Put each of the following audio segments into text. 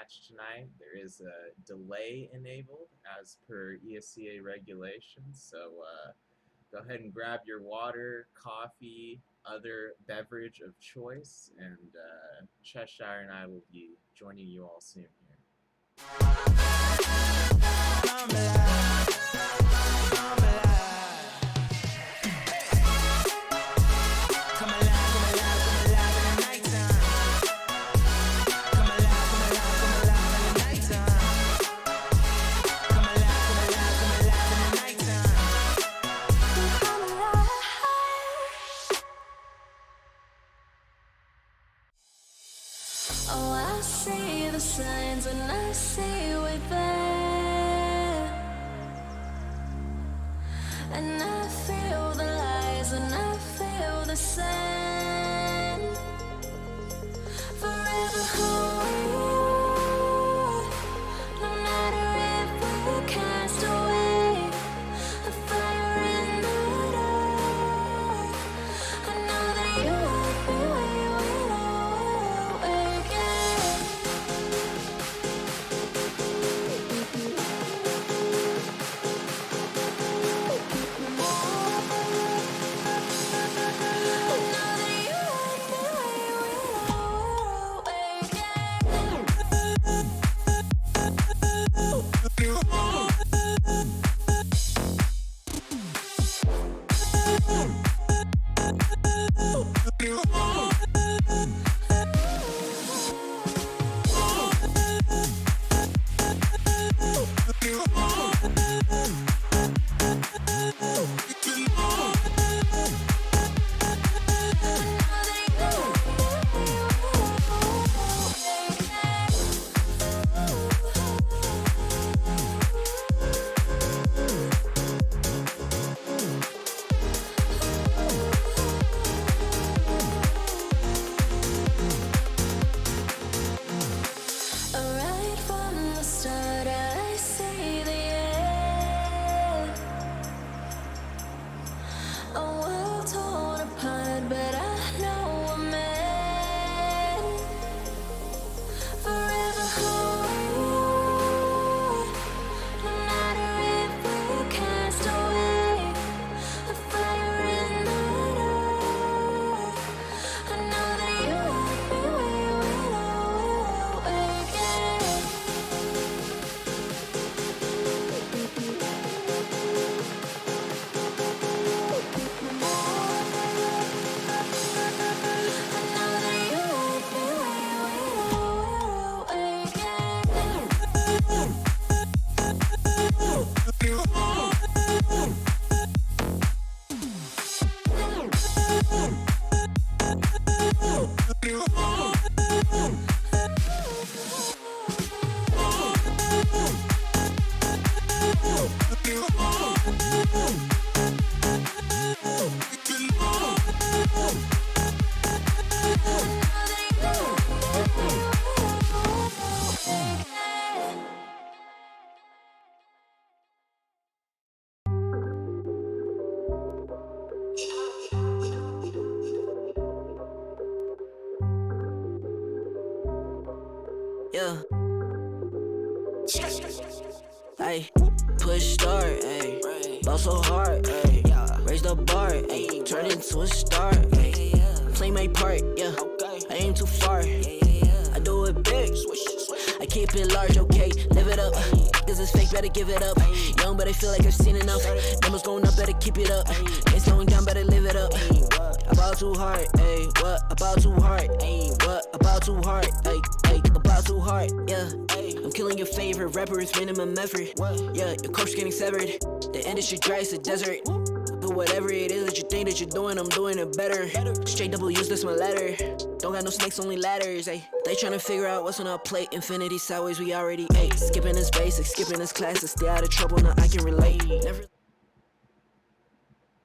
match tonight. There is a delay enabled as per ESEA regulations, so go ahead and grab your water, coffee, other beverage of choice, and Cheshire and I will be joining you all soon here. Oh, I see the signs and I see we're there, and I feel the lies and I feel the sand. Forever hold, no matter if we cast away, a fire in the dark. I know that you won't be where we know again. Right from the start, I see the end. A world torn apart, but I know we're meant. Forever hold, no matter if we cast away, a fire in the dark. I know that you won't be where we know again. Yeah. Ay, push start, ay. Ball so hard, ay. Raise the bar, ay. Turn into a star, ay. Play my part, yeah. I aim too far. I do it big. I keep it large, okay. Live it up. Cause it's fake, better give it up. Young, but I feel like I've seen enough. Numbers going up, better keep it up. Ain't slowing down, better live it up. About too hard, ayy. What about too hard? Ayy, what about too hard? Ayy, about too hard, yeah. I'm killing your favorite rapper, it's minimum effort. Yeah, your corpse getting severed. The industry dry as a desert. But whatever it is that you think that you're doing, I'm doing it better. Straight double use, that's my letter. Don't got no snakes, only ladders, ayy. They tryna figure out what's on our plate. Infinity sideways, we already ate. Skipping this basics, skipping this classes. Stay out of trouble, now I can relate. Never.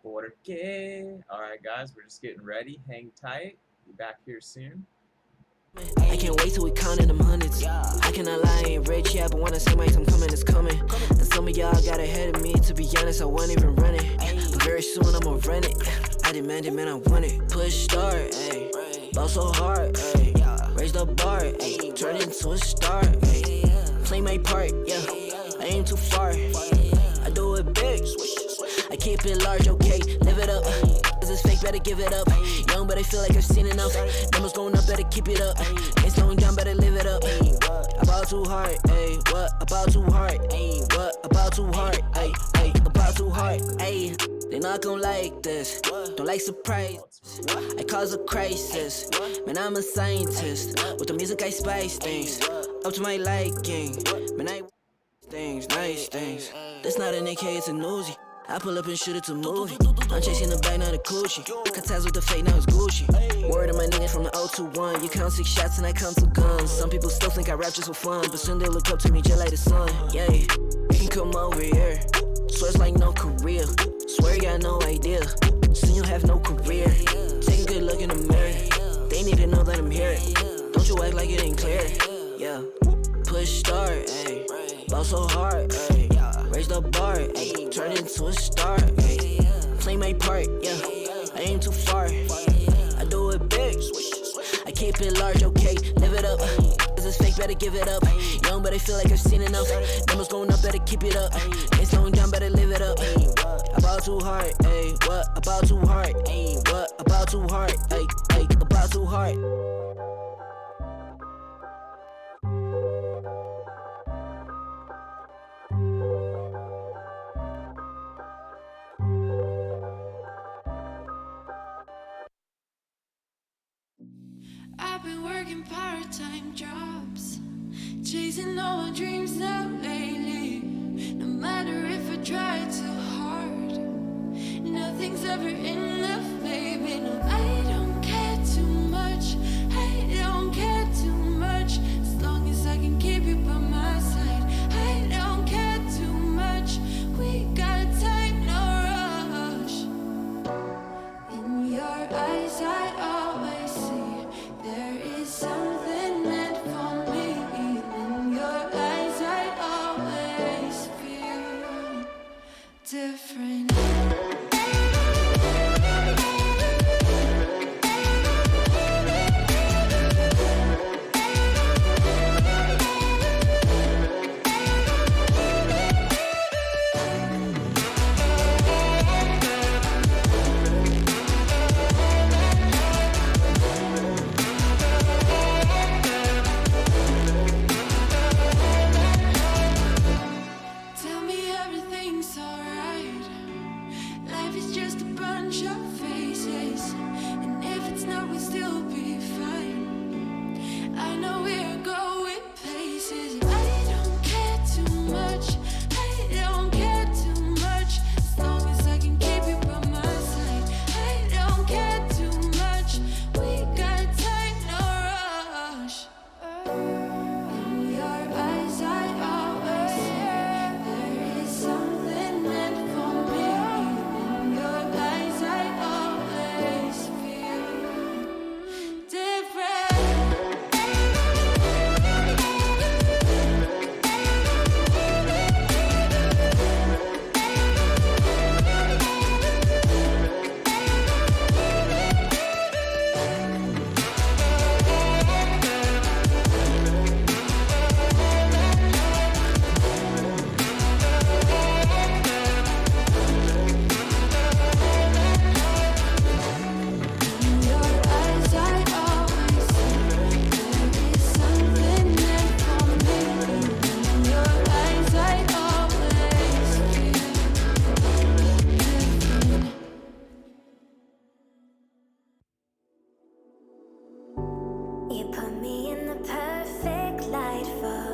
Porque. Alright, guys, we're just getting ready. Hang tight. Be back here soon. I can't wait till we counting them hundreds. I cannot lie, I ain't rich yet, but when I say my time coming, it's coming. And some of y'all got ahead of me, to be honest, I wasn't even running. But very soon I'ma run it. I demand it, man, I want it. Push start, ayy. Ball so hard, ayy. Raise the bar, ayy. turn into a star. Ay. Play my part, yeah. I ain't too far. I do it big. I keep it large, okay. Live it up. This is fake, better give it up. Young, but I feel like I've seen enough. Numbers going up, better keep it up. Ain't slowing down, better live it up. About too hard, ayy. What about too hard? Ayy. What about too hard? Ayy, ayy. About too hard, ayy. They not gon' like this. Don't like surprise. I cause a crisis. Man, I'm a scientist. With the music, I spice things up to my liking. Man, I things, nice things. That's not an AK, it's a Uzi. I pull up and shoot it to movie. I'm chasing the bag, not a coochie. Cut ties with the fake, now it's Gucci. Word of my niggas from the 021. You count 6 shots and I count 2 guns. Some people still think I rap just for fun, but soon they look up to me just like the sun. Yeah, you can come over here. Swear it's like no career. Swear you got no idea. Soon you'll have no career. Take a good look in the mirror. They need to know that I'm here. Don't you act like it ain't clear. Yeah. Push start, ayy. Ball so hard, ayy. Raise the bar, ayy. Turn into a star, ayy. Play my part, yeah. I ain't too far. I do it big. I keep it large, okay. Live it up. This is fake, better give it up. Young, but I feel like I've seen enough. Numbers going up, better keep it up. Ain't slowing down, better live it up. About too hard, ayy. What about too hard? Ayy. What about too hard? Ayy, ayy. About too hard. I've been working part-time jobs, chasing all my dreams out lately. No matter if I try too hard, nothing's ever enough, baby. No, I don't care too much. I don't care too much. As long as I can keep you by my side, I don't care too much. We got time, no rush. In your eyes, I always see there is something meant for me. In your eyes, I always feel different. Tell me everything's alright. Life is just a bunch of faces, and if it's not, we'll still be fine. I know we're going places. I don't care too much. I don't care too much. As long as I can keep you by my side, I don't care too much. We got time, no rush. In your eyes, I always see there is something meant for me. In your eyes, I always feel different. In your eyes, I always see there is something meant for me. In your eyes, I always feel different. You put me in the perfect light for,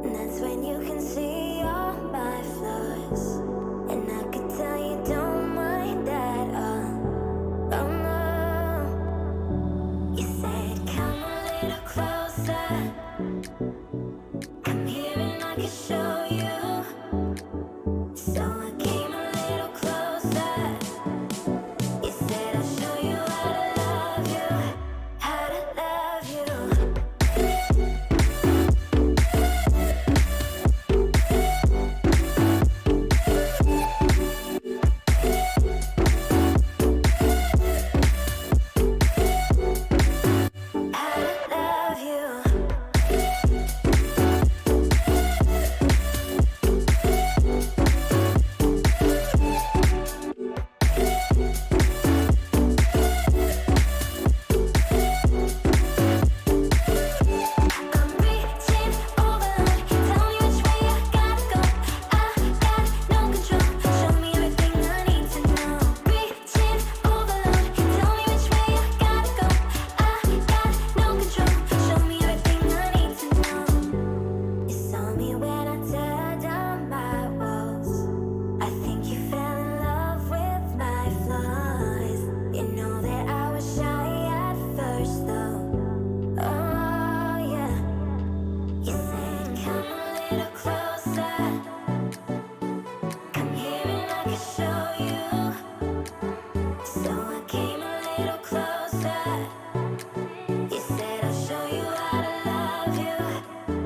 and that's when you can see all my flaws. And I could tell you don't mind at all. Oh no, you said come a little closer. I'm here and I can show you. So I came a little closer. You said I'll show you how to love you, how to love you. How to love you.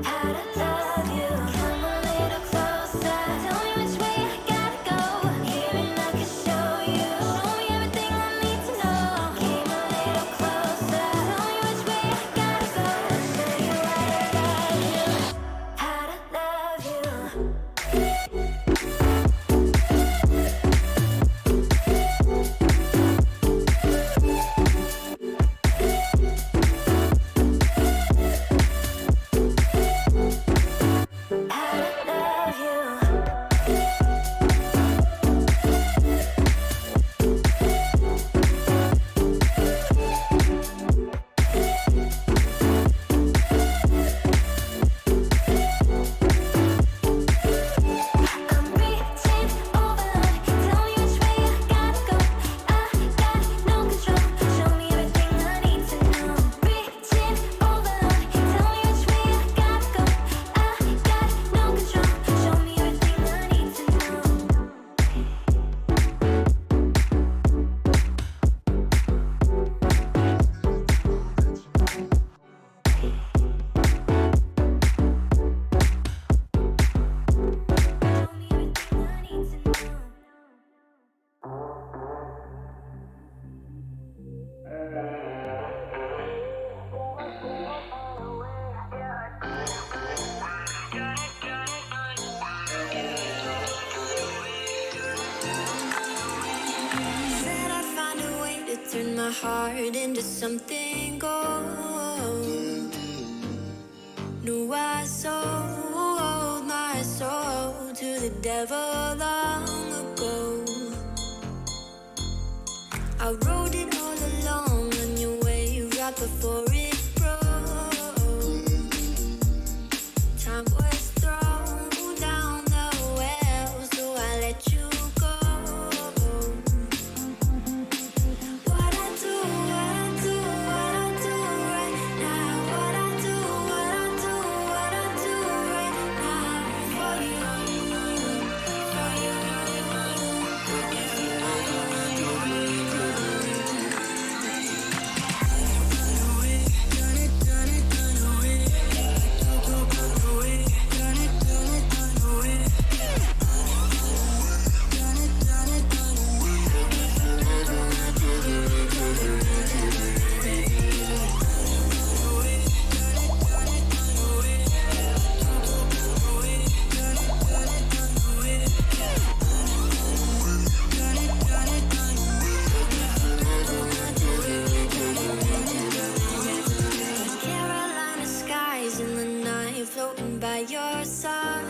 how to love you. Come a little closer. Tell me which way I gotta go. Here and I can show you. Show me everything I need to know. Came a little closer. Tell me which way I gotta go. I'll show you how to love you. How to love you. I'm reaching over. Tell me which way I gotta go. I got no control. Show me everything I need to know. Reaching over. Tell me which way I gotta go. I got no control. Show me everything I need to know. Show me everything I need to know. Said I'd find a way to turn my heart into something gold. Knew I sold my soul to the devil long ago. I rode it all along on your way right before it broke. Time was thrown down the well, so I let you go. What I do right now. What I do right now for you, for you. Carolina skies in the night, floating by your side.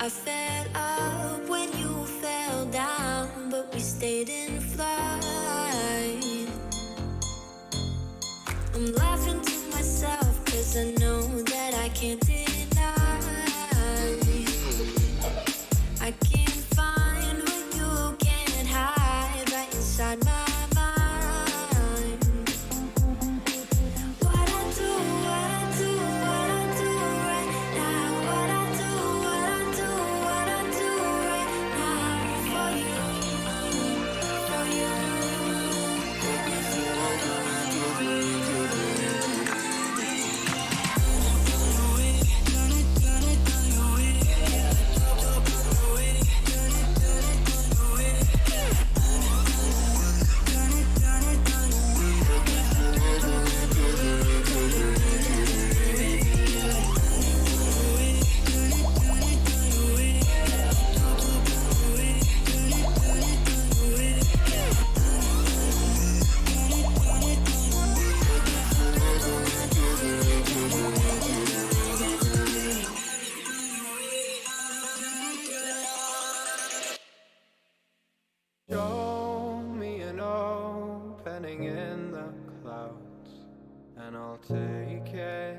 I fell up when you fell down, but we stayed in flight. I'm laughing to myself, 'cause I know that I can't deny. I can't find what you can't hide right inside my mind. What I do right now. What I do right now for you, for you. Show me an opening in the clouds, and I'll take it.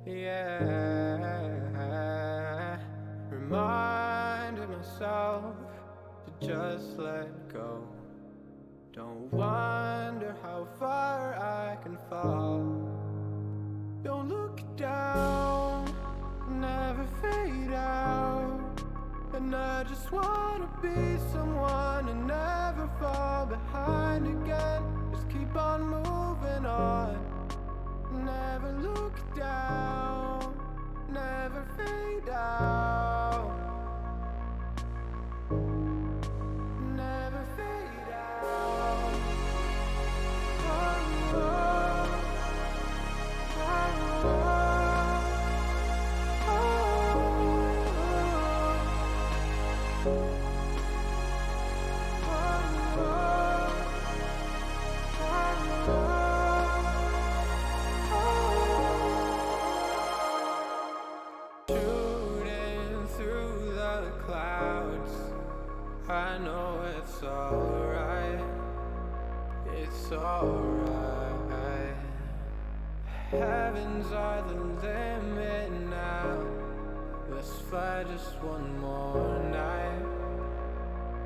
Yeah, reminding myself to just let go. Don't wonder how far I can fall. Don't look down, never fade out. And I just wanna be someone and never fall behind again. Just keep on moving on. never look down, never fade out, never fade out. Oh, oh, oh, shooting through the clouds, I know it's alright, it's alright. Heavens are the limit now. Let's fly just one more night,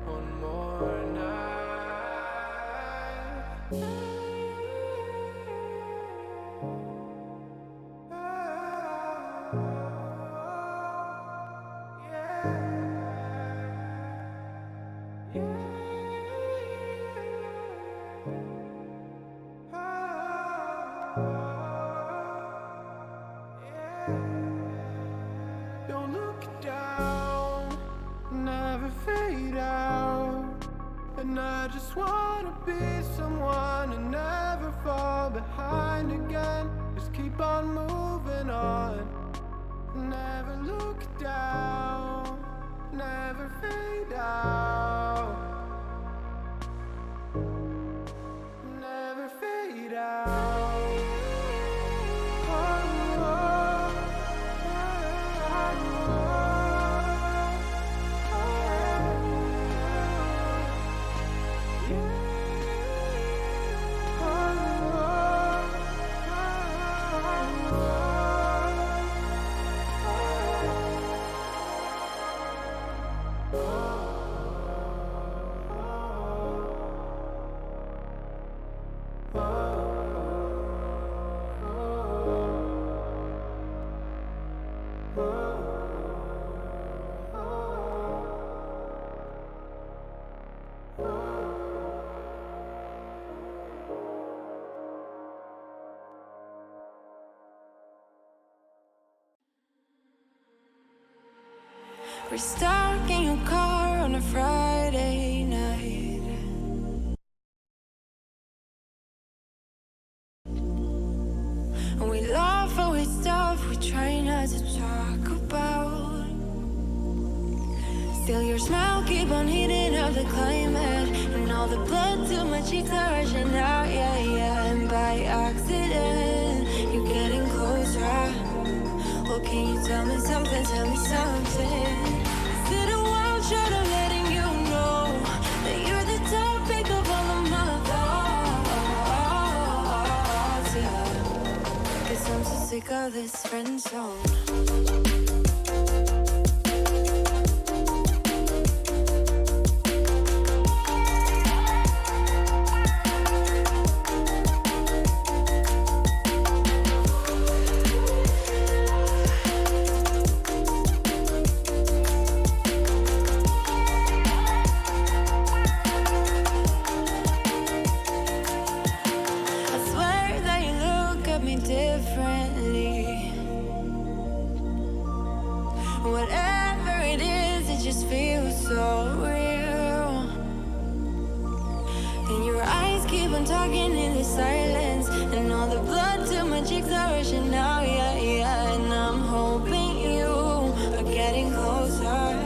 one more night. Don't look down, never fade out. And I just wanna be someone and never fall behind again. Just keep on moving on. Never look down, never fade out, never fade out. Oh, oh, We're stuck in your car on a Friday night. And we laugh over stuff we try not to talk about. Still your smile keep on heating up the climate. And all the blood to my cheeks are rushing out, yeah, yeah. And by accident, you're getting closer. Oh, can you tell me something, tell me something? Is it a wild shot of letting you know that you're the topic of all of my thoughts, yeah. 'Cause I'm so sick of this friend zone. Whatever it is, it just feels so real. And your eyes keep on talking in the silence. And all the blood to my cheeks are rushing now, yeah, yeah. And I'm hoping you are getting closer.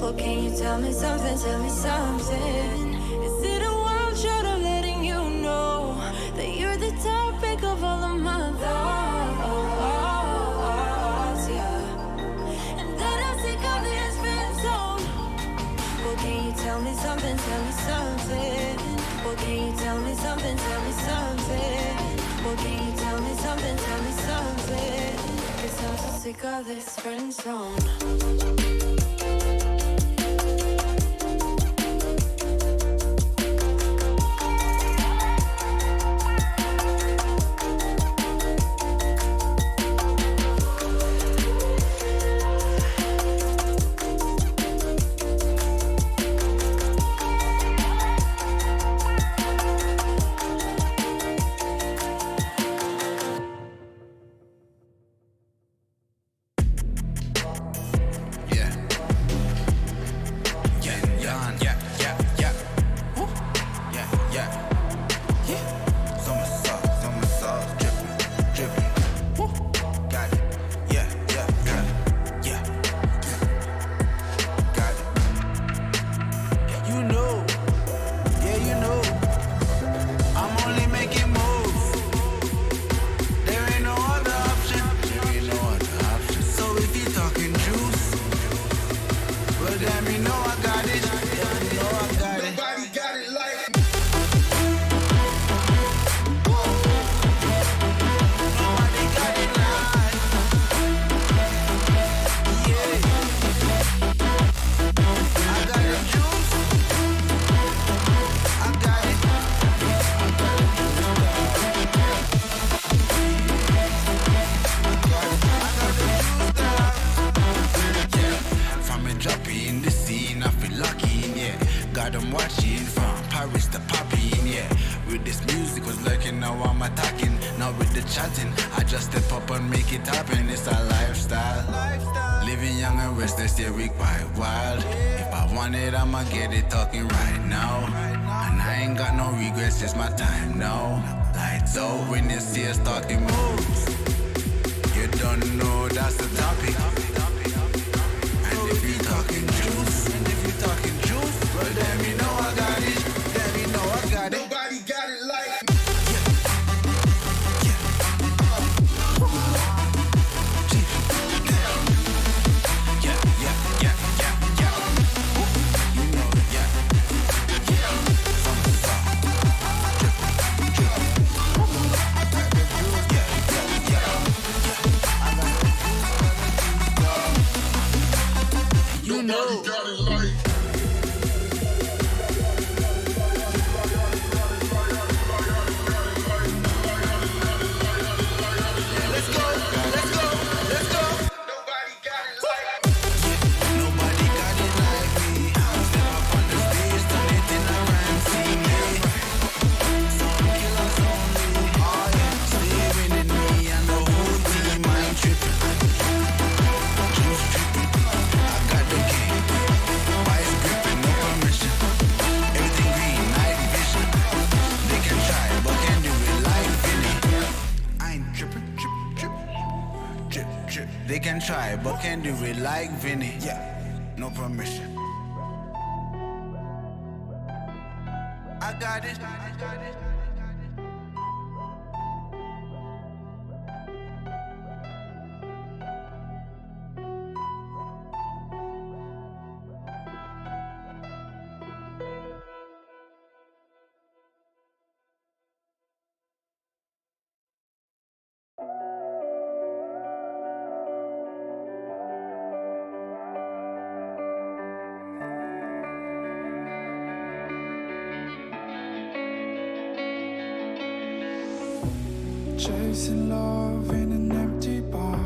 Oh, can you tell me something, tell me something? Is it a wild shot of letting you know that you're the topic of all of my thoughts, yeah. And that I'm sick of this friend zone. Well, can you tell me something, tell me something? Well, can you tell me something, tell me something? Well, can you tell me something, tell me something? 'Cause I'm so sick of this friend zone. chatting. I just step up and make it happen. It's a lifestyle. Living young and restless, yeah, weak by wild. If I want it, I'ma get it talking right now. And I ain't got no regrets, it's my time now. Lights out when you see us talking moves. You don't know that's the topic. And if you talking juice, well then you know I got it. Then you know I got it. Nobody got it like they can try, but can do it like Vinny. Yeah, no permission. I got it. Chasing love in an empty bar.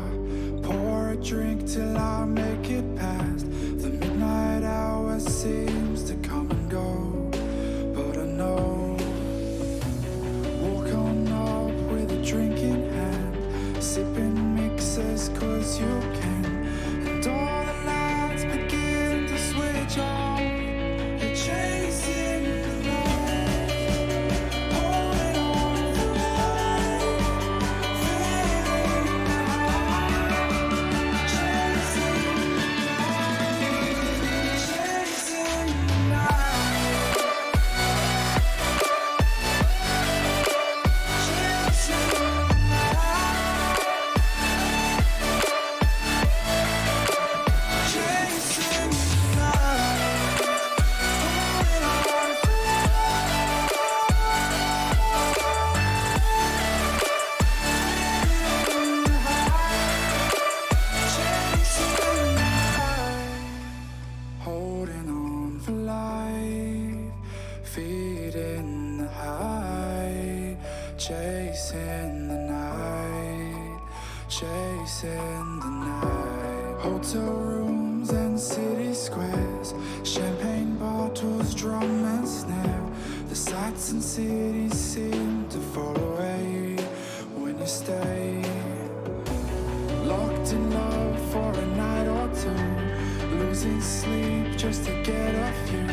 Pour a drink till I make it past. The midnight hour seems to come and go, but I know. Walk on up with a drink in hand, sipping mixers cause you can. And all the lights begin to switch off. You're chasing the light, holding on for life. Holding on for life, feeding the high, chasing the night, chasing the night. Hotel rooms and city squares, champagne bottles, drum and snare. The sights and cities seem to fall away when you stay. Locked in love for a night or two, losing sleep just to get off you.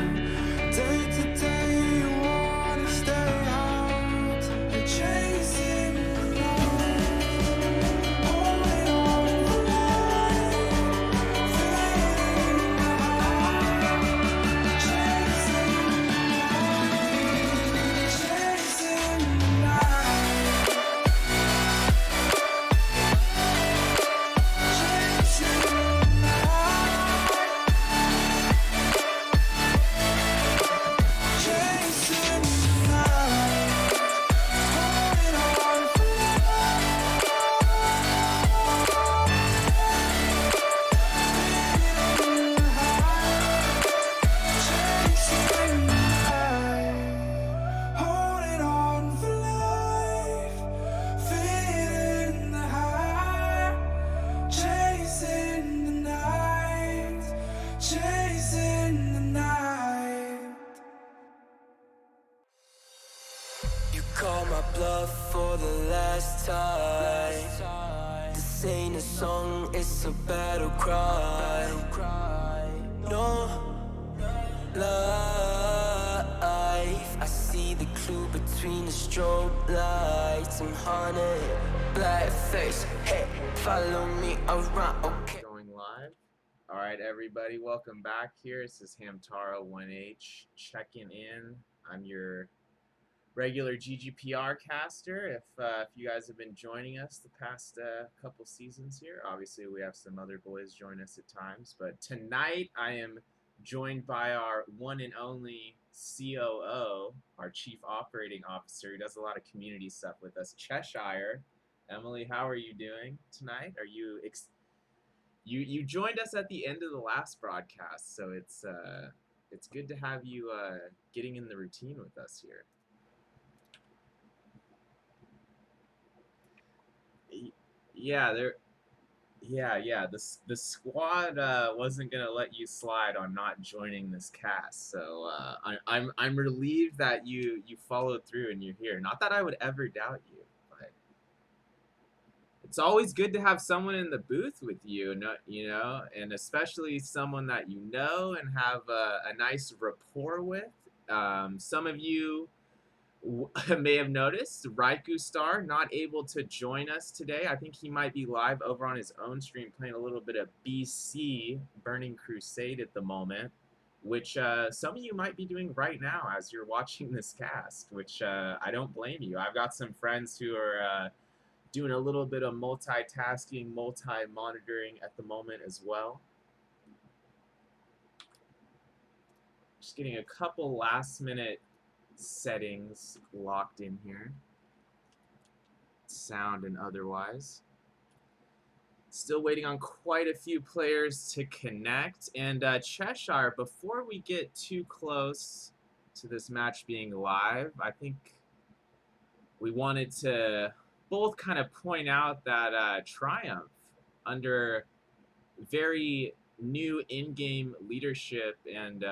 Day to day you wanna stay out. You're chasing the light, holding on for life, fading out. Chasing the light, chasing the night, chasing the night. song, it's a battle cry. No life, I see the clue between the strobe lights. I'm haunted, black face, hey, follow me around, okay. Going live. All right, everybody, welcome back here. This is Hamtaro1H checking in. I'm your regular GGPR caster. If you guys have been joining us the past couple seasons here, obviously we have some other boys join us at times, but tonight I am joined by our one and only COO, our Chief Operating Officer, who does a lot of community stuff with us, Cheshire. Emily, how are you doing tonight? Are you you joined us at the end of the last broadcast, so it's good to have you getting in the routine with us here. Yeah, the squad wasn't gonna let you slide on not joining this cast, so I'm relieved that you followed through and you're here. Not that I would ever doubt you, but it's always good to have someone in the booth with you, and especially someone that you know and have a nice rapport with. Some of you may have noticed Raikou Star not able to join us today. I think he might be live over on his own stream playing a little bit of BC Burning Crusade at the moment, which some of you might be doing right now as you're watching this cast, which I don't blame you. I've got some friends who are doing a little bit of multitasking, multi-monitoring at the moment as well. Just getting a couple last-minute settings locked in here, sound and otherwise. Still waiting on quite a few players to connect. And Cheshire, before we get too close to this match being live, I think we wanted to both kind of point out that Triumph, under very new in-game leadership and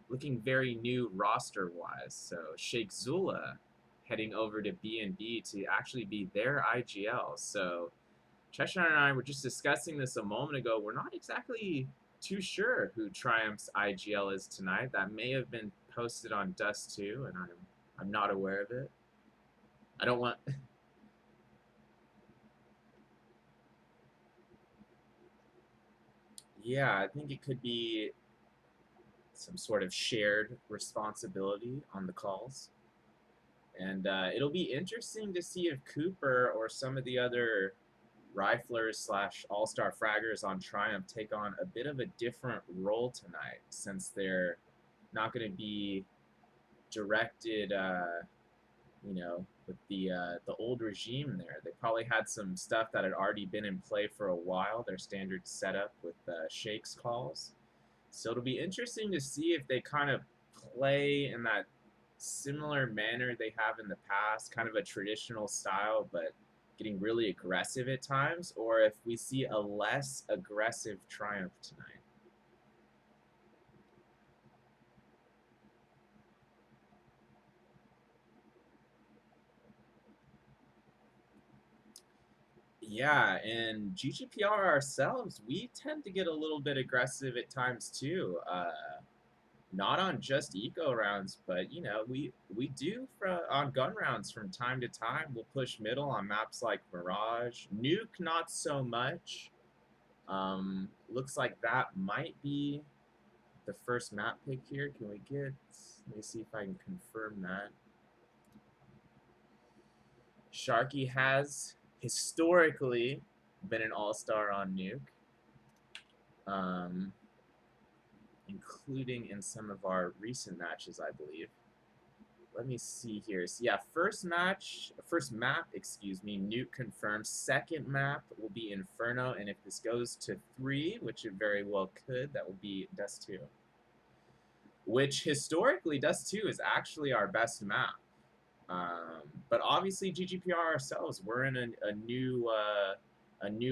looking very new roster-wise. So Sheikh Zula heading over to B&B to actually be their IGL. So Cheshire and I were just discussing this a moment ago. We're not exactly too sure who Triumph's IGL is tonight. That may have been posted on Dust 2, and I'm not aware of it. I don't want... Yeah, I think it could be some sort of shared responsibility on the calls. And it'll be interesting to see if Cooper or some of the other riflers slash all-star fraggers on Triumph take on a bit of a different role tonight, since they're not going to be directed, with the old regime there. They probably had some stuff that had already been in play for a while, their standard setup with Shakes calls. So it'll be interesting to see if they kind of play in that similar manner they have in the past, kind of a traditional style, but getting really aggressive at times, or if we see a less aggressive Triumph tonight. Yeah, and GGPR ourselves, we tend to get a little bit aggressive at times too. Not on just eco rounds, but we do on gun rounds from time to time. We'll push middle on maps like Mirage. Nuke, not so much. Looks like that might be the first map pick here. Can we get... Let me see if I can confirm that. Sharky has historically been an all-star on Nuke. Including in some of our recent matches, I believe. Let me see here. So yeah, first map, Nuke confirmed. Second map will be Inferno, and if this goes to 3, which it very well could, that will be Dust 2. Which historically, Dust 2 is actually our best map. But obviously, GGPR ourselves, we're in a new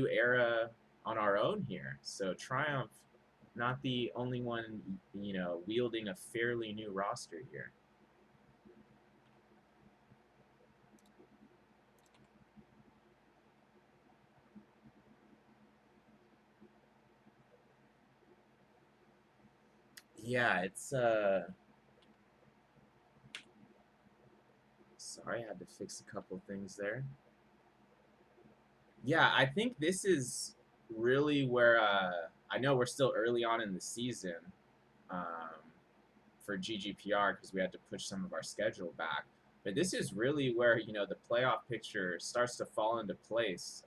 era on our own here. So Triumph, not the only one, wielding a fairly new roster here. Yeah, it's sorry, I had to fix a couple things there. Yeah, I think this is really where I know we're still early on in the season um, for GGPR because we had to push some of our schedule back. But this is really where the playoff picture starts to fall into place.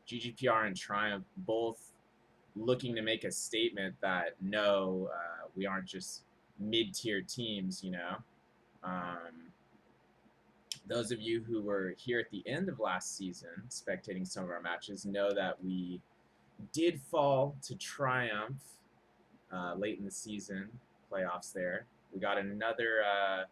GGPR and Triumph both looking to make a statement that no, we aren't just mid-tier teams. Um, those of you who were here at the end of last season, spectating some of our matches, know that we did fall to Triumph late in the season playoffs. There, we got another.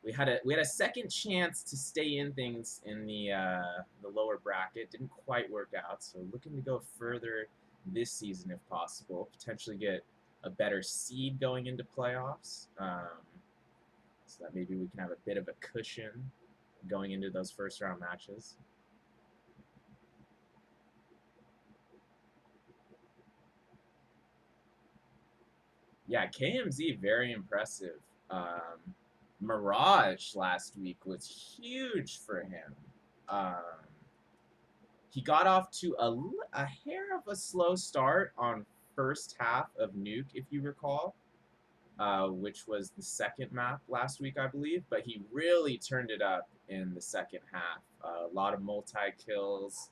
We had a second chance to stay in things in the lower bracket. Didn't quite work out, so looking to go further this season if possible. Potentially get a better seed going into playoffs, so that maybe we can have a bit of a cushion going into those first round matches. Yeah, KMZ very impressive. Mirage last week was huge for him. Um, he got off to a hair of a slow start on first half of Nuke, if you recall, which was the second map last week, I believe. But he really turned it up in the second half. A lot of multi kills,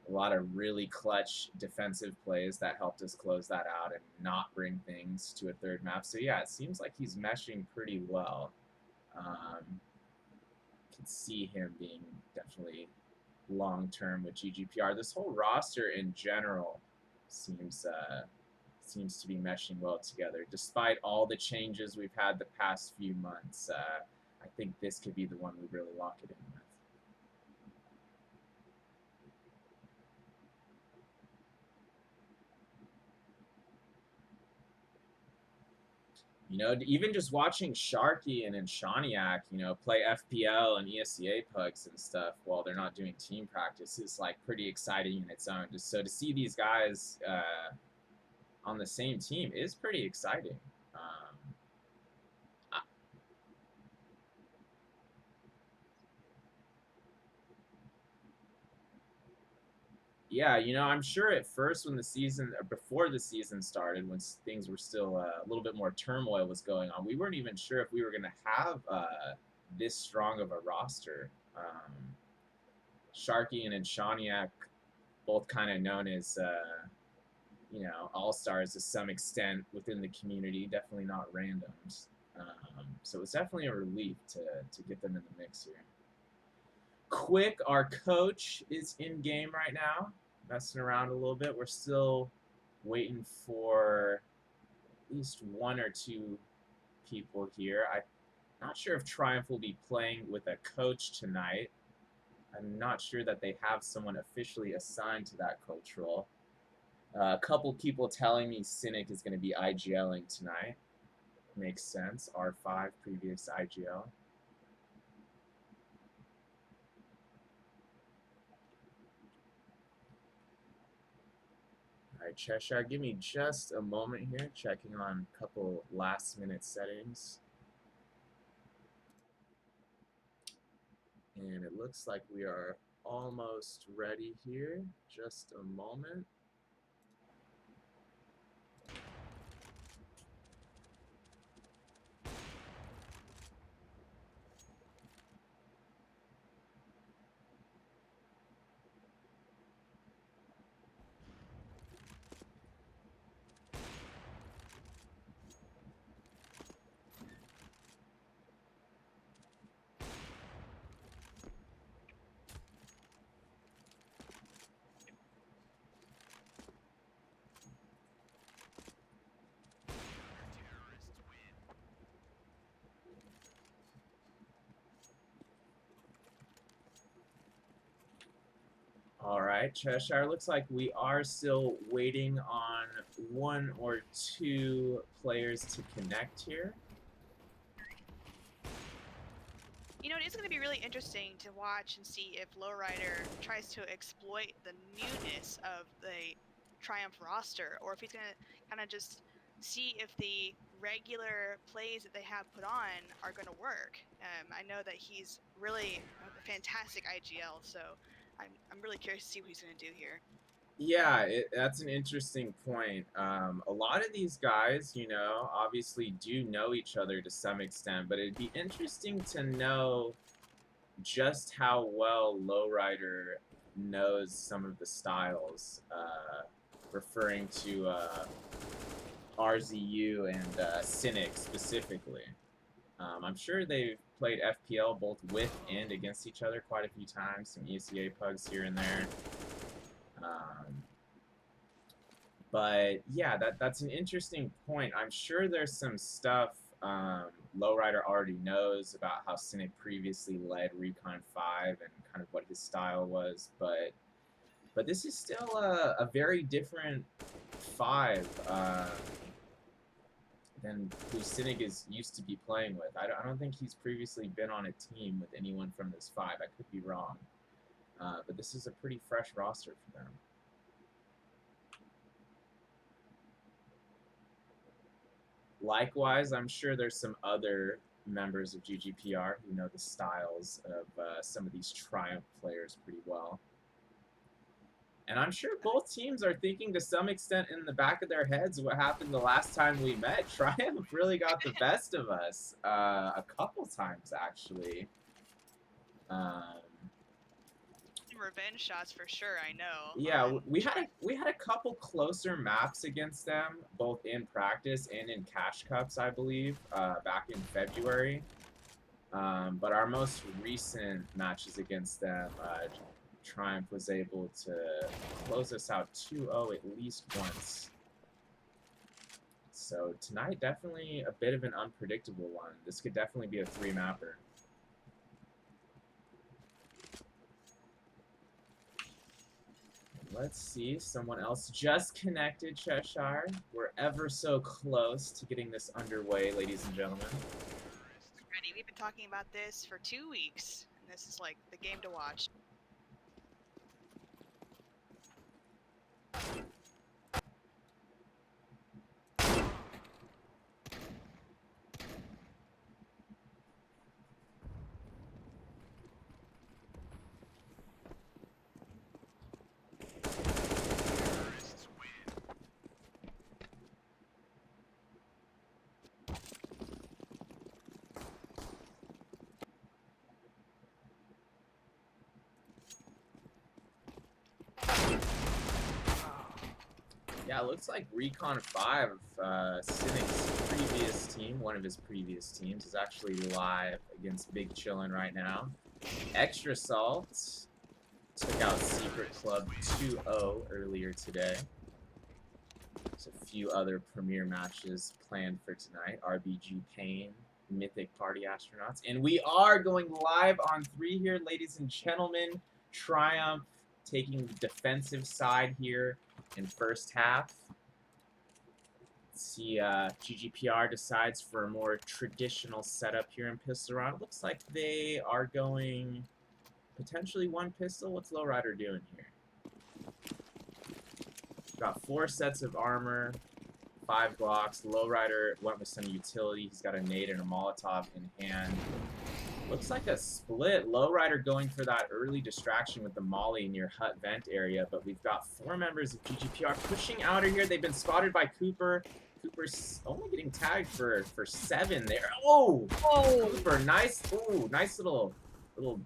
a lot of really clutch defensive plays that helped us close that out and not bring things to a third map. So yeah, it seems like he's meshing pretty well. Can see him being definitely long term with GGPR. This whole roster in general seems to be meshing well together, despite all the changes we've had the past few months. I think this could be the one we really lock it in with. Even just watching Sharky and Shaniak, play FPL and ESEA pugs and stuff while they're not doing team practice is like pretty exciting in its own. Just so to see these guys on the same team is pretty exciting. Yeah, I'm sure at first when the season, or before the season started, when things were still a little bit more turmoil was going on, we weren't even sure if we were going to have this strong of a roster. Sharky and Shaniak, both kind of known as, all-stars to some extent within the community, definitely not randoms. So it's definitely a relief to get them in the mix here. Quick, our coach, is in game right now, messing around a little bit. We're still waiting for at least one or two people here. I'm not sure if Triumph will be playing with a coach tonight. I'm not sure that they have someone officially assigned to that coach role. A couple people telling me Cynic is going to be IGLing tonight. Makes sense. R5, previous IGL. All right, Cheshire, give me just a moment here, checking on a couple last-minute settings. And it looks like we are almost ready here. Just a moment. All right, Cheshire, looks like we are still waiting on one or two players to connect here. It is going to be really interesting to watch and see if Lowrider tries to exploit the newness of the Triumph roster, or if he's going to kind of just see if the regular plays that they have put on are going to work. I know that he's really a fantastic IGL, so I'm really curious to see what he's going to do here. Yeah, that's an interesting point. A lot of these guys, you know, obviously do know each other to some extent, but it'd be interesting to know just how well Lowrider knows some of the styles, referring to RZU and Cynic specifically. I'm sure they've played FPL both with and against each other quite a few times, some ESEA pugs here and there. But yeah, that's an interesting point. I'm sure there's some stuff Lowrider already knows about how Cynic previously led Recon 5 and kind of what his style was, but this is still a very different 5 than who Cynic is used to be playing with. I don't think he's previously been on a team with anyone from this 5. I could be wrong. But this is a pretty fresh roster for them. Likewise, I'm sure there's some other members of GGPR who know the styles of some of these Triumph players pretty well. And I'm sure both teams are thinking to some extent in the back of their heads what happened the last time we met. Triumph really got the best of us a couple times, actually. Revenge shots for sure, I know. Yeah, we had a couple closer maps against them, both in practice and in cash cups, I believe, back in February. But our most recent matches against them, Triumph was able to close us out 2-0 at least once. So tonight, definitely a bit of an unpredictable one. This could definitely be a 3-mapper. Let's see, someone else just connected, Cheshire. We're ever so close to getting this underway, ladies and gentlemen. Ready. We've been talking about this for 2 weeks, and this is like the game to watch. Yeah, it looks like Recon 5, Cynic's previous team, one of his previous teams, is actually live against Big Chillin' right now. Extra Salt took out Secret Club 2-0 earlier today. There's a few other premier matches planned for tonight. RBG Pain, Mythic Party Astronauts. And we are going live on 3 here, ladies and gentlemen. Triumph taking the defensive side here in first half. Let's see, GGPR decides for a more traditional setup here in Pistol Round. It looks like they are going potentially 1 pistol. What's Lowrider doing here? Got 4 sets of armor, 5 Glocks. Lowrider went with some utility. He's got a nade and a Molotov in hand. Looks like a split. Lowrider going for that early distraction with the molly near hut vent area, but we've got 4 members of GGPR pushing outer here. They've been spotted by Cooper. Cooper's only getting tagged for 7 there. Oh, Cooper, nice. Ooh, nice little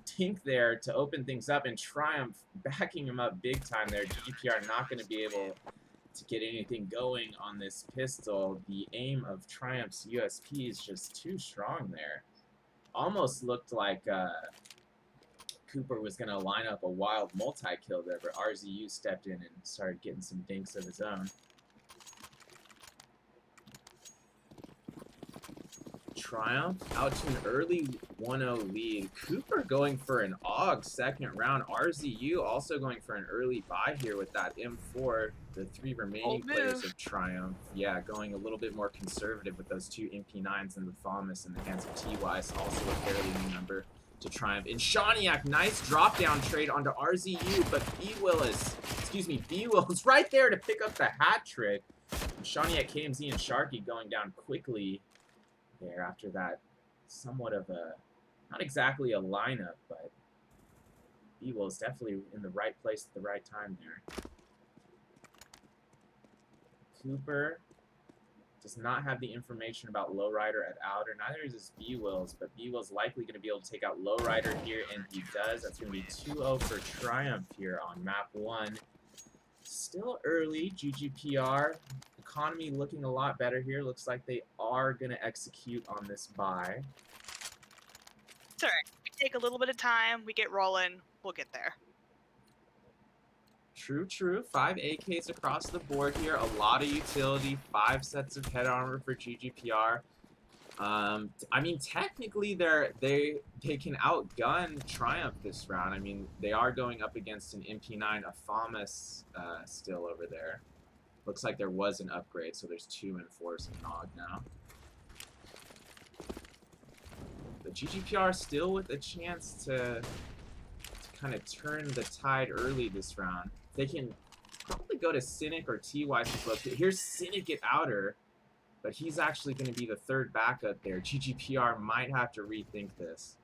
tink there to open things up, and Triumph backing him up big time there. GGPR not going to be able to get anything going on this pistol. The aim of Triumph's USP is just too strong there. Almost looked like Cooper was going to line up a wild multi-kill there, but RZU stepped in and started getting some dinks of his own. Triumph out to an early 1-0 lead. Cooper going for an AUG second round. RZU also going for an early buy here with that M4. The 3 remaining players of Triumph, yeah, going a little bit more conservative with those 2 MP9s and the Thomas in the hands of T-Wise, also a fairly new number to Triumph. And Shawniak, nice drop-down trade onto RZU, but B-Will is right there to pick up the hat trick. Shawniak, KMZ, and Sharky going down quickly there after that. Somewhat of a, not exactly a lineup, but B-Will is definitely in the right place at the right time there. Cooper does not have the information about Lowrider at outer. Neither is his B-Wills, but B-Will's likely going to be able to take out Lowrider here, and he does. That's going to be 2-0 for Triumph here on map 1. Still early, GGPR. Economy looking a lot better here. Looks like they are going to execute on this buy. It's all right. We take a little bit of time. We get rolling. We'll get there. True, true. 5 AKs across the board here. A lot of utility. 5 sets of head armor for GGPR. I mean, technically, they can outgun Triumph this round. I mean, they are going up against an MP9 Afamas still over there. Looks like there was an upgrade, so there's 2 M4s in Nog now. But GGPR still with a chance to kind of turn the tide early this round. They can probably go to Cynic or T-Wise's location. Here's Cynic at outer, but he's actually going to be the third backup there. GGPR might have to rethink this.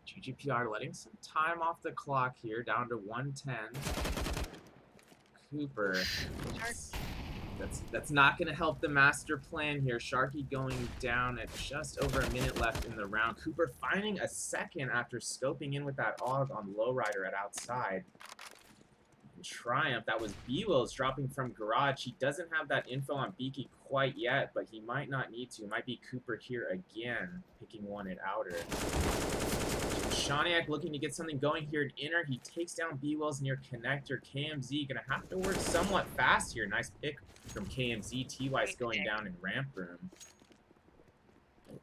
GGPR letting some time off the clock here, down to 110. Cooper. That's not going to help the master plan here. Sharky going down at just over a minute left in the round. Cooper finding a second after scoping in with that AUG on Lowrider at outside. And Triumph, that was B-Wills dropping from garage. He doesn't have that info on Beaky quite yet, but he might not need to. It might be Cooper here again, picking one at outer. Shawniak looking to get something going here at inner. He takes down B-Wills near connector. KMZ gonna have to work somewhat fast here. Nice pick from KMZ. T-Wise going down in ramp room.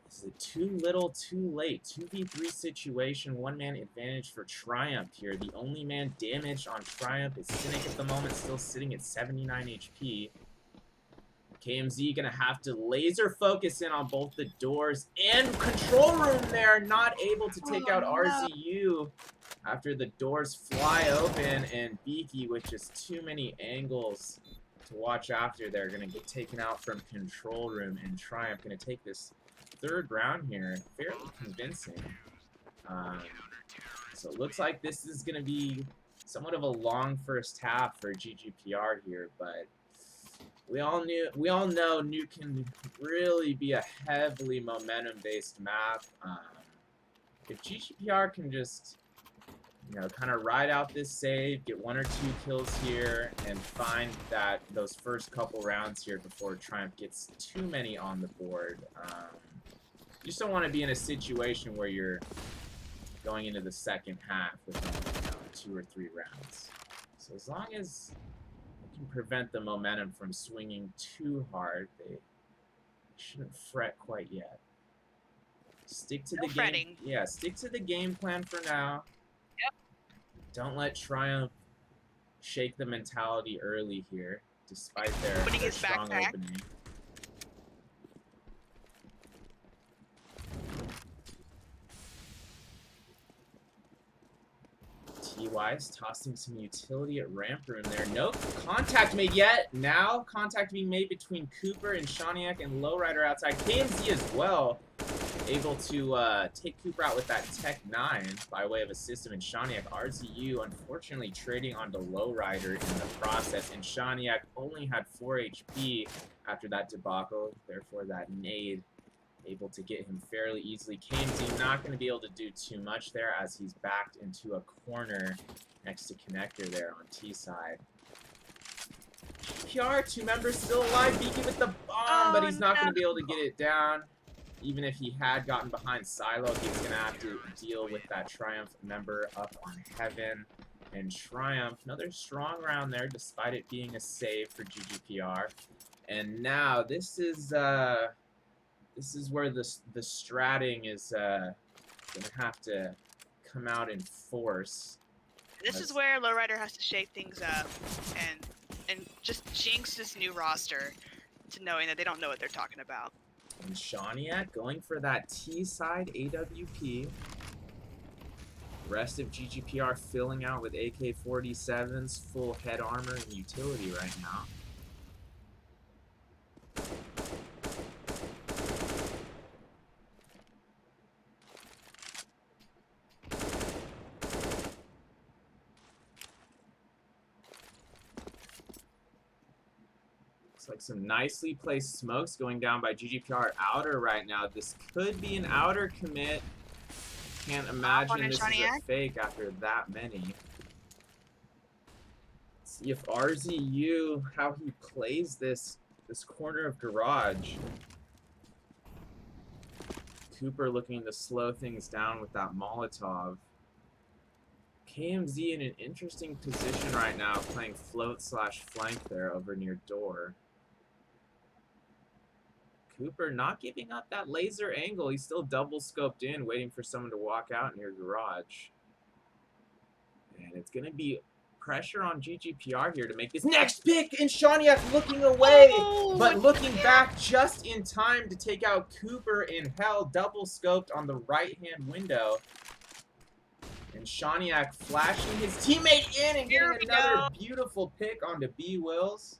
This is a too little, too late. 2v3 situation. One-man advantage for Triumph here. The only man damaged on Triumph is Cynic at the moment, still sitting at 79 HP. KMZ gonna have to laser focus in on both the doors and control room there. Not able to take out RZU after the doors fly open, and Beaky with just too many angles to watch after. They're gonna get taken out from control room, and Triumph gonna take this third round here fairly convincing. So it looks like this is gonna be somewhat of a long first half for GGPR here, but we all know Nuke can really be a heavily momentum-based map. If GGPR can just, you know, kind of ride out this save, get 1 or 2 kills here, and find that those first couple rounds here before Triumph gets too many on the board. You just don't want to be in a situation where you're going into the second half with only, you know, 2 or 3 rounds. So as long as prevent the momentum from swinging too hard, they shouldn't fret quite yet. Stick to the game. Yeah, stick to the game plan for now. Yep. Don't let Triumph shake the mentality early here, despite their strong opening. T-Wise tossing some utility at ramp room there. No contact made yet. Now contact being made between Cooper and Shawniak and Lowrider outside. KMZ as well, able to take Cooper out with that Tech 9 by way of a system. And Shawniak, RZU, unfortunately trading onto Lowrider in the process. And Shawniak only had 4 HP after that debacle. Therefore, that nade able to get him fairly easily. KMZ not going to be able to do too much there as he's backed into a corner next to connector there on T side. PR, 2 members still alive. Beaky with the bomb, but he's not going to be able to get it down. Even if he had gotten behind Silo, he's going to have to deal with that Triumph member up on Heaven. And Triumph, another strong round there, despite it being a save for GGPR. And now this is where the stratting is gonna have to come out in force. This is where Lowrider has to shake things up and just jinx this new roster to knowing that they don't know what they're talking about. And Shawniak going for that T side AWP. Rest of GGPR filling out with AK-47s, full head armor and utility right now. Looks like some nicely placed smokes going down by GGPR outer right now. This could be an outer commit. Can't imagine this is a fake after that many. Let's see if RZU, how he plays this corner of garage. Cooper looking to slow things down with that Molotov. KMZ in an interesting position right now, playing float/flank there over near door. Cooper not giving up that laser angle. He's still double scoped in, waiting for someone to walk out near garage. And it's going to be pressure on GGPR here to make this next pick. And Shaniak looking away, but looking back just in time to take out Cooper in hell. Double scoped on the right-hand window. And Shaniak flashing his teammate in and getting another beautiful pick onto B. Wills.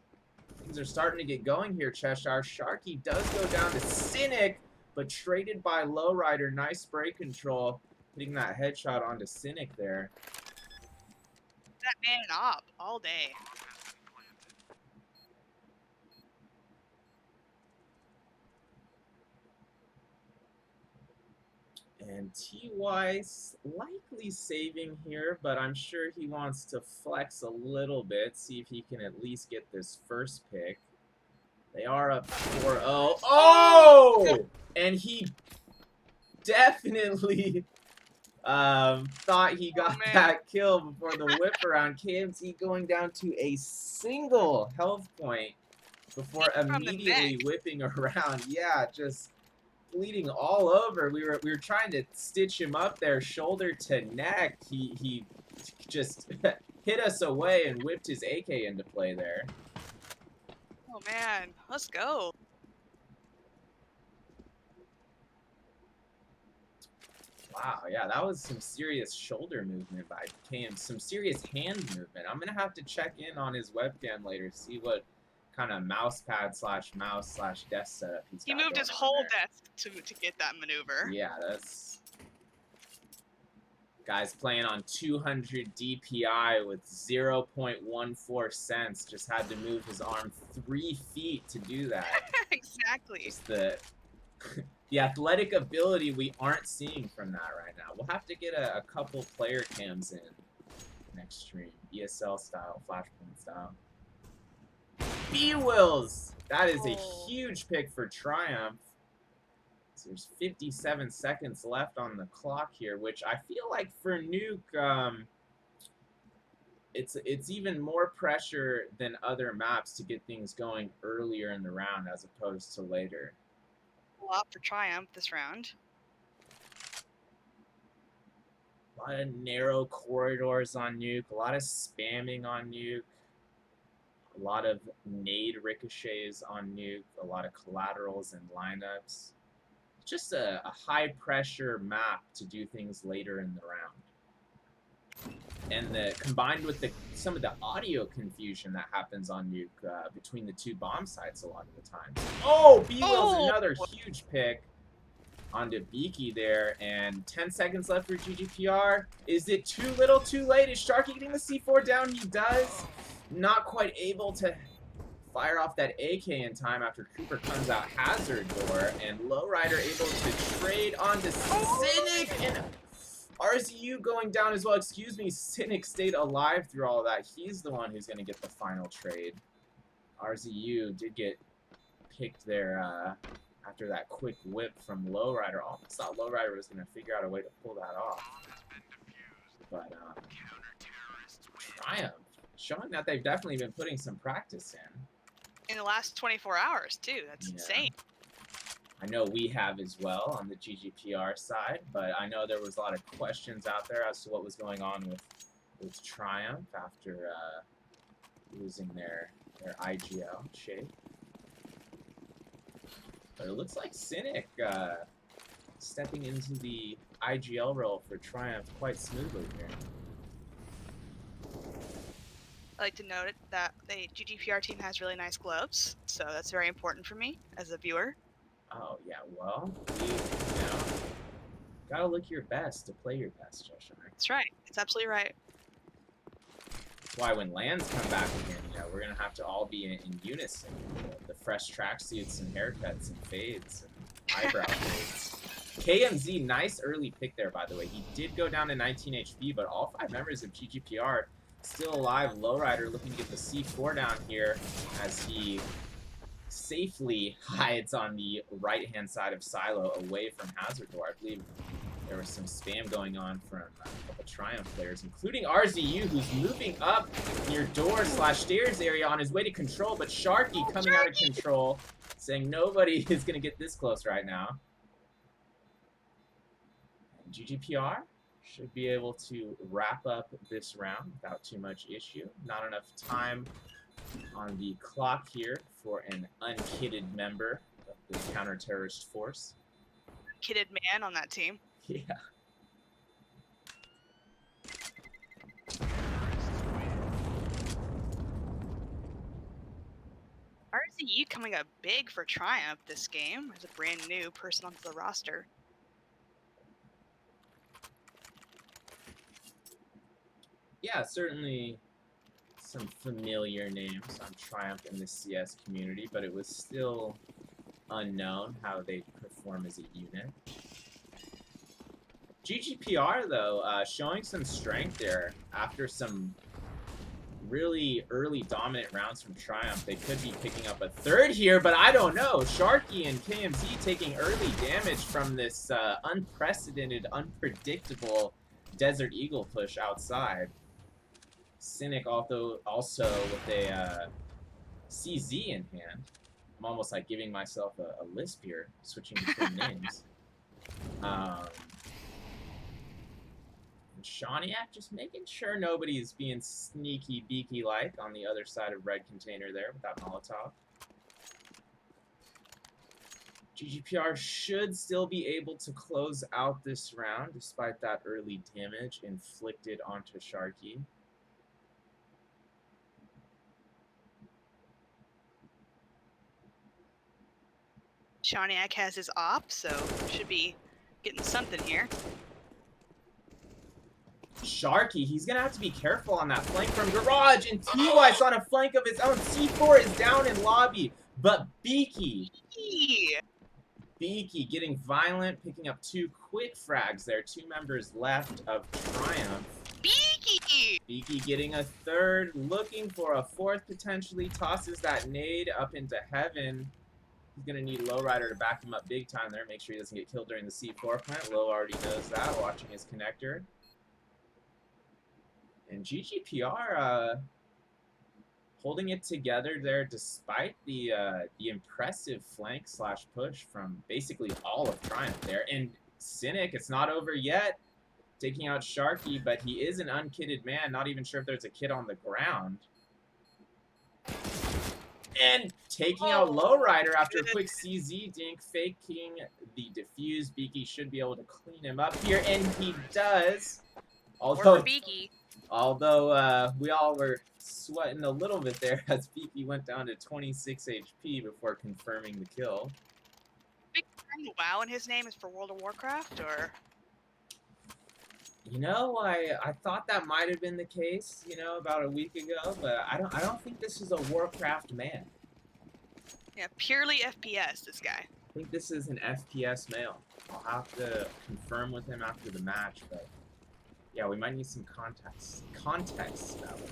Things are starting to get going here, Cheshire. Sharky does go down to Cynic, but traded by Lowrider. Nice spray control, hitting that headshot onto Cynic there. That man up all day. And TY likely saving here, but I'm sure he wants to flex a little bit, see if he can at least get this first pick. They are up 4-0. Oh! And he definitely thought he got that kill before the whip around. KMZ going down to a single health point before immediately whipping around. Yeah, just bleeding all over. We were trying to stitch him up there, shoulder to neck. He just hit us away and whipped his AK into play there. Oh man, let's go. Wow, yeah, that was some serious shoulder movement by KM, some serious hand movement. I'm gonna have to check in on his webcam later, see what kind of mouse pad / mouse / desk setup he's got. He moved his whole desk to get that maneuver. Yeah, that's guys playing on 200 DPI with 0.14 cents. Just had to move his arm 3 feet to do that. Exactly. Just the athletic ability we aren't seeing from that right now. We'll have to get a couple player cams in next stream. ESL style, Flashpoint style. B-Wills! That is a huge pick for Triumph. So there's 57 seconds left on the clock here, which I feel like for Nuke, it's even more pressure than other maps to get things going earlier in the round as opposed to later. A lot for Triumph this round. A lot of narrow corridors on Nuke, a lot of spamming on Nuke, a lot of nade ricochets on Nuke, a lot of collaterals and lineups. Just a high-pressure map to do things later in the round. And combined with some of the audio confusion that happens on Nuke between the two bomb sites a lot of the time. Oh, B-Will's another huge pick onto Beaky there, and 10 seconds left for GGPR. Is it too little, too late? Is Sharky getting the C4 down? He does. Not quite able to fire off that AK in time after Cooper comes out hazard door, and Lowrider able to trade onto Cynic, and RZU going down as well. Excuse me, Cynic stayed alive through all of that. He's the one who's going to get the final trade. RZU did get picked there after that quick whip from Lowrider. Almost thought Lowrider was going to figure out a way to pull that off. But Triumph, showing that they've definitely been putting some practice in the last 24 hours, too. That's insane. I know we have as well on the GGPR side, but I know there was a lot of questions out there as to what was going on with Triumph after losing their IGL shape. But it looks like Cynic stepping into the IGL roll for Triumph quite smoothly here. I like to note that the GGPR team has really nice gloves, so that's very important for me as a viewer. Oh, yeah, well, you know, gotta look your best to play your best, Josh. That's right. It's absolutely right. That's why when lands come back again, we're gonna have to all be in unison. The fresh tracksuits and haircuts and fades and eyebrow fades. KMZ, nice early pick there, by the way. He did go down to 19 HP, but all 5 members of GGPR still alive. Lowrider looking to get the C4 down here as he safely hides on the right-hand side of Silo away from Hazard Door. I believe there was some spam going on from a couple Triumph players, including RZU, who's moving up near door/stairs area on his way to control, but Sharky coming out of control, saying nobody is going to get this close right now. And GGPR should be able to wrap up this round without too much issue. Not enough time on the clock here for an unkitted member of the counter-terrorist force. Kitted man on that team. Yeah. RZU coming up big for Triumph this game as a brand new person onto the roster. Yeah, certainly some familiar names on Triumph in the CS community, but it was still unknown how they perform as a unit. GGPR, though, showing some strength there after some really early dominant rounds from Triumph. They could be picking up a third here, but I don't know. Sharky and KMZ taking early damage from this unprecedented, unpredictable Desert Eagle push outside. Cynic also with a CZ in hand. I'm almost like giving myself a lisp here, switching between names. And Shawniak just making sure nobody's being sneaky beaky like on the other side of red container there with that Molotov. GGPR should still be able to close out this round despite that early damage inflicted onto Sharky. Shawniak has his op, so should be getting something here. Sharky, he's going to have to be careful on that flank from Garage, and T-Wise on a flank of his own. C4 is down in lobby, but Beaky getting violent, picking up 2 quick frags there. 2 members left of Triumph. Beaky getting a third, looking for a fourth potentially, tosses that nade up into heaven. He's going to need Lowrider to back him up big time there, make sure he doesn't get killed during the C4 plant. Low already knows that, watching his connector. And GGPR holding it together there despite the impressive flank / push from basically all of Triumph there. And Cynic, it's not over yet, taking out Sharky, but he is an unkitted man. Not even sure if there's a kid on the ground. And taking out Lowrider after a quick CZ dink, faking the defuse. Beaky should be able to clean him up here, and he does. Although we all were sweating a little bit there as Beaky went down to 26 HP before confirming the kill. Big WoW in his name is for World of Warcraft, or? You know, I thought that might have been the case, about a week ago, but I don't think this is a Warcraft man. Yeah, purely FPS, this guy. I think this is an FPS male. I'll have to confirm with him after the match, but yeah, we might need some context about it.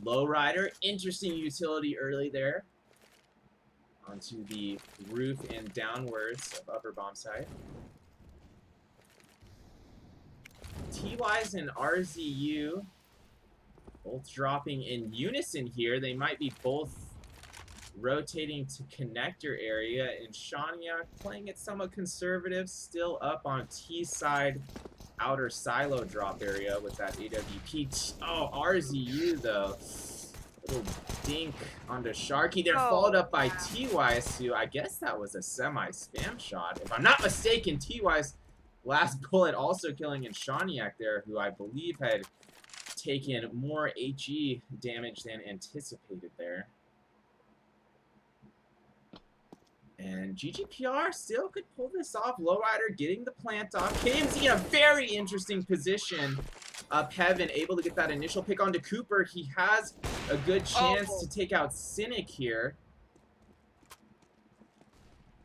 Lowrider, interesting utility early there. Onto the roof and downwards of upper bomb site. T-Wise and RZU both dropping in unison here. They might be both rotating to connector area, and Shawniak playing it somewhat conservative, still up on T-side outer silo drop area with that AWP. Oh, RZU though. Little dink onto Sharky. They're Oh, followed up by wow. T-Wise, who I guess that was a semi-spam shot. If I'm not mistaken, T-Wise last bullet also killing Shaniak there, who I believe had taken more HE damage than anticipated there. And GGPR still could pull this off. Lowrider getting the plant off. KMZ in a very interesting position up heaven, able to get that initial pick onto Cooper. He has a good chance to take out Cynic here.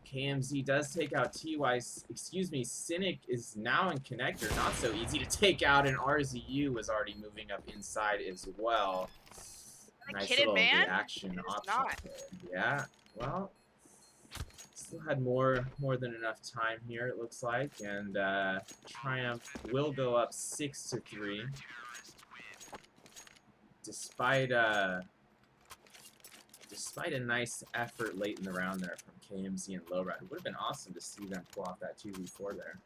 KMZ does take out TY. Excuse me, Cynic is now in connector. Not so easy to take out, and RZU was already moving up inside as well. Nice little reaction option there. Yeah, well, still had more than enough time here, it looks like, and Triumph will go up 6-3. Despite a nice effort late in the round there from KMZ and Lowrider. It would have been awesome to see them pull off that 2v4 there.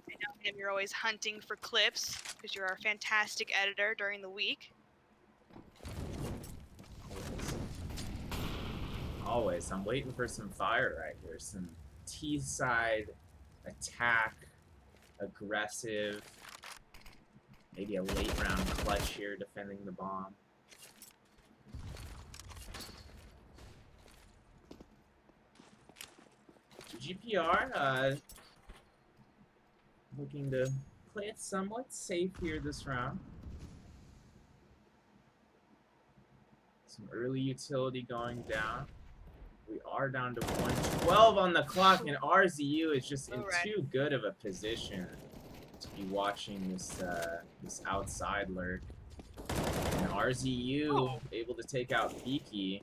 I know him, you're always hunting for clips because you're our fantastic editor during the week. Always. I'm waiting for some fire right here. Some T-side attack, aggressive, maybe a late round clutch here defending the bomb. GGPR looking to play it somewhat safe here this round. Some early utility going down. We are down to 112 on the clock, and RZU is just in too good of a position to be watching this this outside lurk. And RZU able to take out Beaky.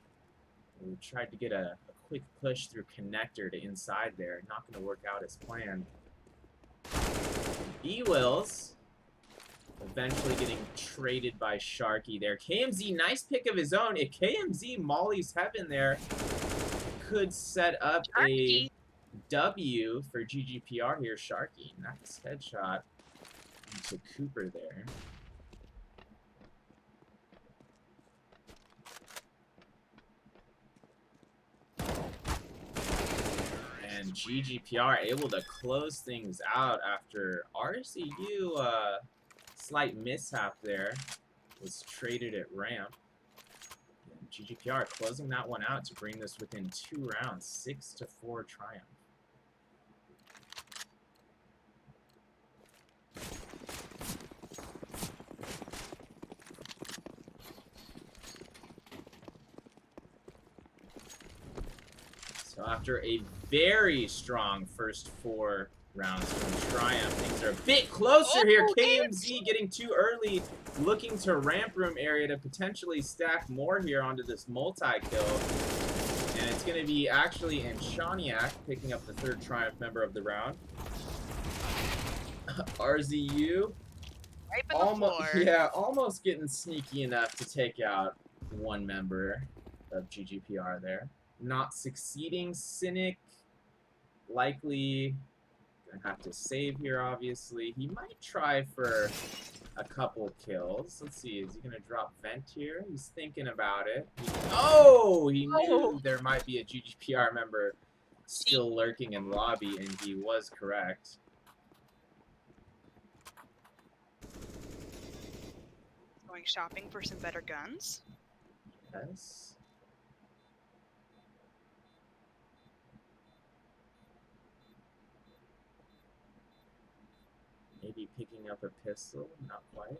We tried to get a quick push through connector to inside there. Not going to work out as planned. E-Wills eventually getting traded by Sharky there. KMZ, nice pick of his own. If KMZ mollies heaven there, could set up a W for GGPR here. Sharky, nice headshot into Cooper there. And GGPR able to close things out after RCU, slight mishap there, was traded at ramp. And GGPR closing that one out to bring this within 2 rounds, 6-4 triumph. So after a very strong first 4 rounds from Triumph, things are a bit closer here. KMZ getting too early, looking to ramp room area to potentially stack more here onto this multi-kill. And it's going to be actually Shaniak picking up the 3rd Triumph member of the round. RZU, almost getting sneaky enough to take out 1 member of GGPR there. Not succeeding. Cynic likely gonna have to save here, obviously. He might try for a couple kills. Let's see, is he gonna drop vent here? He's thinking about it. He knew there might be a GGPR member still lurking in lobby, and he was correct. Going shopping for some better guns. Yes. Maybe picking up a pistol, not quite.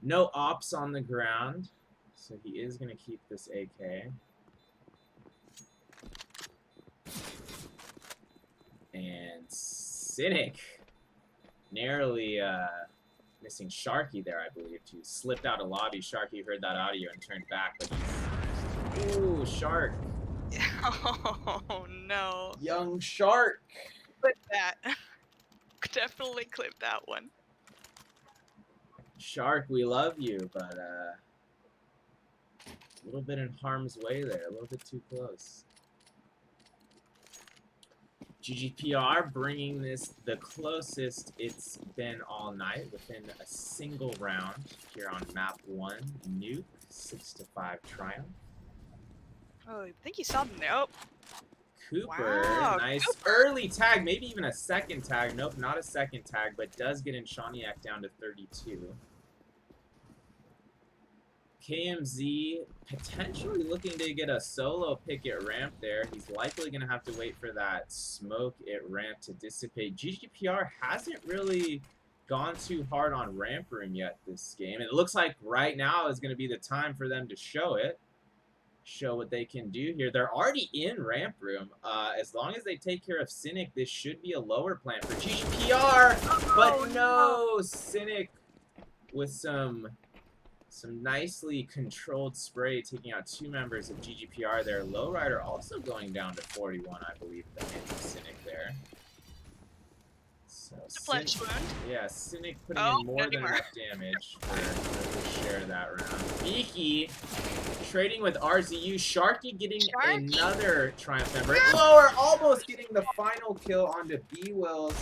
No ops on the ground, so he is going to keep this AK. And Cynic narrowly missing Sharky there, I believe, too. Slipped out of lobby. Sharky heard that audio and turned back, but he's... Ooh, Shark. Oh, no. Young Shark. Clip that. Definitely clip that one. Shark, we love you, but a little bit in harm's way there, a little bit too close. GGPR bringing this the closest it's been all night within a single round here on map 1, Nuke, 6-5 triumph. Oh, I think he saw them there. Oh, Cooper, wow, nice Cooper. early tag, maybe even a second tag. Nope, not a second tag, but does get Inshaniak down to 32. KMZ potentially looking to get a solo pick at ramp there. He's likely going to have to wait for that smoke at ramp to dissipate. GGPR hasn't really gone too hard on ramp room yet this game. And it looks like right now is going to be the time for them to show it. Show what they can do here. They're already in ramp room. As long as they take care of Cynic, this should be a lower plant for GGPR. But no, Cynic with some nicely controlled spray, taking out 2 members of GGPR there. Lowrider also going down to 41, I believe, the Cynic there. So Flesh wound. Yeah, Cynic putting in more than enough damage for the share that round. Beaky trading with RZU. Sharky getting another Triumph member. Lower, almost getting the final kill onto B-Wills.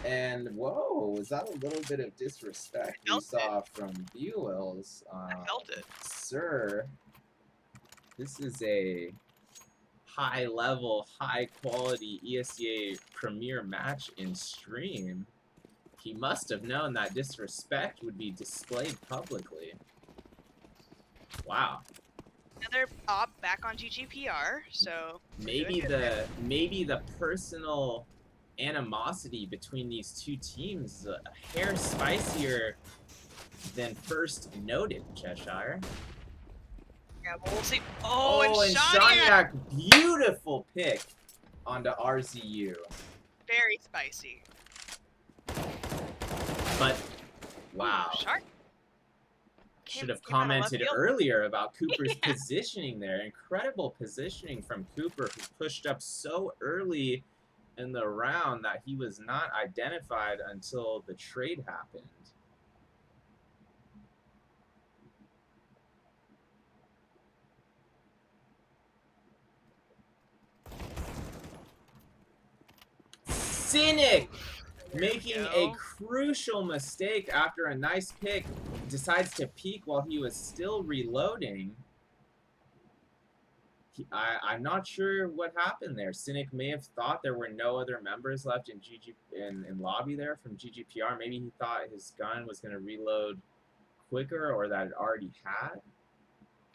And whoa, was that a little bit of disrespect we saw from B-Wills? I felt it. Sir, this is a high-level, high-quality ESEA premier match in stream. He must have known that disrespect would be displayed publicly. Wow. Another op back on GGPR, so maybe the personal animosity between these two teams is a hair spicier than first noted, Cheshire. Yeah, but we'll see. Oh, and Shaniak, beautiful pick onto RZU. Very spicy. But, wow. Shark. Should have commented earlier about Cooper's positioning there. Incredible positioning from Cooper, who pushed up so early in the round that he was not identified until the trade happened. Cynic making a crucial mistake after a nice pick, decides to peek while he was still reloading. I'm not sure what happened there. Cynic may have thought there were no other members left in in lobby there from GGPR. Maybe he thought his gun was going to reload quicker, or that it already had.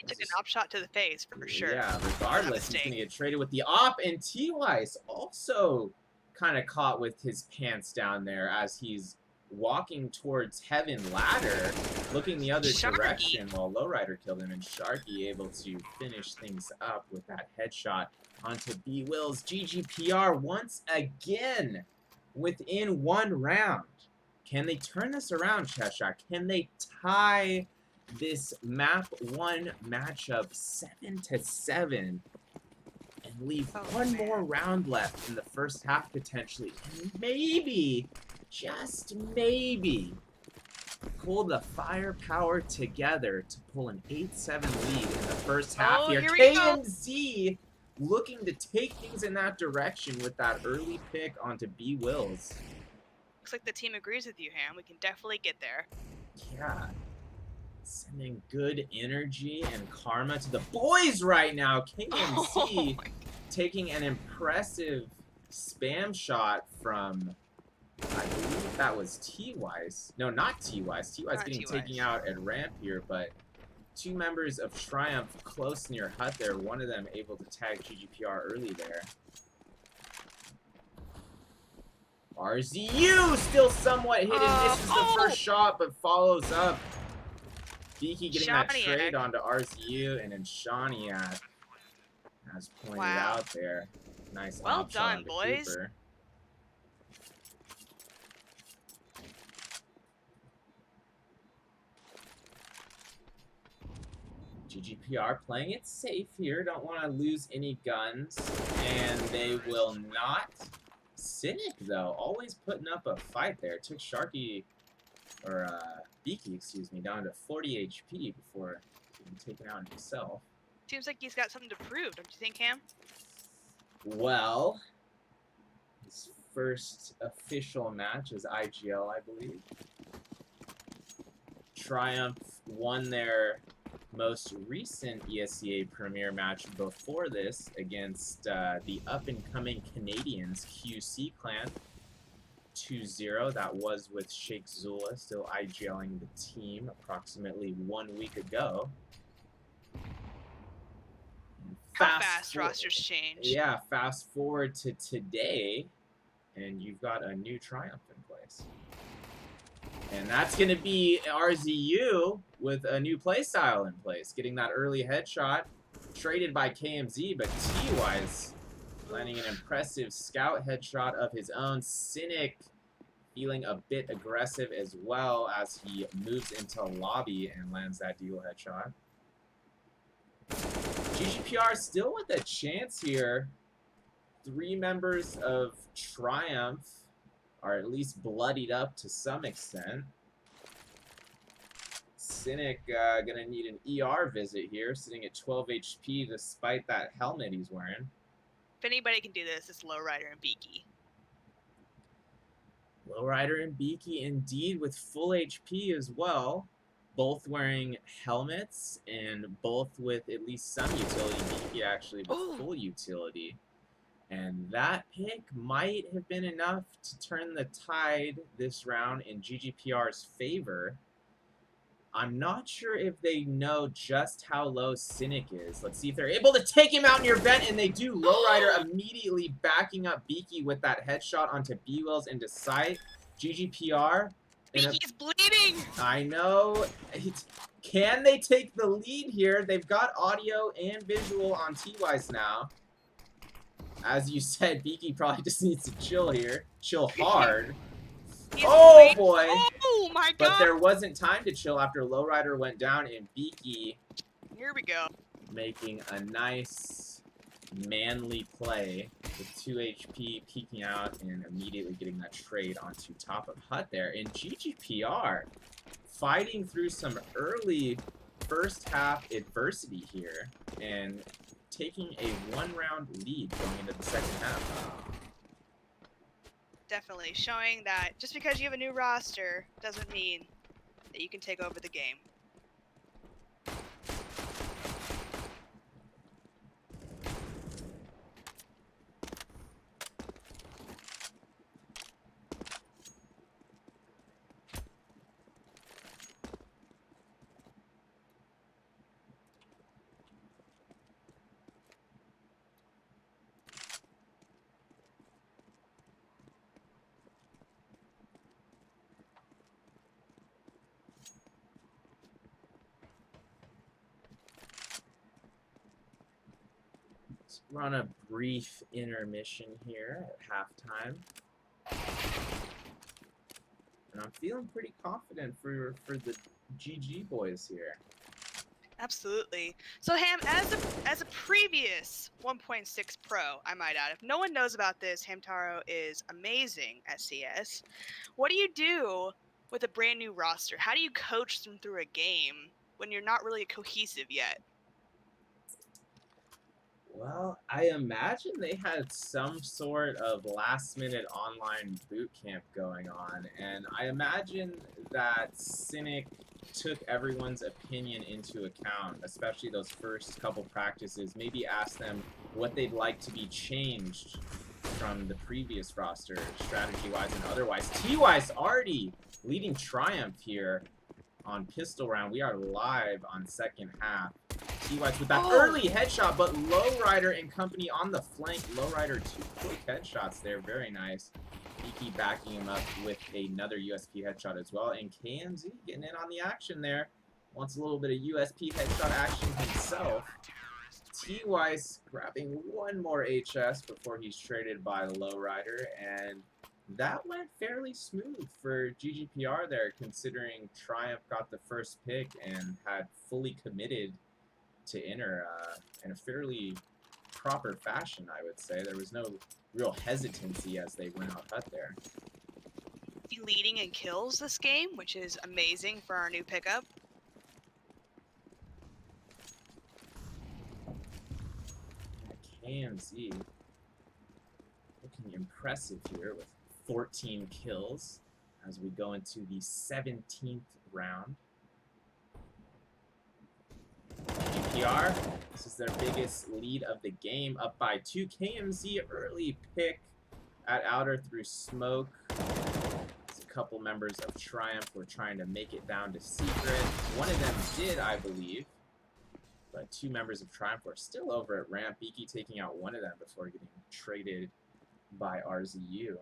Took an op shot to the face for sure. Yeah, regardless, he's going to get traded with the op, and T-Weiss also kind of caught with his pants down there as he's walking towards Heaven Ladder, looking the other direction while Lowrider killed him, and Sharky able to finish things up with that headshot onto B-Wills. GGPR once again within 1 round. Can they turn this around, Cheshire? Can they tie this map 1 matchup 7-7 and leave one more round left in the first half potentially? And maybe, just maybe, pull the firepower together to pull an 8-7 lead in the first half here. KMZ looking to take things in that direction with that early pick onto B-Wills. Looks like the team agrees with you, Ham. We can definitely get there. Yeah. Sending good energy and karma to the boys right now. KMZ taking an impressive spam shot from, I believe that was T-Weiss. No, not T-Weiss. T-Weiss getting taken out at ramp here, but 2 members of Triumph close near hut there. One of them able to tag GGPR early there. RZU still somewhat hidden. Misses the first shot, but follows up. Beaky getting that trade onto RZU, and then Shaniak, as pointed out there. Nice well done, boys. Cooper. GGPR playing it safe here. Don't want to lose any guns, and they will not. Cynic, though, always putting up a fight there. Took Sharky, or Beaky, excuse me, down to 40 HP before getting taken out himself. Seems like he's got something to prove, don't you think, Ham? Well, His first official match as IGL, I believe. Triumph won their most recent ESEA Premier match before this against the up-and-coming Canadians QC Clan 2-0. That was with Sheikh Zula still IGLing the team approximately 1 week ago. How fast rosters change. Yeah, fast forward to today, and you've got a new Triumph in place. And that's going to be RZU with a new playstyle in place. Getting that early headshot. Traded by KMZ, but T-Wise landing an impressive scout headshot of his own. Cynic feeling a bit aggressive as well as he moves into lobby and lands that deagle headshot. GGPR still with a chance here. 3 members of Triumph are at least bloodied up to some extent. Cynic gonna need an ER visit here, sitting at 12 HP despite that helmet he's wearing. If anybody can do this, it's Lowrider and Beaky. Lowrider and Beaky indeed with full HP as well. Both wearing helmets and both with at least some utility. Beaky actually with full utility. And that pick might have been enough to turn the tide this round in GGPR's favor. I'm not sure if they know just how low Cynic is. Let's see if they're able to take him out near vent, and they do. Lowrider immediately backing up Beaky with that headshot onto B-Wills into sight. GGPR. Beaky's bleeding! I know. Can they take the lead here? They've got audio and visual on T-Wise now. As you said, Beaky probably just needs to chill here. Chill hard. Oh boy! Oh my god! But there wasn't time to chill after Lowrider went down, and Beaky here we go, making a nice manly play with 2 HP, peeking out and immediately getting that trade onto top of Hut there. And GGPR fighting through some early first half adversity here and taking a 1-round lead going into the second half. Definitely showing that just because you have a new roster doesn't mean that you can take over the game. We're on a brief intermission here at halftime. And I'm feeling pretty confident for the GG boys here. Absolutely. So Ham, as a previous 1.6 pro, I might add, if no one knows about this, Hamtaro is amazing at CS. What do you do with a brand new roster? How do you coach them through a game when you're not really cohesive yet? Well, I imagine they had some sort of last-minute online boot camp going on, and I imagine that Cynic took everyone's opinion into account, especially those first couple practices, maybe asked them what they'd like to be changed from the previous roster, strategy-wise and otherwise. T-Wise already leading Triumph here on pistol round. We are live on second half. T-Wise with that early headshot, but Lowrider and company on the flank. Lowrider 2 quick headshots there, very nice. Beaky backing him up with another USP headshot as well, and KMZ getting in on the action there. Wants a little bit of USP headshot action himself. T-Wise grabbing one more HS before he's traded by Lowrider, and that went fairly smooth for GGPR there, considering Triumph got the first pick and had fully committed to enter in a fairly proper fashion, I would say. There was no real hesitancy as they went out Hut there. Leading in kills this game, which is amazing for our new pickup. KMZ looking impressive here with 14 kills as we go into the 17th round. GGPR, this is their biggest lead of the game, up by 2. KMZ early pick at outer through smoke. As a couple members of Triumph were trying to make it down to secret. One of them did, I believe. But 2 members of Triumph were still over at ramp. Beaky taking out one of them before getting traded by RZU.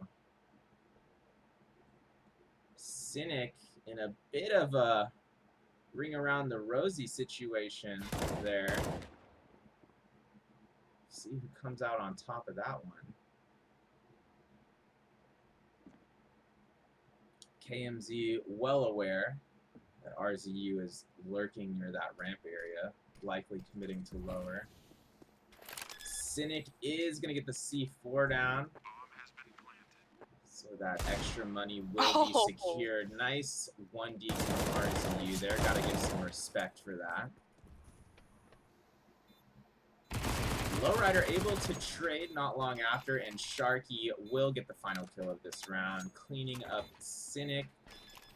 Cynic in a bit of a ring around the rosy situation there. See who comes out on top of that one. KMZ well aware that RZU is lurking near that ramp area, likely committing to lower. Cynic is going to get the C4 down, so that extra money will be secured. Nice 1D from RZU there. Got to give some respect for that. Lowrider able to trade not long after, and Sharky will get the final kill of this round, cleaning up Cynic,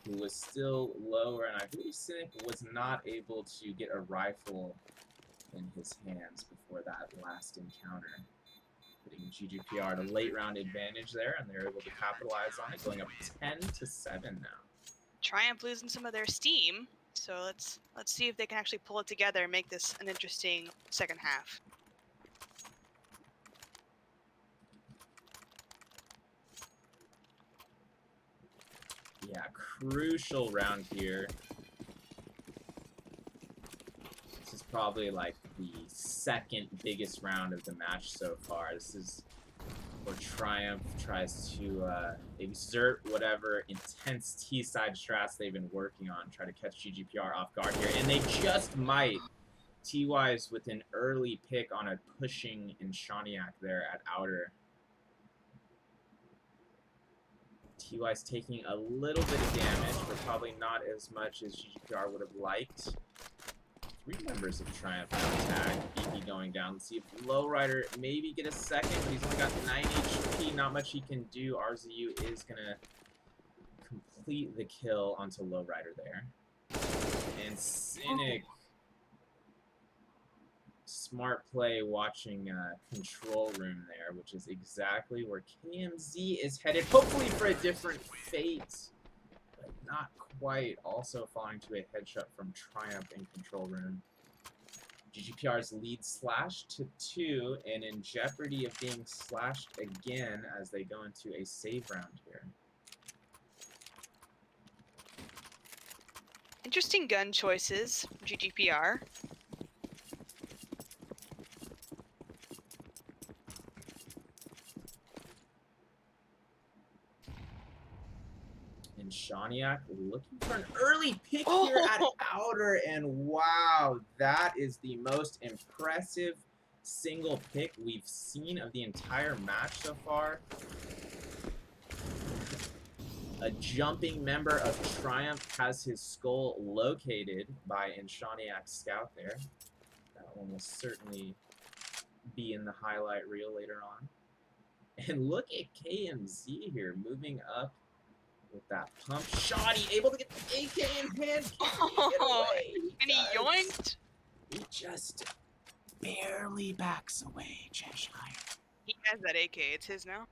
who was still lower, and I believe Cynic was not able to get a rifle in his hands before that last encounter. Putting GGPR to late round advantage there, and they're able to capitalize on it, going up 10-7 now. Triumph losing some of their steam, so let's see if they can actually pull it together and make this an interesting second half. Yeah, crucial round here. This is probably like the second biggest round of the match so far. This is where Triumph tries to exert whatever intense T-side strats they've been working on, try to catch GGPR off guard here, and they just might. T-Wise with an early pick on a pushing Inshaniac there at outer. T-Wise taking a little bit of damage, but probably not as much as GGPR would have liked. 3 members of Triumph now tag. BP going down. Let's see if Lowrider maybe get a second, but he's only got 9 HP. Not much he can do. RZU is going to complete the kill onto Lowrider there. And Cynic. Smart play watching control room there, which is exactly where KMZ is headed, hopefully for a different fate, but not quite. Also falling to a headshot from Triumph in control room. GGPR's lead slashed to 2 and in jeopardy of being slashed again as they go into a save round here. Interesting gun choices, GGPR. Shaniac looking for an early pick here at outer, and wow, that is the most impressive single pick we've seen of the entire match so far. A jumping member of Triumph has his skull located by Inshaniac's scout there. That one will certainly be in the highlight reel later on. And look at KMZ here moving up with that pump. Shoddy able to get the AK in hand. And he yoinked. He just barely backs away, Cheshire. He has that AK. It's his now.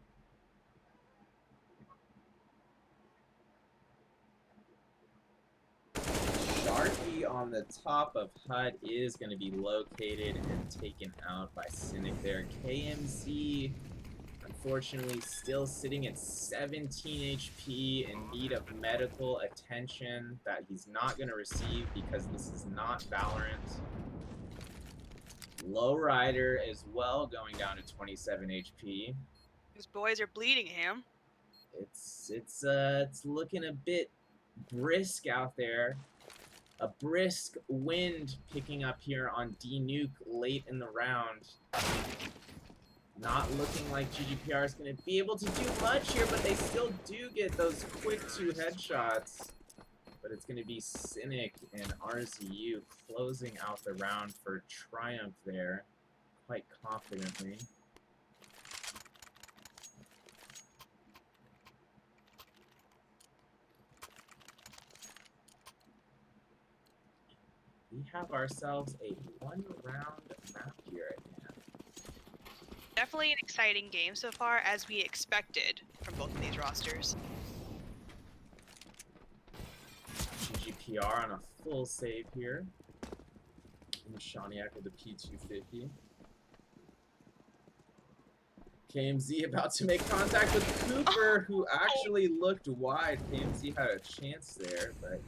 Sharky on the top of HUD is going to be located and taken out by Cynic there. KMZ, unfortunately, still sitting at 17 HP in need of medical attention that he's not going to receive because this is not Valorant. Lowrider as well going down to 27 HP. His boys are bleeding him. It's looking a bit brisk out there. A brisk wind picking up here on D-Nuke late in the round. Not looking like GGPR is going to be able to do much here, but they still do get those quick 2 headshots. But it's going to be Cynic and RZU closing out the round for Triumph there, quite confidently. we have ourselves a one-round map here at hand. Definitely an exciting game so far, as we expected from both of these rosters. GGPR on a full save here. And Shaniak with the P250. KMZ about to make contact with Cooper, who actually looked wide. KMZ had a chance there, but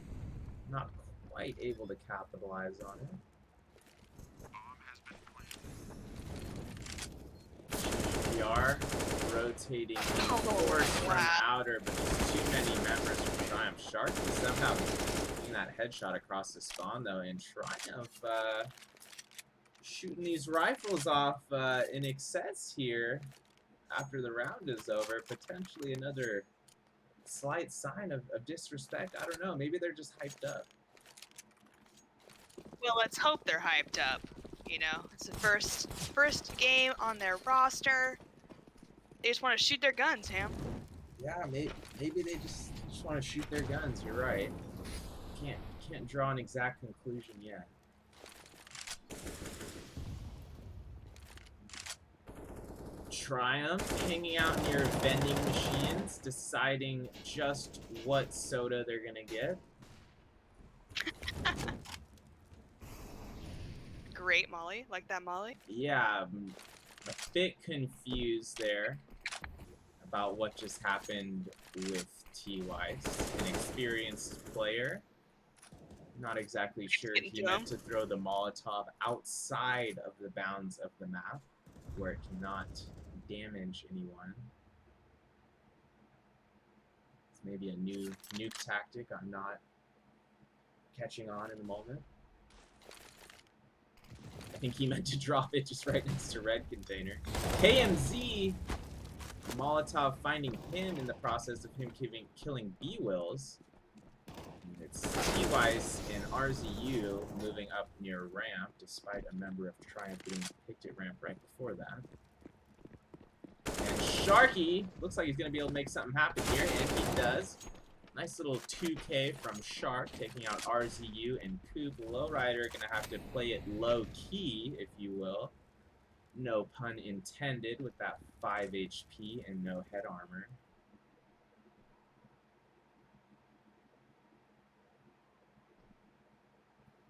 not quite able to capitalize on it. GGPR rotating towards from outer, but just too many members from Triumph. Sharky somehow getting that headshot across the spawn, though, and Triumph shooting these rifles off in excess here after the round is over. Potentially another slight sign of disrespect. I don't know. Maybe they're just hyped up. Well, let's hope they're hyped up. You know, it's the first game on their roster. They just want to shoot their guns, Ham. Yeah, maybe they just want to shoot their guns. You're right. Can't draw an exact conclusion yet. Triumph hanging out near vending machines, deciding just what soda they're gonna get. Great Molly, like that Molly. Yeah, I'm a bit confused there about what just happened with T-Wise, an experienced player. Not exactly sure if he meant to throw the Molotov outside of the bounds of the map, where it cannot damage anyone. It's maybe a new nuke tactic I'm not catching on in the moment. I think he meant to drop it just right next to red container. KMZ, Molotov finding him in the process of him killing B-Wills. It's T-Wise and RZU moving up near ramp, despite a member of Triumph getting picked at ramp right before that. And Sharky looks like he's going to be able to make something happen here, and he does. Nice little 2K from Shark, taking out RZU and Coop. Lowrider going to have to play it low-key, if you will. No pun intended, with that 5 HP and no head armor.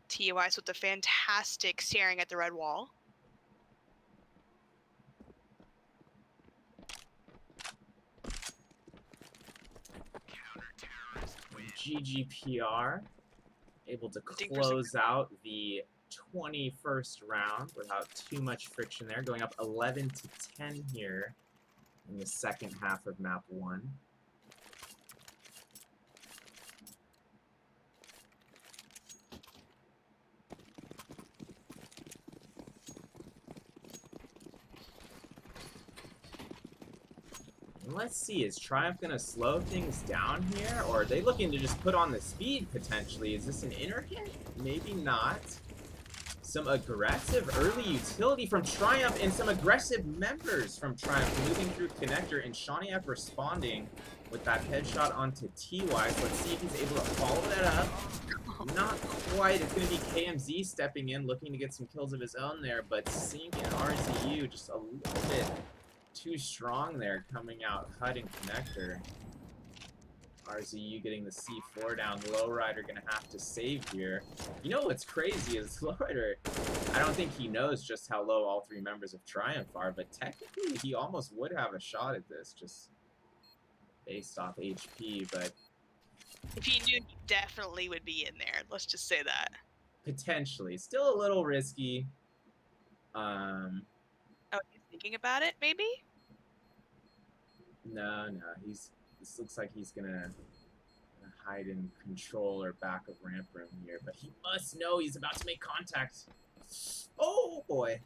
T-Wise with the fantastic staring at the red wall. GGPR able to close out the 21st round without too much friction there, going up 11 to 10 here in the second half of map 1. And let's see, is Triumph going to slow things down here, or are they looking to just put on the speed potentially? Is this an inner hit? Maybe not. Some aggressive early utility from Triumph and some aggressive members from Triumph moving through connector, and Shaniak responding with that headshot onto T-Wise. Let's see if he's able to follow that up. Not quite. It's going to be KMZ stepping in, looking to get some kills of his own there, but Sink and RZU just a little bit too strong there, coming out HUD and connector. RZU getting the C4 down. Lowrider gonna have to save here. You know what's crazy is Lowrider, I don't think he knows just how low all three members of Triumph are, but technically he almost would have a shot at this, just based off HP, but if he knew, he definitely would be in there. Let's just say that. potentially. Still a little risky. Oh, he's thinking about it, maybe? No, this looks like he's gonna hide in control or back of ramp room here, but he must know he's about to make contact. Oh boy,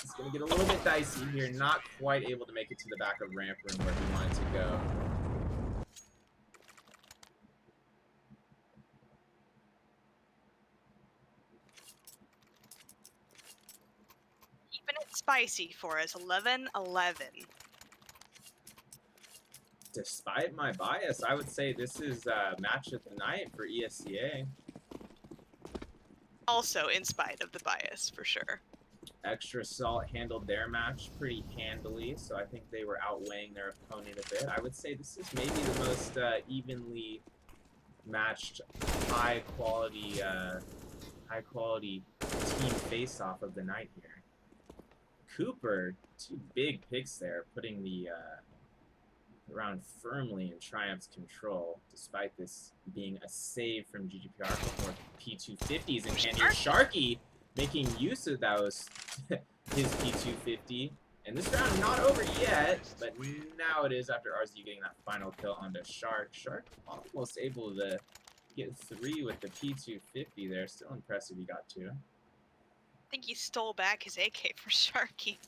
it's gonna get a little bit dicey here. Not quite able to make it to the back of ramp room where he wanted to go. Keeping it spicy for us. 11-11. Despite my bias, I would say this is match of the night for ESEA. Also, in spite of the bias, for sure. Extra Salt handled their match pretty handily, so I think they were outweighing their opponent a bit. I would say this is maybe the most evenly matched high quality team face-off of the night here. Cooper, 2 big picks there, putting the round firmly in Triumph's control, despite this being a save from GGPR for more P250s in hand here. Sharky making use of those his P250. And this round not over yet, but now it is after RZ getting that final kill onto Shark. Shark almost able to get 3 with the P250 there. Still impressive he got 2. I think he stole back his AK for Sharky.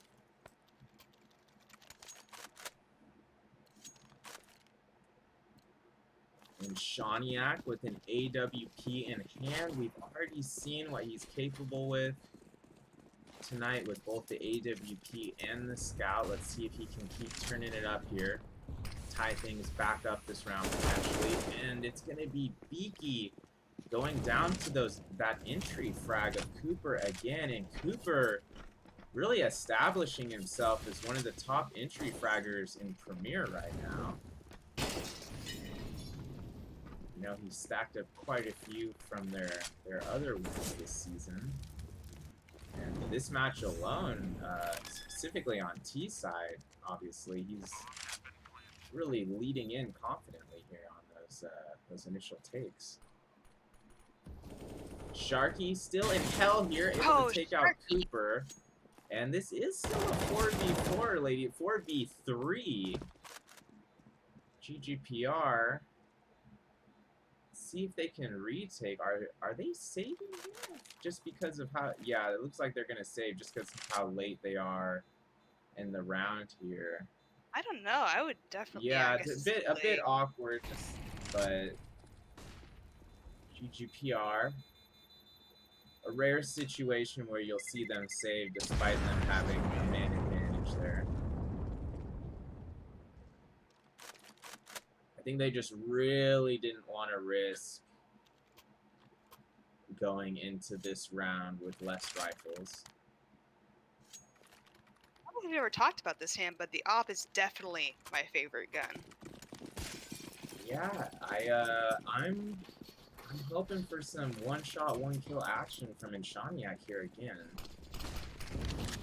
And Shaniak with an AWP in hand. We've already seen what he's capable with tonight with both the AWP and the Scout. Let's see if he can keep turning it up here. Tie things back up this round potentially. And it's going to be Beaky going down to that entry frag of Cooper again. And Cooper really establishing himself as one of the top entry fraggers in Premier right now. You know, he stacked up quite a few from their other wins this season. And this match alone, specifically on T side, obviously, he's really leading in confidently here on those initial takes. Sharky still in hell here, able to take out Cooper. And this is still a 4v4, lady. 4v3. GGPR. See if they can retake. Are they saving here? Just because of how... Yeah, it looks like they're going to save just because of how late they are in the round here. I don't know. I would definitely... Yeah, it's a bit awkward, but... GGPR. A rare situation where you'll see them save despite them having a man advantage there. I think they just really didn't want to risk going into this round with less rifles. I don't know if we ever talked about this, Ham, but the AWP is definitely my favorite gun. Yeah, I'm hoping for some one-shot, one-kill action from Inshaniak here again.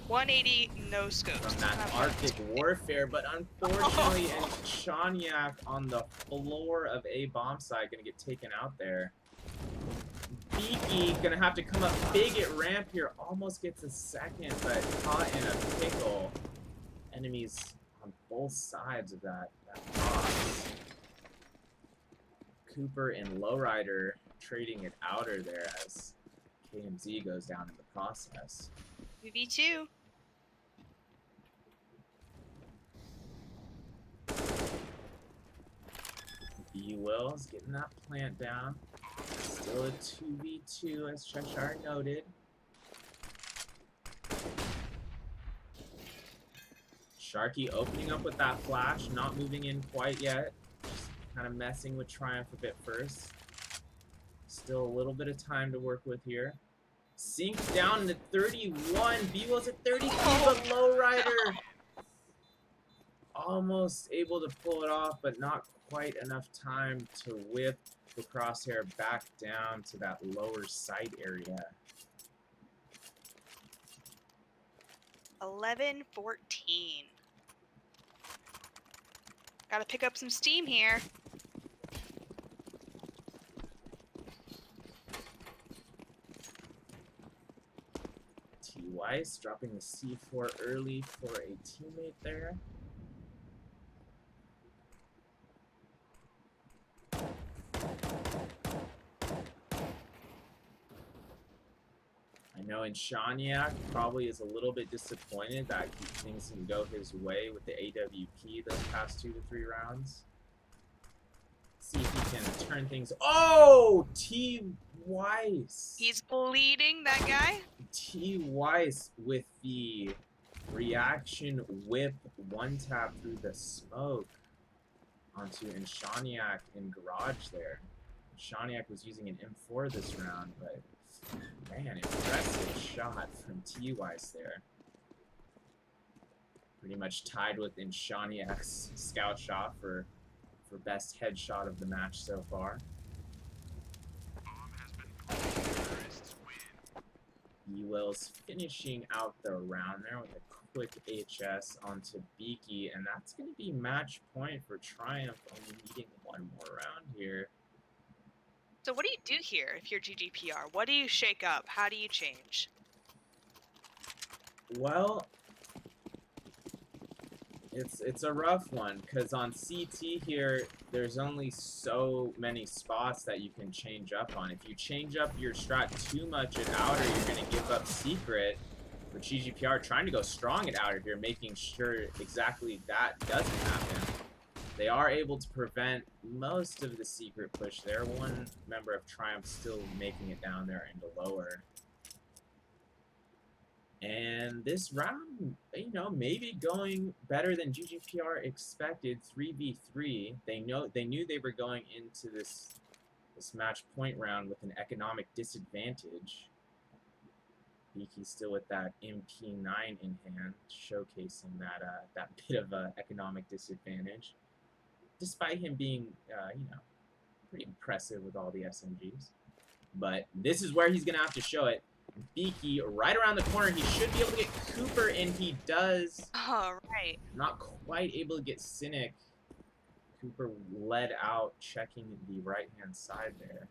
180 no scopes. From that Arctic warfare, but unfortunately, Inshaniak on the floor of A bomb site gonna get taken out there. Beaky gonna have to come up big at ramp here, almost gets a second, but caught in a pickle. Enemies on both sides of that box. Cooper and Lowrider trading it outer there as KMZ goes down in the process. VV2. B-Will's getting that plant down. Still a 2v2 as Cheshire noted. Sharky opening up with that flash, not moving in quite yet. Just kind of messing with Triumph a bit first. Still a little bit of time to work with here. Sink down to 31. B-Will's at 33, but Lowrider almost able to pull it off, but not quite enough time to whip the crosshair back down to that lower sight area. 11-14. Gotta pick up some steam here. Weiss dropping the C4 early for a teammate there. I know Inshaniak probably is a little bit disappointed that things can go his way with the AWP those past 2 to 3 rounds. See if he can turn things... Oh! T. Weiss. He's bleeding, that guy. T. Weiss with the reaction whip one tap through the smoke onto Inshaniak in garage there. Inshaniak was using an M4 this round, but Man, impressive shot from T-Weiss there. Pretty much tied with Inshaniak's scout shot for best headshot of the match so far. Ewell's finishing out the round there with a quick HS onto Beaky, and that's going to be match point for Triumph, only needing one more round here. So what do you do here if you're GGPR? What do you shake up? How do you change? Well, it's a rough one, because on CT here, there's only so many spots that you can change up on. If you change up your strat too much at outer, you're going to give up secret. But GGPR trying to go strong at outer here, making sure exactly that doesn't happen. They are able to prevent most of the secret push there. One member of Triumph still making it down there into lower. And this round, you know, maybe going better than GGPR expected. 3v3. They knew they were going into this match point round with an economic disadvantage. Beaky's still with that MP9 in hand, showcasing that bit of economic disadvantage, despite him being, you know, pretty impressive with all the SMGs. But this is where he's gonna have to show it. Beaky right around the corner. He should be able to get Cooper, and he does. Oh, right. Not quite able to get Cynic. Cooper led out, checking the right-hand side there.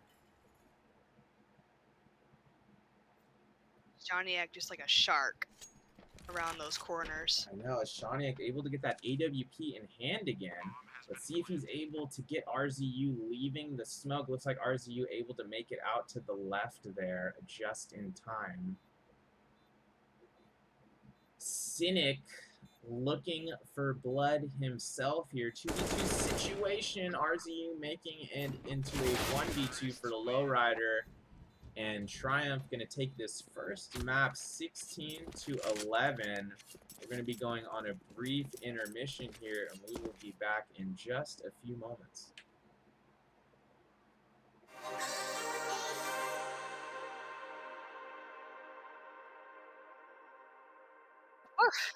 Johnny just like a shark around those corners. I know, Shaniak able to get that AWP in hand again. Let's see if he's able to get RZU leaving the smoke. Looks like RZU able to make it out to the left there just in time. Cynic looking for blood himself here. 2v2 situation. RZU making it into a 1v2 for the lowrider. And Triumph going to take this first map 16 to 11. We're going to be going on a brief intermission here, and we will be back in just a few moments. Oof.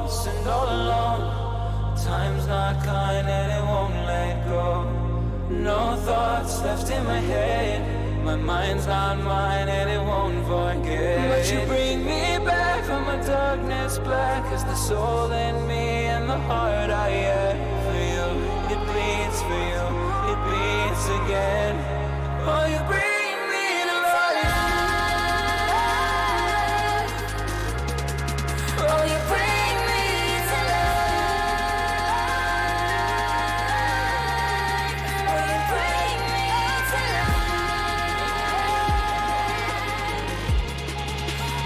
lost and all alone. Time's not kind and it won't let go. No thoughts left in my head. My mind's not mine and it won't forget. But you bring me back from my darkness black. Cause the soul in me and the heart I have for you. It beats for you, it beats again. Oh, you bring me to life. Oh, you bring me to life. Oh, you bring me to life.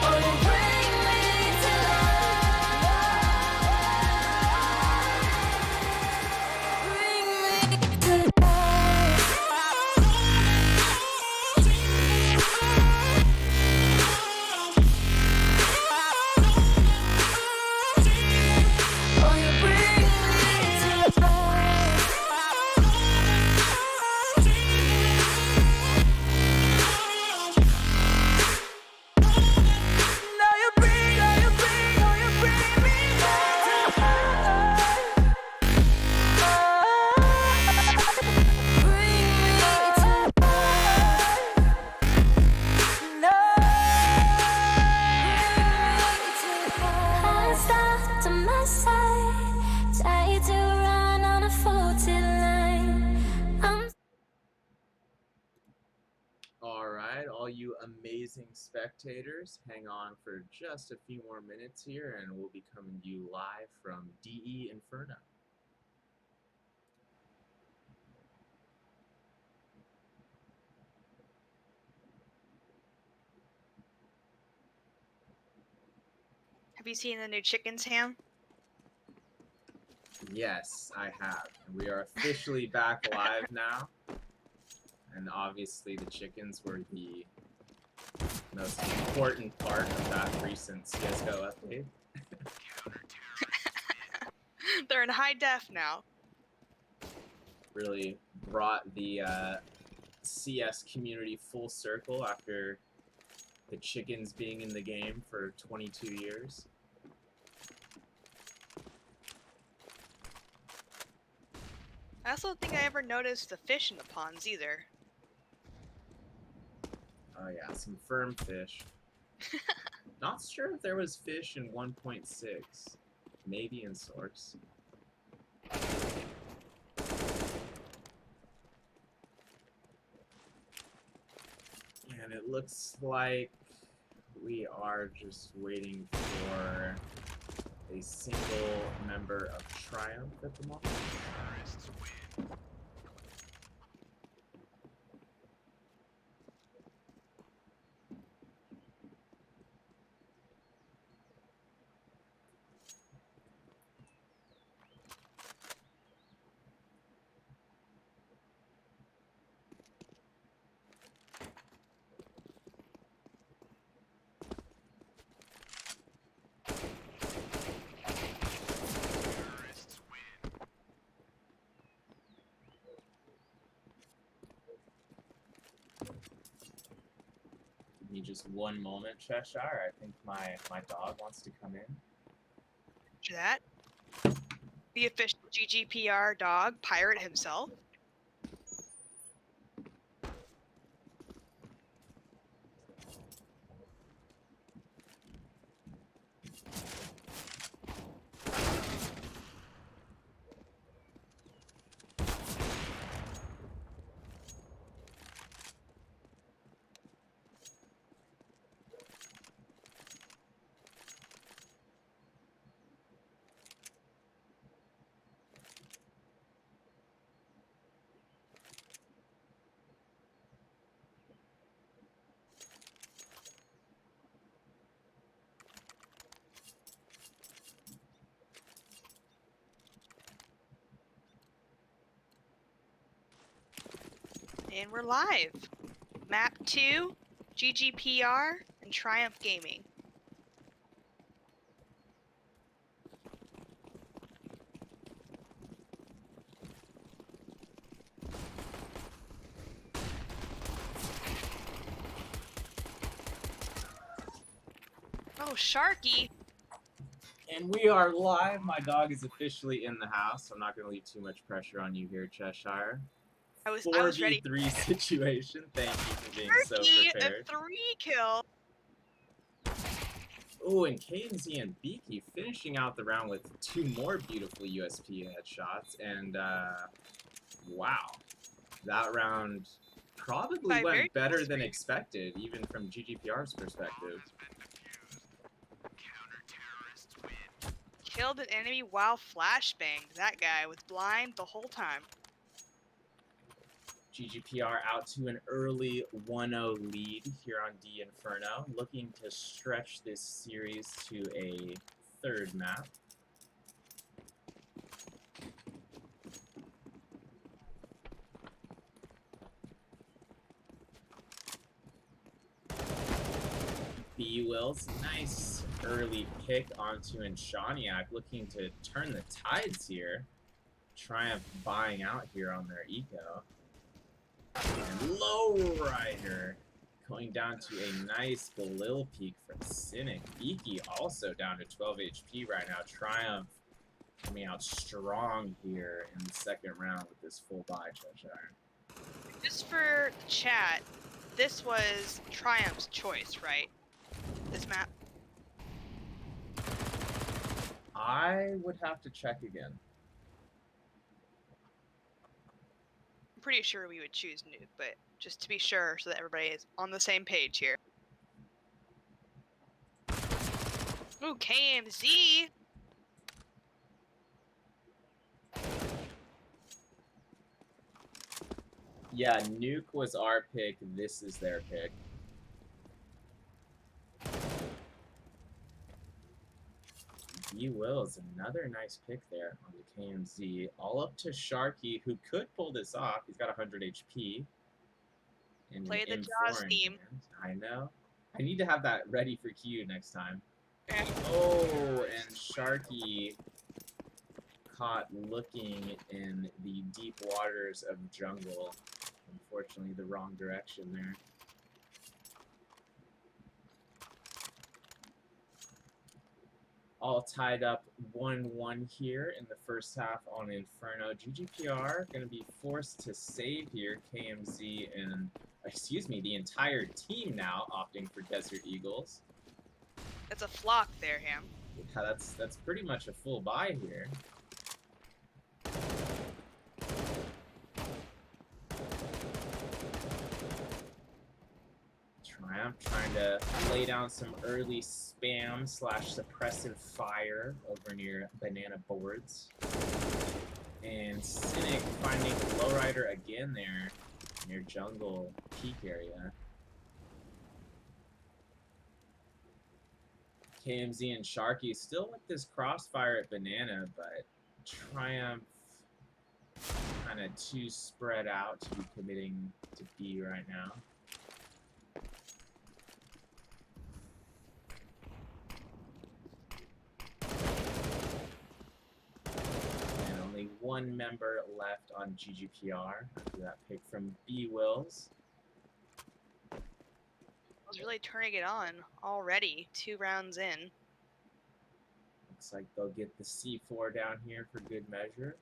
Oh, you bring me to life. Bring me to oh, you bring me to life. Now you bring me back to life. Bring me to life. No. I stopped on my side, tried to run on a faulty line. All right, all you amazing spectators, hang on for just a few more minutes here, and we'll be coming to you live from DE Inferno. Have you seen the new chickens, Ham? Yes, I have. And we are officially back live now. And obviously the chickens were the most important part of that recent CSGO update. They're in high def now. Really brought the CS community full circle after the chickens being in the game for 22 years. I also don't think I ever noticed the fish in the ponds either. Oh yeah, some firm fish. Not sure if there was fish in 1.6. Maybe in Source. And it looks like we are just waiting for a single member of Triumph at the moment. Give me just one moment, Cheshire. I think my dog wants to come in. Roger that. The official GGPR dog, Pirate himself. And we're live. Map 2, GGPR, and Triumph Gaming. Oh, Sharky. And we are live. My dog is officially in the house. I'm not going to leave too much pressure on you here, Cheshire. I was ready. 4v3 situation. Thank you for being so Turkey, a prepared. 3-kill. Oh, and KMZ and Beaky finishing out the round with 2 more beautiful USP headshots. And, wow. That round probably went better than expected, even from GGPR's perspective. Killed an enemy while flashbanged. That guy was blind the whole time. GGPR out to an early 1-0 lead here on D Inferno, looking to stretch this series to a 3rd map. B-Wills, nice early pick onto Inshaniak, looking to turn the tides here. Triumph buying out here on their eco. And Lowrider going down to a nice Galil peak from Cynic. Beaky also down to 12 HP right now. Triumph coming out strong here in the 2nd round with this full buy, Cheshire. Just for the chat, this was Triumph's choice, right? This map? I would have to check again. I'm pretty sure we would choose Nuke, but just to be sure so that everybody is on the same page here. Ooh, KMZ! Yeah, Nuke was our pick. This is their pick. B-Will is another nice pick there on the KMZ. All up to Sharky, who could pull this off. He's got 100 HP. And Play the Jaws theme. I know. I need to have that ready for Q next time. Yeah. Oh, and Sharky caught looking in the deep waters of jungle. Unfortunately, the wrong direction there. All tied up 1-1 here in the 1st half on Inferno. GGPR going to be forced to save here. KMZ and, excuse me, the entire team now opting for Desert Eagles. That's a flock there, Ham. Yeah, that's pretty much a full buy here. Triumph trying to lay down some early spam / suppressive fire over near banana boards. And Cynic finding Lowrider again there near jungle peak area. KMZ and Sharky still with this crossfire at banana, but Triumph kind of too spread out to be committing to B right now. One member left on GGPR after that pick from B-Wills. I was really turning it on already, 2 rounds in. Looks like they'll get the C4 down here for good measure.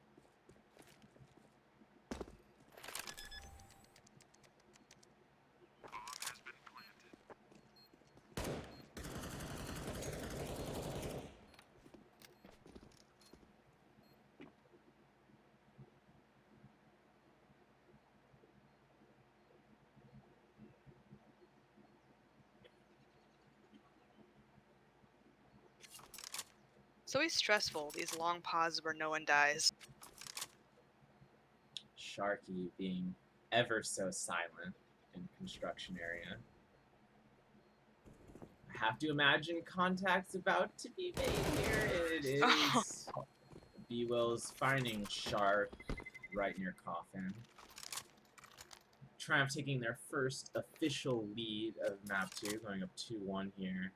It's always stressful, these long pauses where no one dies. Sharky being ever so silent in construction area. I have to imagine contact's about to be made here, and it is. B-Will's finding Shark right near Coffin. Triumph taking their first official lead of map 2, going up 2-1 here.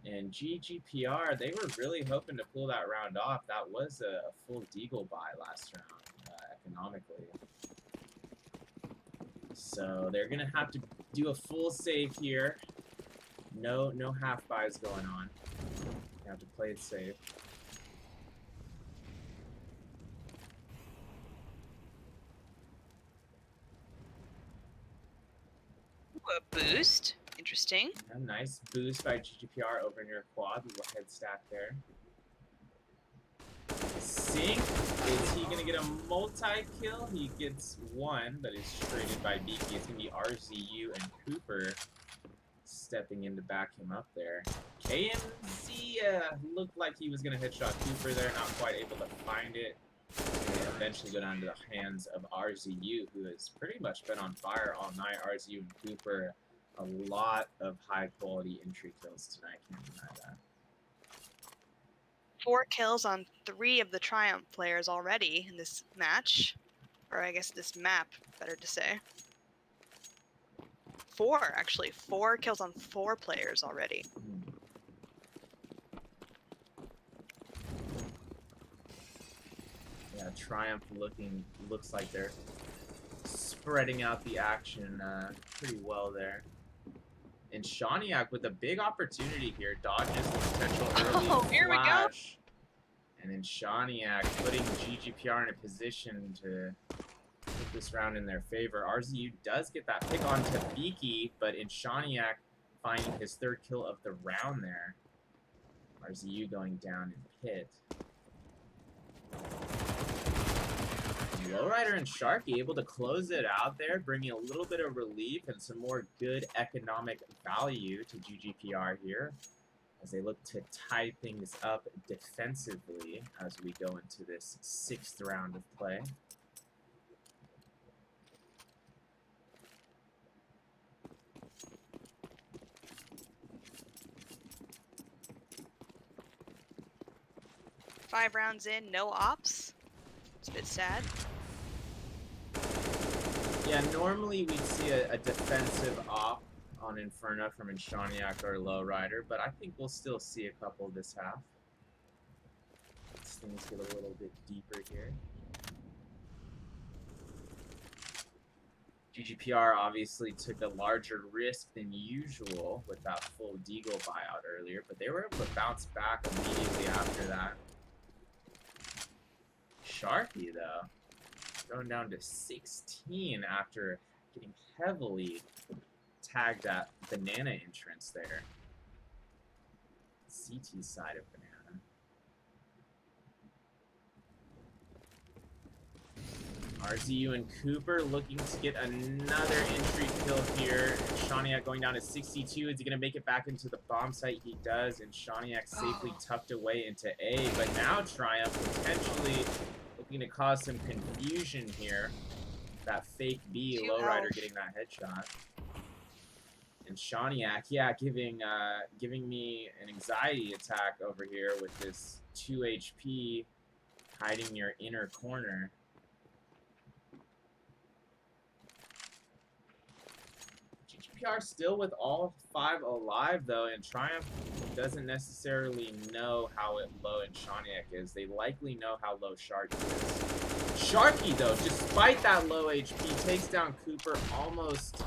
And GGPR, they were really hoping to pull that round off. That was a full Deagle buy last round, economically. So they're going to have to do a full save here. No half buys going on. You have to play it safe. Ooh, a boost. Interesting. A nice boost by GGPR over near quad. Little head stack there. Sync. Is he going to get a multi-kill? He gets one, but is traded by Beaky. It's going to be RZU and Cooper stepping in to back him up there. KMZ looked like he was going to headshot Cooper there, not quite able to find it. And eventually go down to the hands of RZU, who has pretty much been on fire all night. RZU and Cooper, a lot of high-quality entry kills tonight. Can't deny that. 4 kills on 3 of the Triumph players already in this match. Or I guess this map, better to say. 4, actually. 4 kills on 4 players already. Yeah, Triumph looks like they're spreading out the action pretty well there. And Shawniak with a big opportunity here, dodges the potential early here we go. flash. And then Shawniak putting GGPR in a position to put this round in their favor. RZU does get that pick onto Beaky, but in Shawniak finding his 3rd kill of the round there. RZU going down in pit. Lowrider and Sharky able to close it out there, bringing a little bit of relief and some more good economic value to GGPR here as they look to tie things up defensively as we go into this 6th round of play. Five rounds in, no ops. It's a bit sad. Yeah, normally we'd see a defensive op on Inferno from Inshaniak or Lowrider, but I think we'll still see a couple this half. As things get a little bit deeper here. GGPR obviously took a larger risk than usual with that full Deagle buyout earlier, but they were able to bounce back immediately after that. Sharky, though, going down to 16 after getting heavily tagged at banana entrance there. CT side of banana. RZU and Cooper looking to get another entry kill here. Shawniak going down to 62. Is he going to make it back into the bomb site? He does, and Shawniak safely tucked away into A. But now Triumph potentially looking to cause some confusion here. That fake B, Lowrider getting that headshot. And Shawniak, yeah, giving me an anxiety attack over here with this 2 HP hiding near inner corner. GGPR still with all 5 alive, though, and Triumph doesn't necessarily know how low Shawniak is. They likely know how low Sharky is. Sharky, though, despite that low HP, takes down Cooper, almost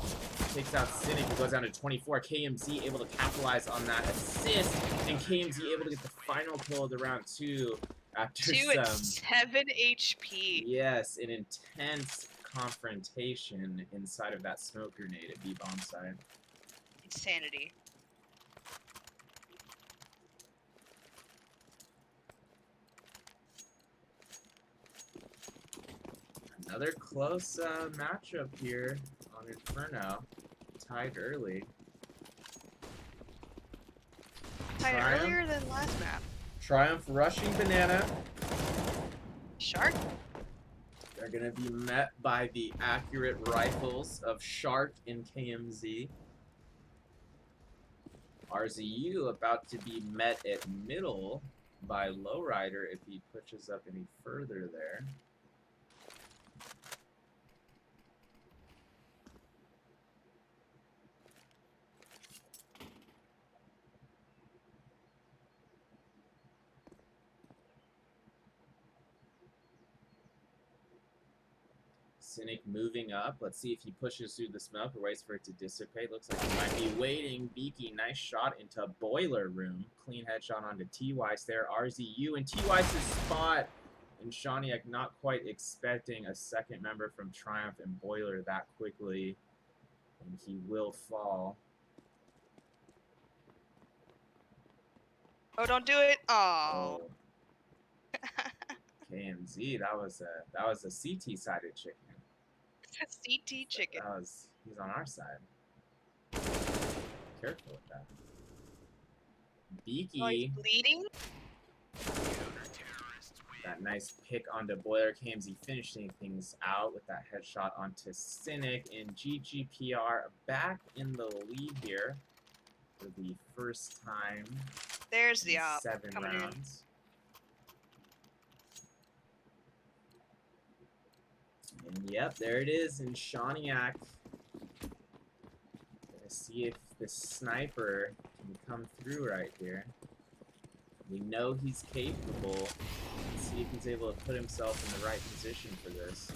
takes out Cynic, who goes down to 24. KMZ able to capitalize on that assist, and KMZ able to get the final kill of the round 2 after 2 at 7 HP. Yes, an intense confrontation inside of that smoke grenade at B-bomb side. Insanity. Another close matchup here on Inferno. Tied early. Tied earlier than last map. Triumph rushing banana. Shark? They're going to be met by the accurate rifles of Shark and KMZ. RZU about to be met at middle by Lowrider if he pushes up any further there. Cynic moving up. Let's see if he pushes through the smoke or waits for it to dissipate. Looks like he might be waiting. Beaky, nice shot into Boiler Room. Clean headshot onto T-Weiss there. RZU and T-Weiss's spot. And Shawniak not quite expecting a second member from Triumph and Boiler that quickly. And he will fall. Oh, don't do it. Oh. KMZ, that was a CT-sided chicken. CT chicken. He's on our side. Careful with that. Beaky. Oh, he's bleeding? That nice pick onto Boiler. KMZ finishing things out with that headshot onto Cynic. And GGPR back in the lead here for the first time. There's the op 7 coming rounds. And yep, there it is in Shawniak. Gonna see if the sniper can come through right here. We know he's capable. Let's see if he's able to put himself in the right position for this.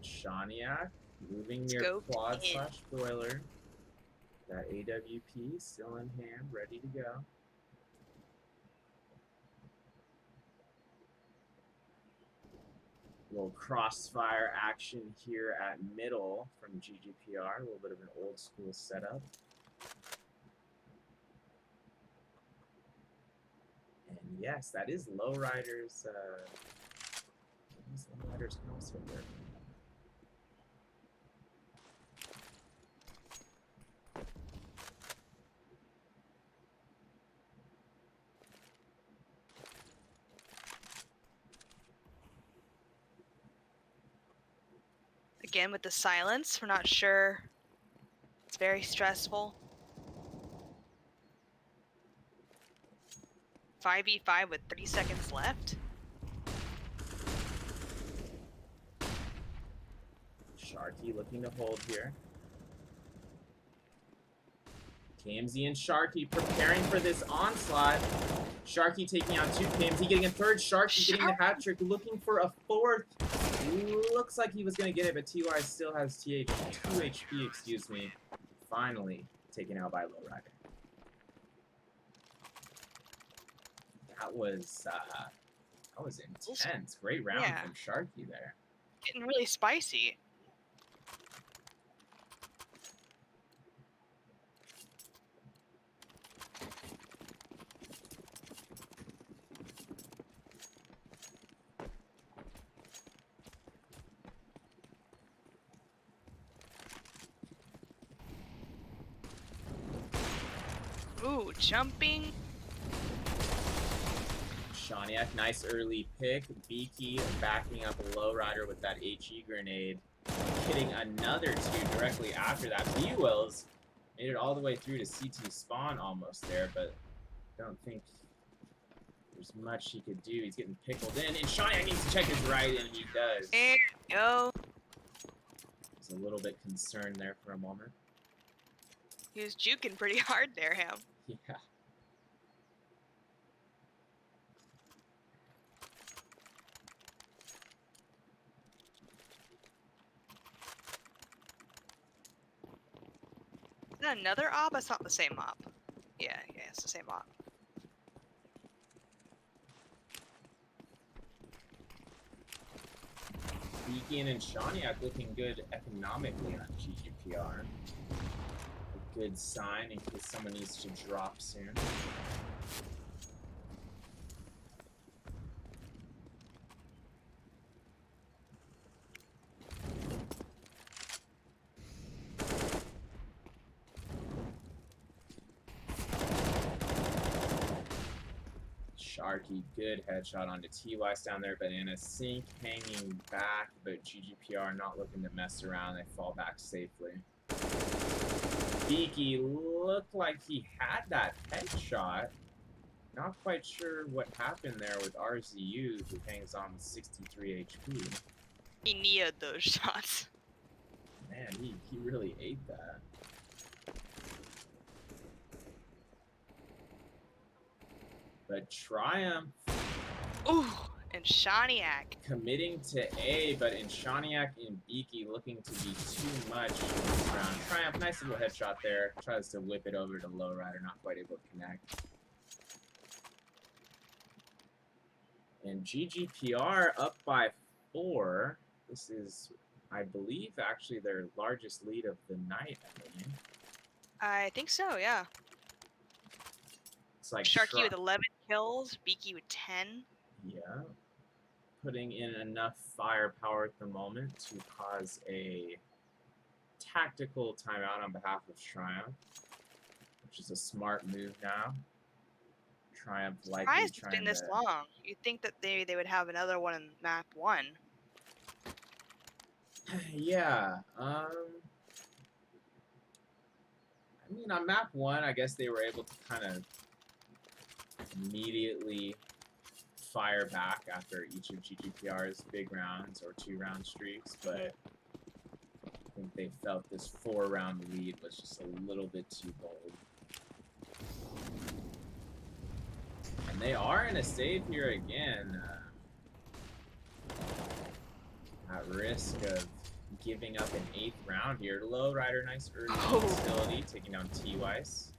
Shawniak moving near quad/boiler. That AWP still in hand, ready to go. Little crossfire action here at middle from GGPR. A little bit of an old school setup. And yes, that is Lowrider's. Lowrider's console there. Again with the silence, we're not sure. It's very stressful. 5v5 with 30 seconds left. Sharky looking to hold here. KMZ and Sharky preparing for this onslaught. Sharky taking out 2, KMZ getting a third, Sharky getting the hat trick, looking for a 4th. Looks like he was going to get it, but TY still has 2 HP, excuse me. Finally taken out by Lowrider. That was intense. Great round from Sharky there. Getting really spicy. Ooh, jumping. Shawniak, nice early pick. Beaky backing up a Lowrider with that HE grenade. Hitting another 2 directly after that. B-Wells made it all the way through to CT spawn almost there, but don't think there's much he could do. He's getting pickled in, and Shawniak needs to check his right, and he does. There you go. He's a little bit concerned there for a moment. He was juking pretty hard there, Ham. Yeah. Is that another op? It's not the same op. Yeah, it's the same op. Beacon and Shawniak looking good economically on GGPR. A good sign in case someone needs to drop soon. Sharky, good headshot onto T-Weiss down there, but in a sink hanging back, but GGPR not looking to mess around. They fall back safely. Beaky looked like he had that headshot. Not quite sure what happened there with RZU, who hangs on with 63 HP. He needed those shots. Man, he really ate that. But Triumph Ooh, and Shaniak. committing to A, but Shaniak and Beaky looking to be too much this round. Triumph, nice little headshot there. Tries to whip it over to Lowrider, not quite able to connect. And GGPR up by 4. This is, I believe, actually their largest lead of the night, Emily. I think so, yeah. It's like Sharky with 11 kills, Beaky with 10. Yeah. Putting in enough firepower at the moment to cause a tactical timeout on behalf of Triumph, which is a smart move now. Triumph likely Surprised it's trying been this to... long. You'd think that they would have another one in map 1. Yeah. I mean, on map 1, I guess they were able to kind of immediately fire back after each of GGPR's big rounds or 2-round streaks, but I think they felt this 4-round lead was just a little bit too bold. And they are in a save here again, at risk of giving up an 8th round here. Lowrider, nice early utility, taking down T-Weiss.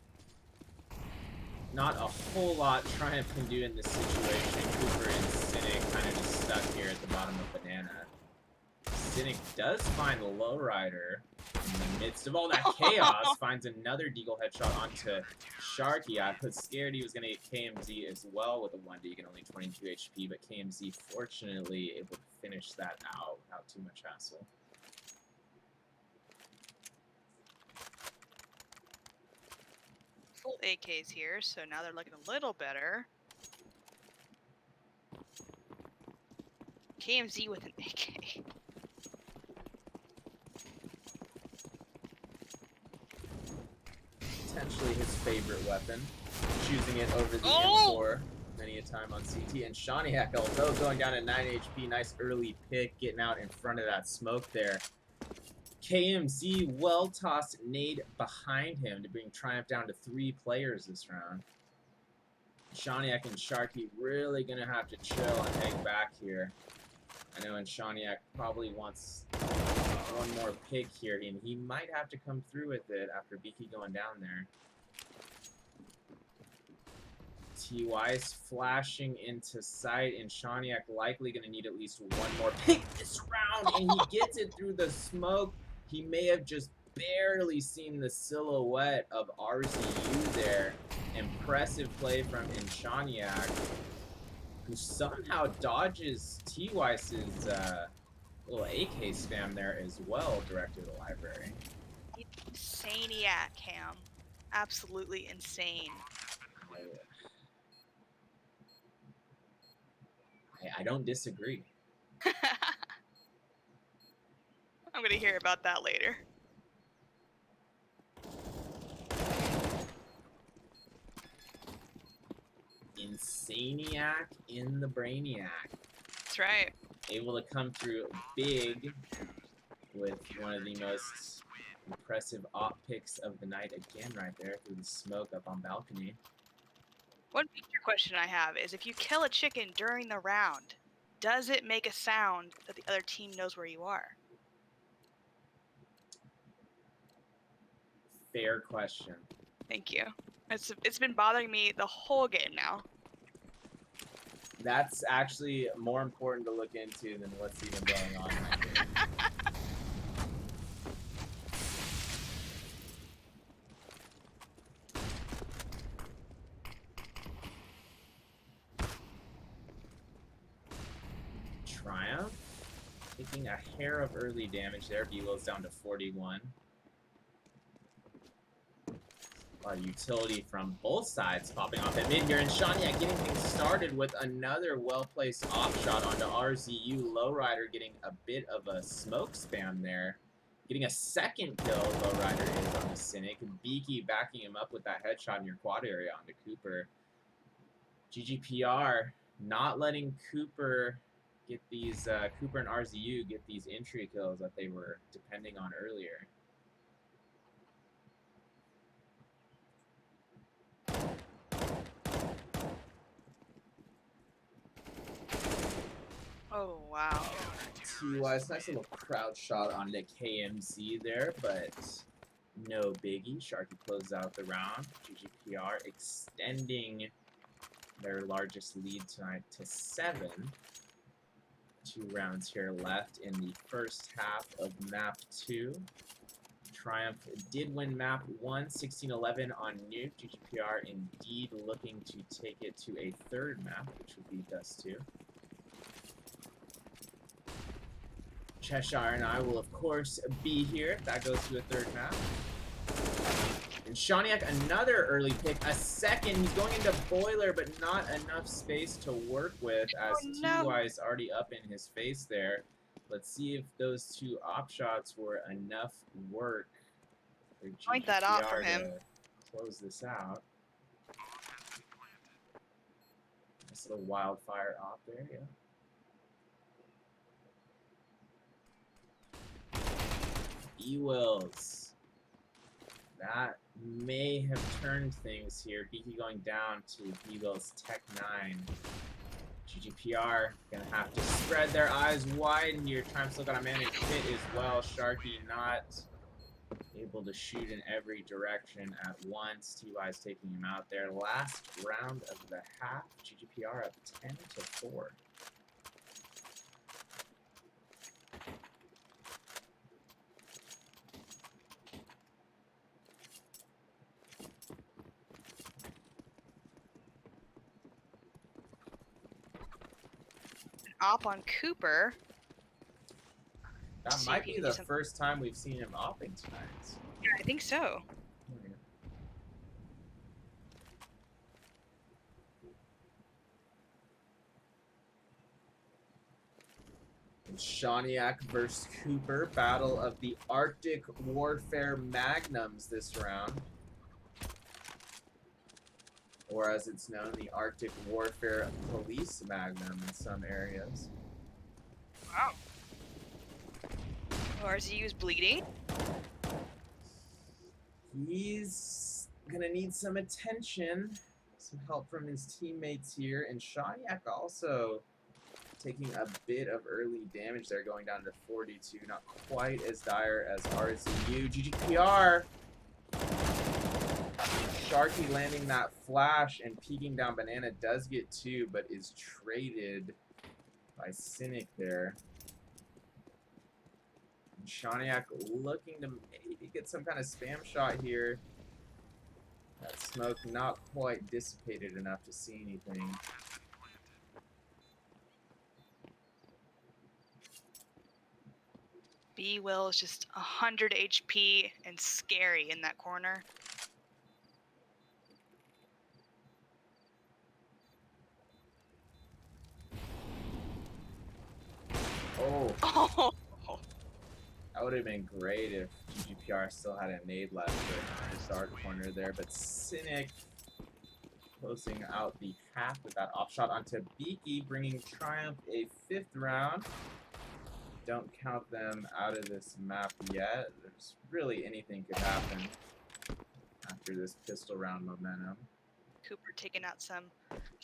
Not a whole lot Triumph can do in this situation. Cooper and Cynic kind of just stuck here at the bottom of Banana. Cynic does find the Lowrider in the midst of all that chaos. Finds another Deagle headshot onto Sharky. I was scared he was going to get KMZ as well with a 1D and only 22 HP, but KMZ fortunately able to finish that out without too much hassle. Full AKs here, so now they're looking a little better. KMZ with an AK. Potentially his favorite weapon. Choosing it over the M4 many a time on CT. And Shaniak, although going down at 9 HP, nice early pick, getting out in front of that smoke there. KMZ well-tossed nade behind him to bring Triumph down to 3 players this round. Shaniak and Sharky really going to have to chill and hang back here. I know, and Shaniak probably wants one more pick here, and he might have to come through with it after Beaky going down there. T-Weiss flashing into sight, and Shaniak likely going to need at least one more pick this round, and he gets it through the smoke. He may have just barely seen the silhouette of RZU there. Impressive play from Shaniak, who somehow dodges T-Weiss's little AK spam there as well, directed to the library. Insaniac, Cam. Absolutely insane. I don't disagree. I'm gonna hear about that later. Insaniac in the Brainiac. That's right. Able to come through big with one of the most impressive op picks of the night again right there through the smoke up on balcony. One feature question I have is, if you kill a chicken during the round, does it make a sound that the other team knows where you are? Fair question. Thank you. It's been bothering me the whole game now. That's actually more important to look into than what's even going on right here. Triumph taking a hair of early damage there. Belo's down to 41. A lot of utility from both sides popping off at mid here, and Shaniak getting things started with another well-placed off shot onto RZU. Lowrider getting a bit of a smoke spam there. Getting a second kill, Lowrider is on the Cynic. Beaky backing him up with that headshot in your quad area onto Cooper. GGPR not letting Cooper get these Cooper and RZU get these entry kills that they were depending on earlier. Oh, wow. TY's nice little crowd shot on the KMZ there, but no biggie. Sharky closes out the round. GGPR extending their largest lead tonight to 7. 2 rounds here left in the first half of map 2. Triumph did win map 1, 16-11 on Nuke. GGPR indeed looking to take it to a third map, which would be Dust 2. Cheshire and I will, of course, be here if that goes to a third map. And Shaniak, another early pick. A second. He's going into Boiler, but not enough space to work with as TY's already up in his face there. Let's see if those 2 op shots were enough work for Point that out for GGPR him. to close this out. Nice little wildfire op there, yeah. E-Wills. That may have turned things here. Beaky going down to B-Wills Tech 9. GGPR gonna have to spread their eyes wide here. Triumph still got a managed hit as well. Sharky not able to shoot in every direction at once. TY's taking him out there. Last round of the half. GGPR up 10-4. Op on Cooper. That See might if he be can do the something. first time we've seen him opping tonight. Yeah, I think so. Shaniak versus Cooper, battle of the Arctic Warfare Magnums this round. Or as it's known, the Arctic Warfare Police Magnum in some areas. Wow. RZU is bleeding. He's gonna need some attention, some help from his teammates here, and Shaniak also taking a bit of early damage there, going down to 42. Not quite as dire as RZU. GGPR. Sharky landing that flash and peeking down Banana does get 2, but is traded by Cynic there. And Shaniak looking to maybe get some kind of spam shot here. That smoke not quite dissipated enough to see anything. B-Will is just 100 HP and scary in that corner. Oh. That would have been great if GGPR still had a nade left for the dark corner there, but Cynic closing out the half with that off shot onto Beaky, bringing Triumph a 5th round. Don't count them out of this map yet. There's really anything could happen after this pistol round momentum. Cooper taking out some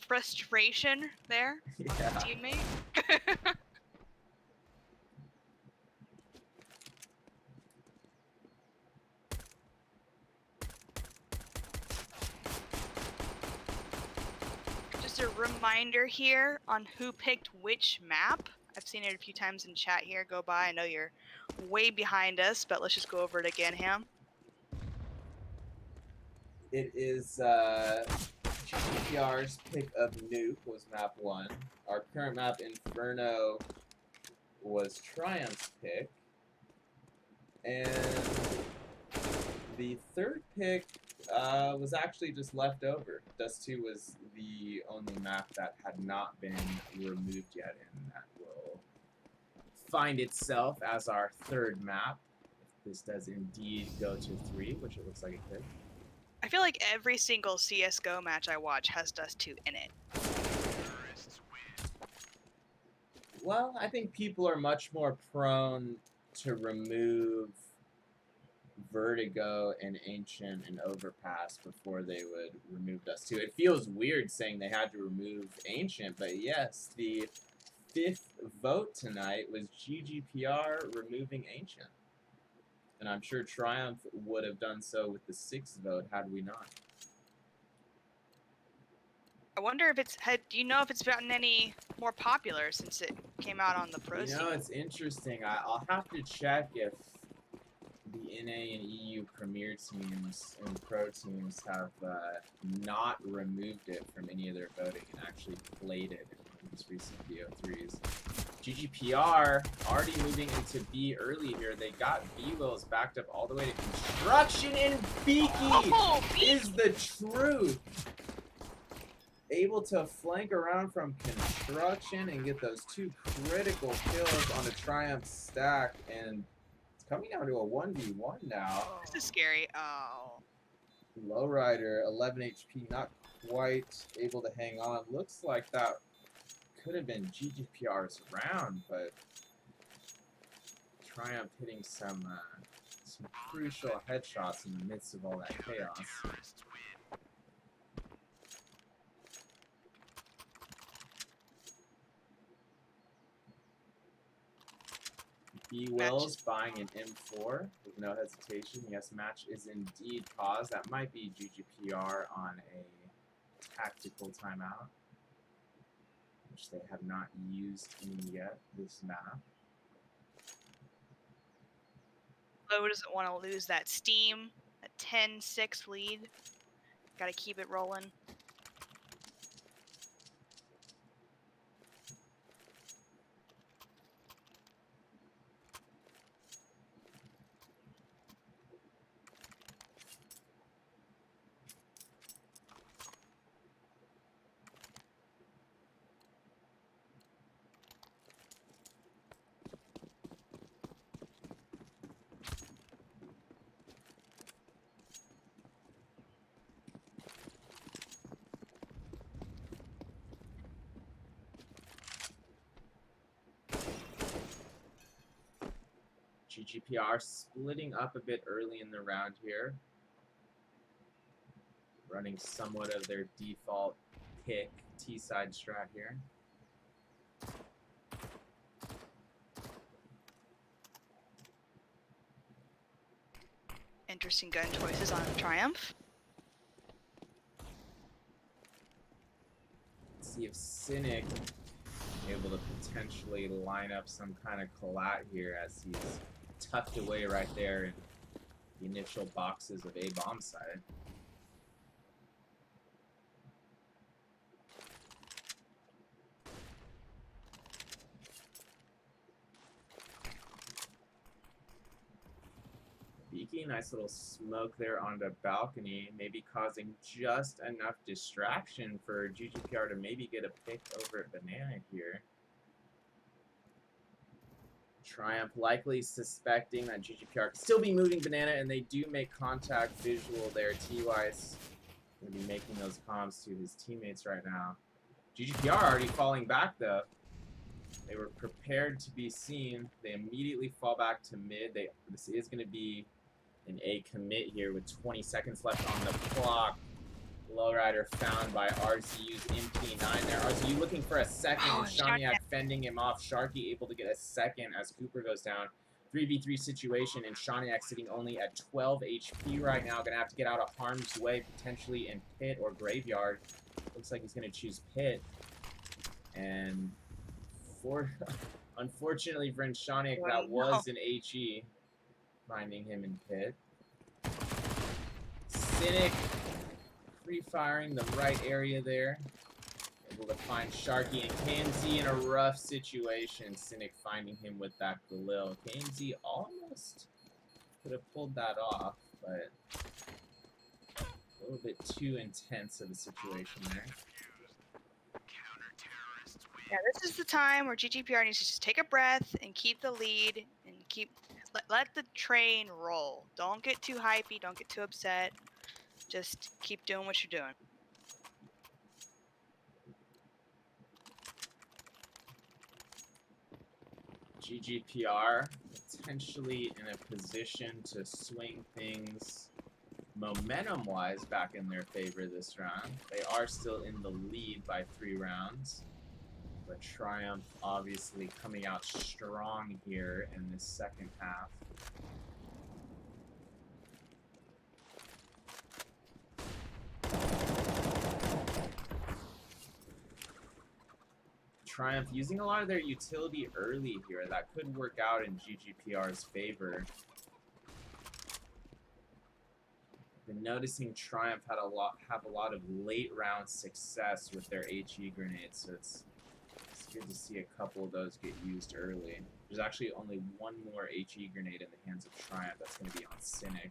frustration there on his Yeah. teammate. Just a reminder here on who picked which map. I've seen it a few times in chat here go by. I know you're way behind us, but let's just go over it again, Ham. It is GGPR's pick of Nuke was map 1. Our current map, Inferno, was Triumph's pick. And the third pick was actually just left over. Dust 2 was the only map that had not been removed yet, and that will find itself as our third map. If this does indeed go to 3, which it looks like it could. I feel like every single CSGO match I watch has Dust 2 in it. Well, I think people are much more prone to remove Vertigo and Ancient and Overpass before they would remove Dust 2. It feels weird saying they had to remove Ancient, but yes, the 5th vote tonight was GGPR removing Ancient. And I'm sure Triumph would have done so with the 6th vote had we not. I wonder if it's do you know if it's gotten any more popular since it came out on the pro scene? You know, it's interesting. I'll have to check if the NA and EU Premier teams and pro teams have not removed it from any of their voting and actually played it in these recent VO3s. GGPR already moving into B early here. They got B-Wills backed up all the way to construction, and Beaky is the truth. Able to flank around from construction and get those 2 critical kills on a Triumph stack, and it's coming down to a 1v1 now. This is scary. Oh. Lowrider, 11 HP, not quite able to hang on. Looks like that could have been GGPR's round, but Triumph hitting some crucial headshots in the midst of all that chaos. B-Wills buying an M4 with no hesitation. Yes, match is indeed paused. That might be GGPR on a tactical timeout, which they have not used any yet this map. Low doesn't want to lose that steam, that 10-6 lead. Got to keep it rolling. GGPR splitting up a bit early in the round here. Running somewhat of their default pick T-side strat here. Interesting gun choices on Triumph. Let's see if Cynic able to potentially line up some kind of collat here as he's tucked away right there in the initial boxes of A bomb side. Beaky, nice little smoke there on the balcony, maybe causing just enough distraction for GGPR to maybe get a pick over at Banana here. Triumph likely suspecting that GGPR could still be moving Banana, and they do make contact visual there. T-Wise going to be making those comms to his teammates right now. GGPR already falling back though. They were prepared to be seen. They immediately fall back to mid. This is going to be an A commit here with 20 seconds left on the clock. Lowrider found by RZU's MP9 there. RZU looking for a second, and Shaniak fending him off. Sharky able to get a second as Cooper goes down. 3v3 situation, and Shaniak sitting only at 12 HP right now. Gonna have to get out of harm's way, potentially in pit or graveyard. Looks like he's gonna choose pit. And unfortunately for Shaniak, that was an HE, finding him in pit. Cynic free-firing the right area there. Able to find Sharky, and KMZ in a rough situation. Cynic finding him with that Galil. KMZ almost could have pulled that off, but a little bit too intense of a situation there. Yeah, this is the time where GGPR needs to just take a breath and keep the lead and let the train roll. Don't get too hypey, don't get too upset. Just keep doing what you're doing. GGPR potentially in a position to swing things momentum-wise back in their favor this round. They are still in the lead by 3 rounds, but Triumph obviously coming out strong here in this second half. Triumph using a lot of their utility early here. That could work out in GGPR's favor. Been noticing Triumph have a lot of late round success with their HE grenades, so it's good to see a couple of those get used early. There's actually only one more HE grenade in the hands of Triumph. That's going to be on Cynic.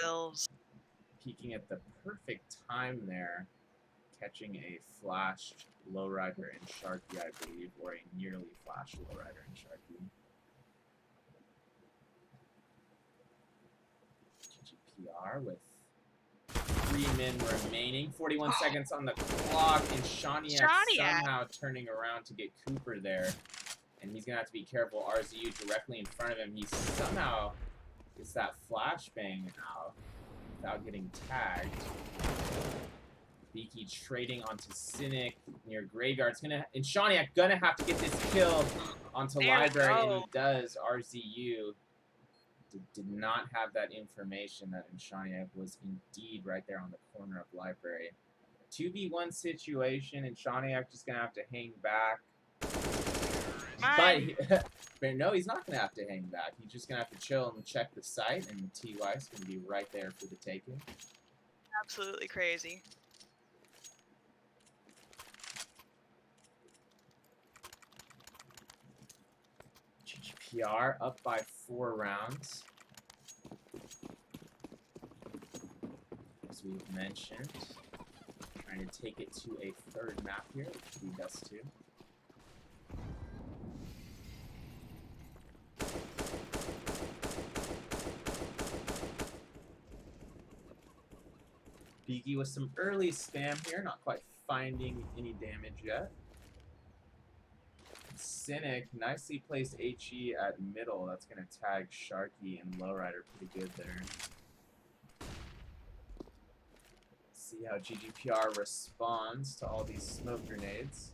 Wills. Peeking at the perfect time there, catching a flashed lowrider in Sharky, I believe, or a nearly flashed lowrider in Sharky. GGPR with 3 men remaining, 41 seconds on the clock, and Shaniak somehow turning around to get Cooper there, and he's gonna have to be careful. RZU directly in front of him. He somehow gets that flashbang out without getting tagged. Beaky trading onto Cynic near Graveyard. And Shaniak gonna have to get this kill onto Library, and he does. RZU did not have that information that Shaniak was indeed right there on the corner of Library. 2v1 situation, and Shaniak just gonna have to hang back. But no, he's not going to have to hang back. He's just going to have to chill and check the site, and TY's going to be right there for the taking. Absolutely crazy. GGPR up by 4 rounds. As we've mentioned, trying to take it to a 3rd map here, which would be best 2. Beaky with some early spam here, not quite finding any damage yet. Cynic, nicely placed HE at middle. That's going to tag Sharky and Lowrider pretty good there. See how GGPR responds to all these smoke grenades.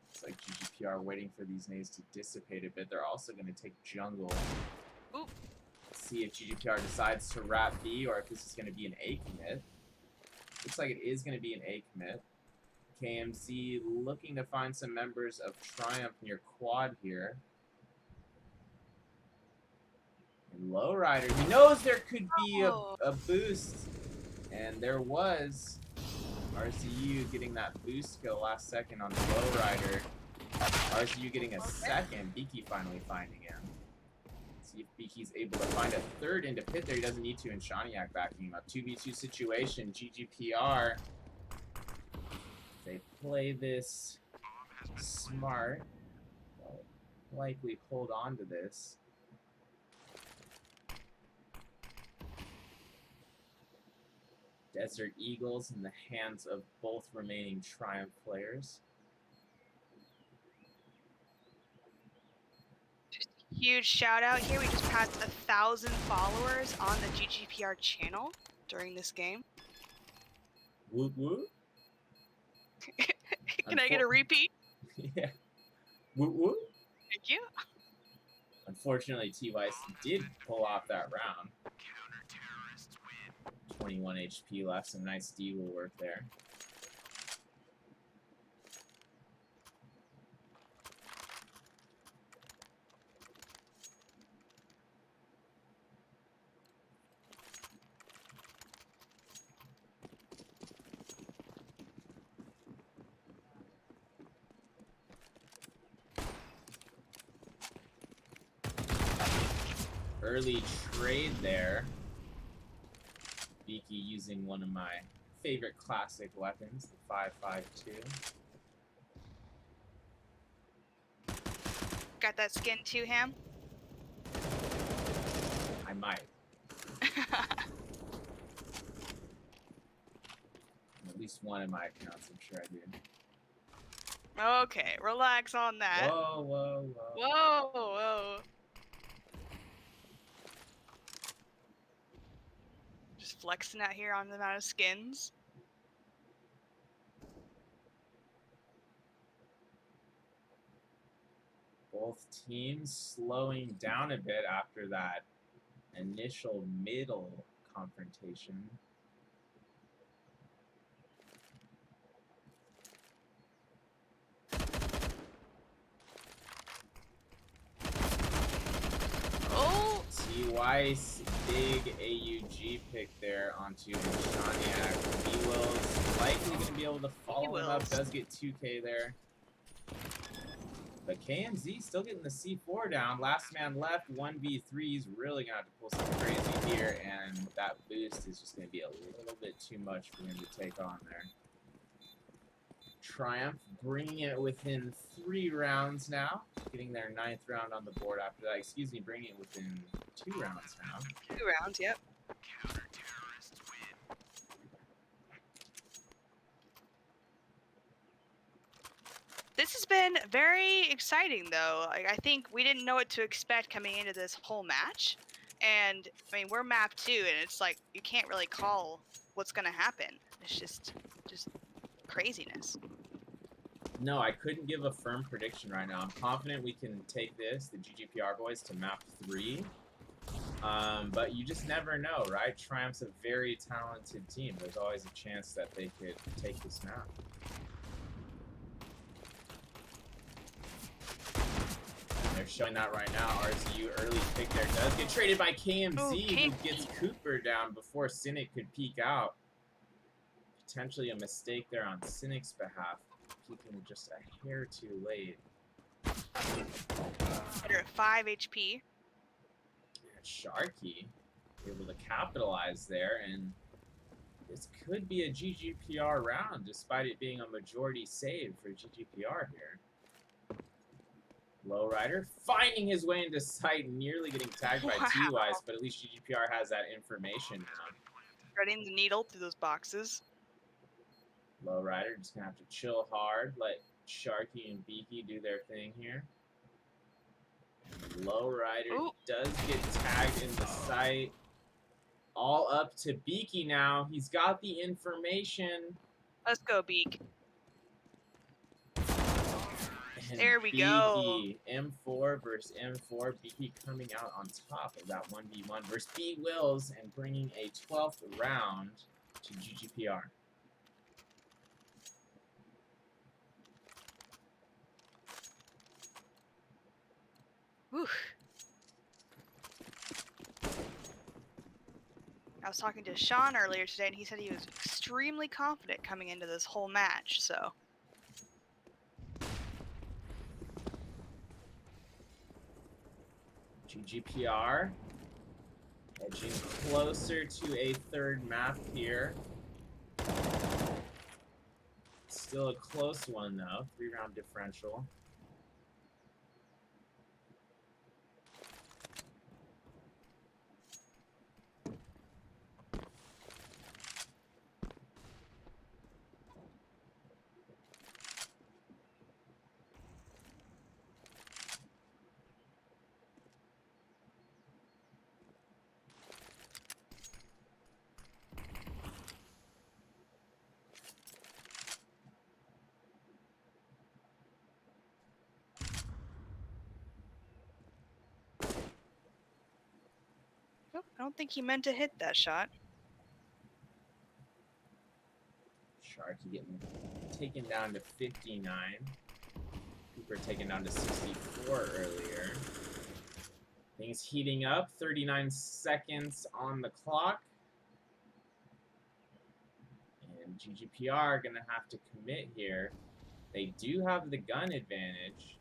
Looks like GGPR waiting for these nades to dissipate a bit. They're also going to take jungle. Ooh. See if GGPR decides to wrap B or if this is going to be an A commit. Looks like it is going to be an A commit. KMZ looking to find some members of Triumph near quad here. And Lowrider, he knows there could be a boost, and there was. RCU getting that boost kill last second on the Lowrider. RCU getting a second. Beaky finally finding him. See if Beaky's able to find a 3rd into pit there. He doesn't need to, and Shaniak backing him up. 2v2 situation. GGPR. They play this smart. They'll likely hold on to this. Desert Eagles in the hands of both remaining Triumph players. Huge shout out here. We just passed 1,000 followers on the GGPR channel during this game. Woot woot. Can I get a repeat? Yeah. Woot woot. Thank you. Unfortunately, T-Vice did pull off that round. 21 HP left. Some nice D will work there. Early trade there. Beaky using one of my favorite classic weapons, the 5.52. Got that skin too, Ham? I might. least one of my accounts, I'm sure I do. Okay, relax on that. Whoa, whoa, whoa. Whoa, whoa. Just flexing out here on the amount of skins. Both teams slowing down a bit after that initial middle confrontation. Oh! T-Weiss, big AUG pick there onto Shaniak. B-Will's likely going to be able to follow him up. Does get 2K there. But KMZ still getting the C4 down. Last man left, 1v3. He's really going to have to pull something crazy here. And that boost is just going to be a little bit too much for him to take on there. Triumph bringing it within 3 rounds now. Getting their 9th round on the board after that. Excuse me, bringing it within 2 rounds now. 2 rounds, yep. This has been very exciting, though. Like, I think we didn't know what to expect coming into this whole match. And, I mean, we're map 2, and it's like, you can't really call what's going to happen. It's just craziness. No, I couldn't give a firm prediction right now. I'm confident we can take this, the GGPR boys, to map 3. But you just never know, right? Triumph's a very talented team. There's always a chance that they could take this map. They're showing that right now. RZU early pick there does get traded by KMZ, who gets Cooper down before Cynic could peek out. Potentially a mistake there on Cynic's behalf. Peeking just a hair too late. They're at 5 HP. And Sharky able to capitalize there, and this could be a GGPR round, despite it being a majority save for GGPR here. Lowrider finding his way into sight, nearly getting tagged by T-Weiss, but at least GGPR has that information now. Threading the needle through those boxes. Lowrider just gonna have to chill hard, let Sharky and Beaky do their thing here. Lowrider does get tagged in the sight. All up to Beaky now. He's got the information. Let's go, Beak. And there we go. M4 versus M4. Beaky coming out on top of that 1v1 versus B-Wills and bringing a 12th round to GGPR. Whew. I was talking to Sean earlier today, and he said he was extremely confident coming into this whole match, so. GGPR edging closer to a 3rd map here. Still a close one, though. 3-round differential. Nope, I don't think he meant to hit that shot. Sharky getting taken down to 59. Cooper taken down to 64 earlier. Things heating up. 39 seconds on the clock. And GGPR going to have to commit here. They do have the gun advantage.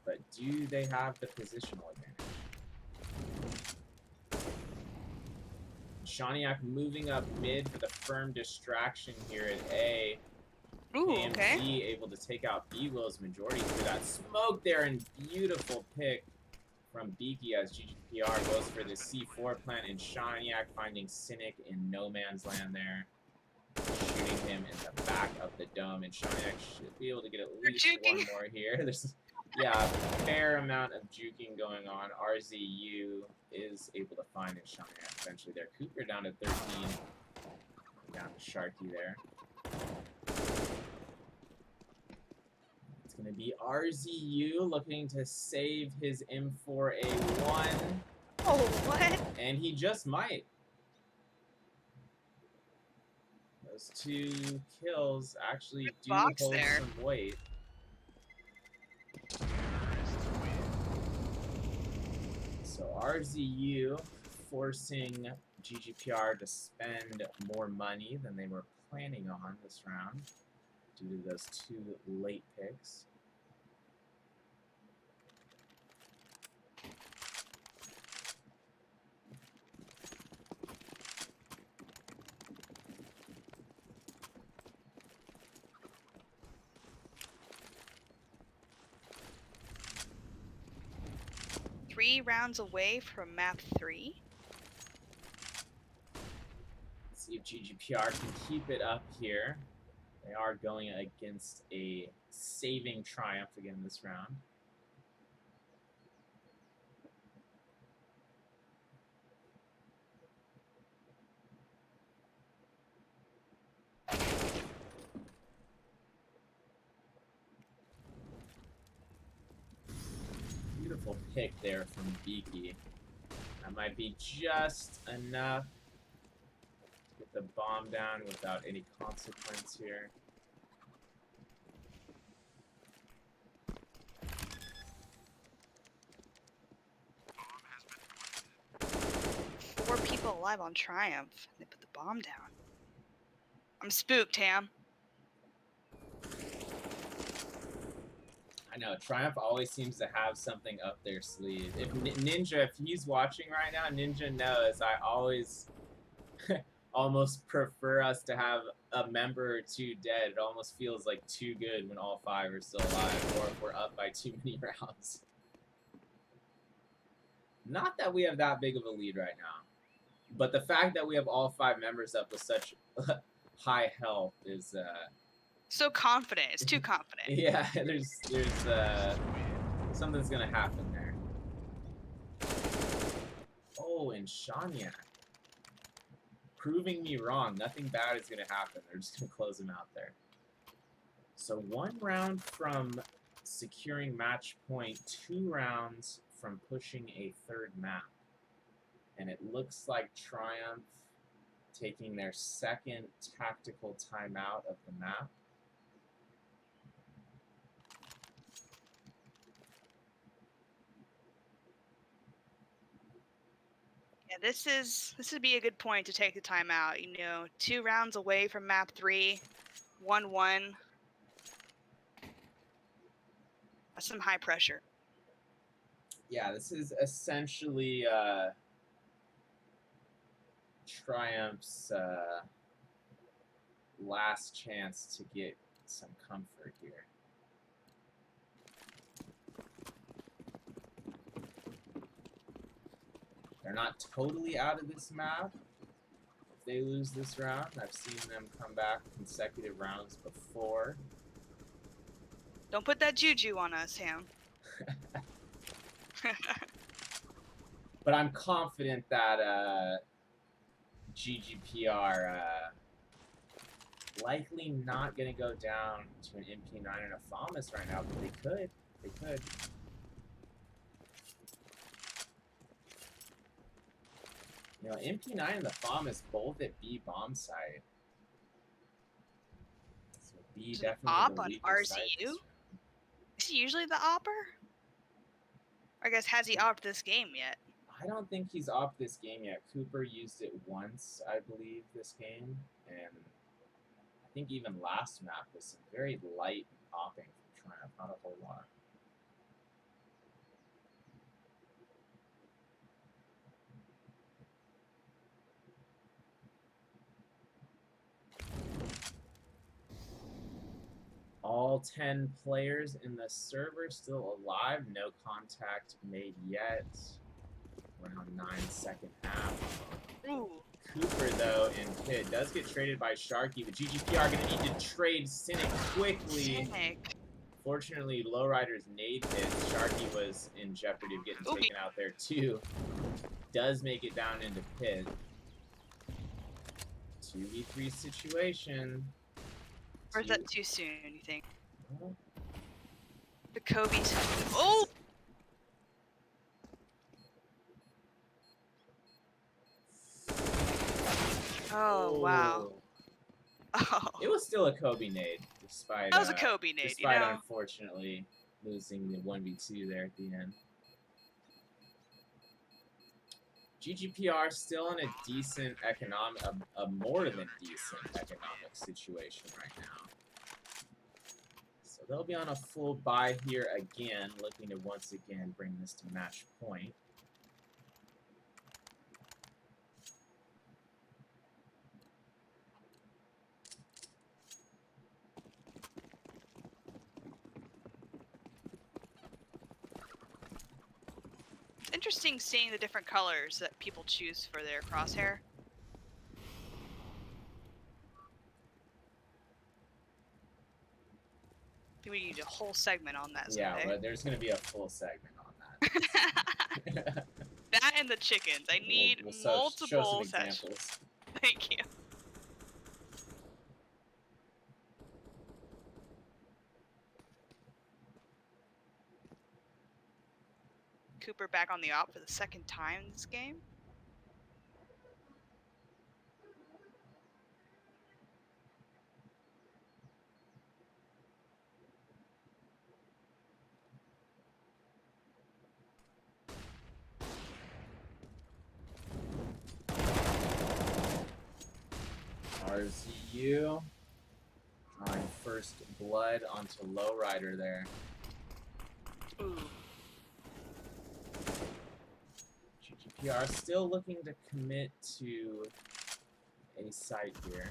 But do they have the positional advantage? Shaniak moving up mid for the firm distraction here at A. Ooh, KMZ okay. able to take out B-Will's majority through that smoke there, and beautiful pick from Beaky as GGPR goes for the C4 plant, and Shaniak finding Cynic in no man's land there. Shooting hitting him in the back of the dome, and Shoniak should be able to get at You're least juking. one more here. There's, yeah, a fair amount of juking going on. RZU is able to find in Shoniak eventually there. Cooper down to 13. Down to Sharky there. It's going to be RZU looking to save his M4A1. Oh, what? And he just might. Those 2 kills actually Good do box hold there. some weight. So RZU forcing GGPR to spend more money than they were planning on this round due to those 2 late picks. Three rounds away from map 3. Let's see if GGPR can keep it up here. They are going against a saving Triumph again this round. Beautiful pick there from Beaky. That might be just enough to get the bomb down without any consequence here. Four people alive on Triumph. They put the bomb down. I'm spooked, Ham. I know, Triumph always seems to have something up their sleeve. If Ninja, if he's watching right now, Ninja knows I always almost prefer us to have a member or 2 dead. It almost feels like too good when all 5 are still alive, or if we're up by too many rounds. Not that we have that big of a lead right now, but the fact that we have all 5 members up with such high health is So confident. It's too confident. yeah, there's something's gonna happen there. Oh, and Shoniak proving me wrong. Nothing bad is gonna happen. They're just gonna close him out there. So 1 round from securing match point, 2 rounds from pushing a 3rd map. And it looks like Triumph taking their 2nd tactical timeout of the map. Yeah, this would be a good point to take the timeout. You know, 2 rounds away from map 3, 1-1. That's some high pressure. Yeah, this is essentially Triumph's last chance to get some comfort here. They're not totally out of this map. If they lose this round, I've seen them come back consecutive rounds before. Don't put that juju on us, Ham. But I'm confident that GGPR likely not going to go down to an MP9 and a FAMAS right now, but they could. They could. You know, MP9 and the FAMAS both at B bomb site. So B Is it definitely op the on weaker side RZU? this round. Is he usually the opper? I guess, has he opted this game yet? I don't think he's off this game yet. Cooper used it once, I believe, this game, and I think even last map was some very light opping from Triumph, not a whole lot. All 10 players in the server still alive. No contact made yet. Round 9, second half. Ooh. Cooper, though, in pit does get traded by Sharky, but GGPR going to need to trade Cynic quickly. Cynic. Fortunately, Lowrider's nade hits. Sharky was in jeopardy of getting taken out there, too. Does make it down into pit. 2v3 situation. Or is that too soon, you think? Well, The Kobe's. Oh! Oh, wow. Oh. It was still a Kobe nade, despite That was a Kobe nade, despite you know? unfortunately losing the 1v2 there at the end. GGPR still in a decent economic, a more than decent economic situation right now. So they'll be on a full buy here again, looking to once again bring this to match point. Interesting seeing the different colors that people choose for their crosshair. I think we need a whole segment on that someday. Yeah, but there's going to be a full segment on that. That and the chickens. I need we'll multiple show some sessions. examples. Thank you. Cooper back on the op for the second time in this game. RZU drawing first blood onto Lowrider there. Ooh. GGPR still looking to commit to a site here.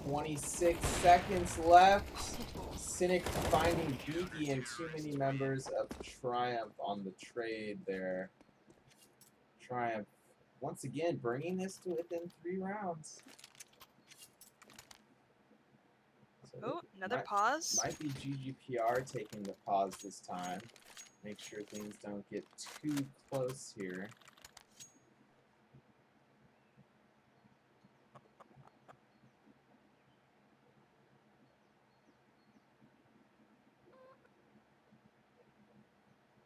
.26 seconds left. Cynic finding Beaky and too many members of Triumph on the trade there. Triumph once again bringing this to within 3 rounds. So Oh, another pause. Might be GGPR taking the pause this time. Make sure things don't get too close here.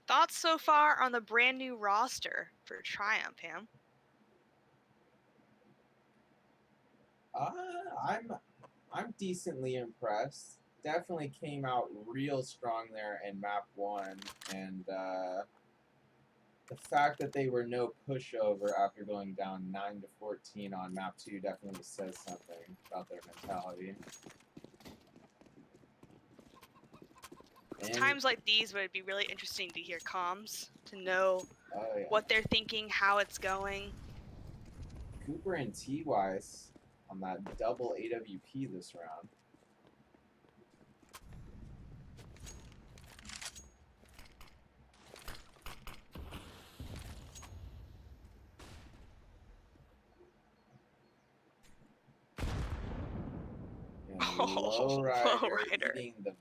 Thoughts so far on the brand new roster for Triumph, Ham? I'm decently impressed. Definitely came out real strong there in map 1, and the fact that they were no pushover after going down 9-14 on map 2 definitely says something about their mentality. It's times like these where it'd be really interesting to hear comms, to know what they're thinking, how it's going. Cooper and T-Wise on that double AWP this round. And Lowrider eating the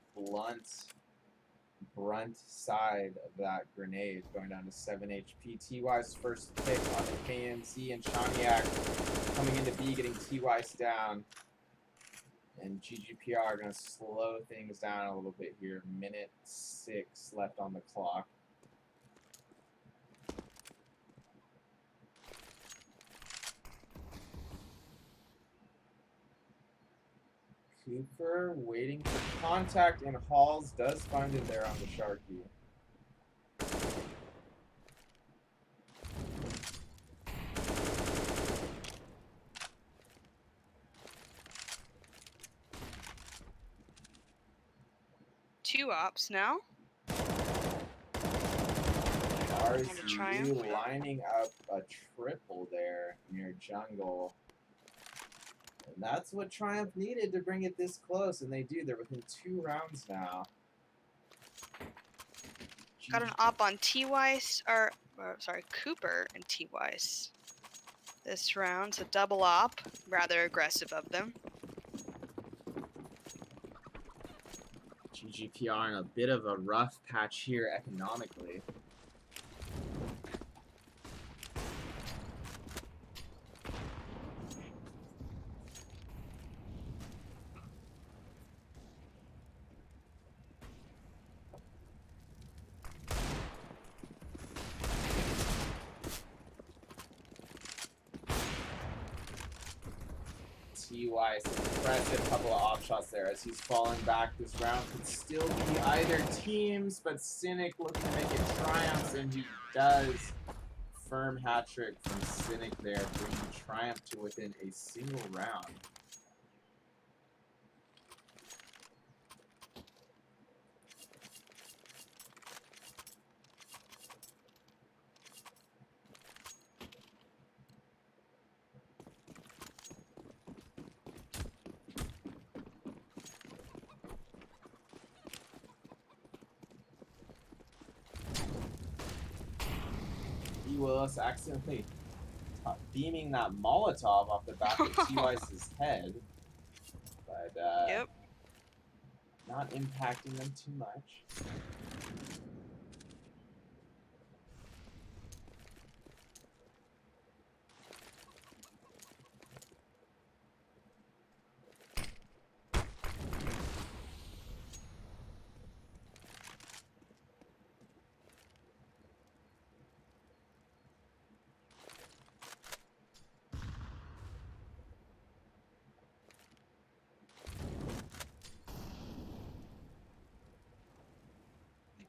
brunt side of that grenade, going down to 7 HP. T-Wise first pick on the KMZ, and Shaniak coming into B, getting T-Wise down. And GGPR are going to slow things down a little bit here. Minute 6 left on the clock. Cooper waiting for contact, and Halls does find it there on the Sharky. Two ops now. RZU lining up a triple there near jungle. And that's what Triumph needed to bring it this close, and they do. They're within 2 rounds now. Got an op on T-Weiss, or sorry, Cooper and T-Weiss. This round's a double op, rather aggressive of them. GGPR in a bit of a rough patch here economically. T-Weiss, impressive couple of off shots there as he's falling back. This round could still be either teams, but Cynic looking to make it Triumphs, and he does. Firm hat trick from Cynic there, bringing Triumph to within a single round. Willis accidentally beaming that Molotov off the back of T-Weiss's head, but Yep. not impacting them too much.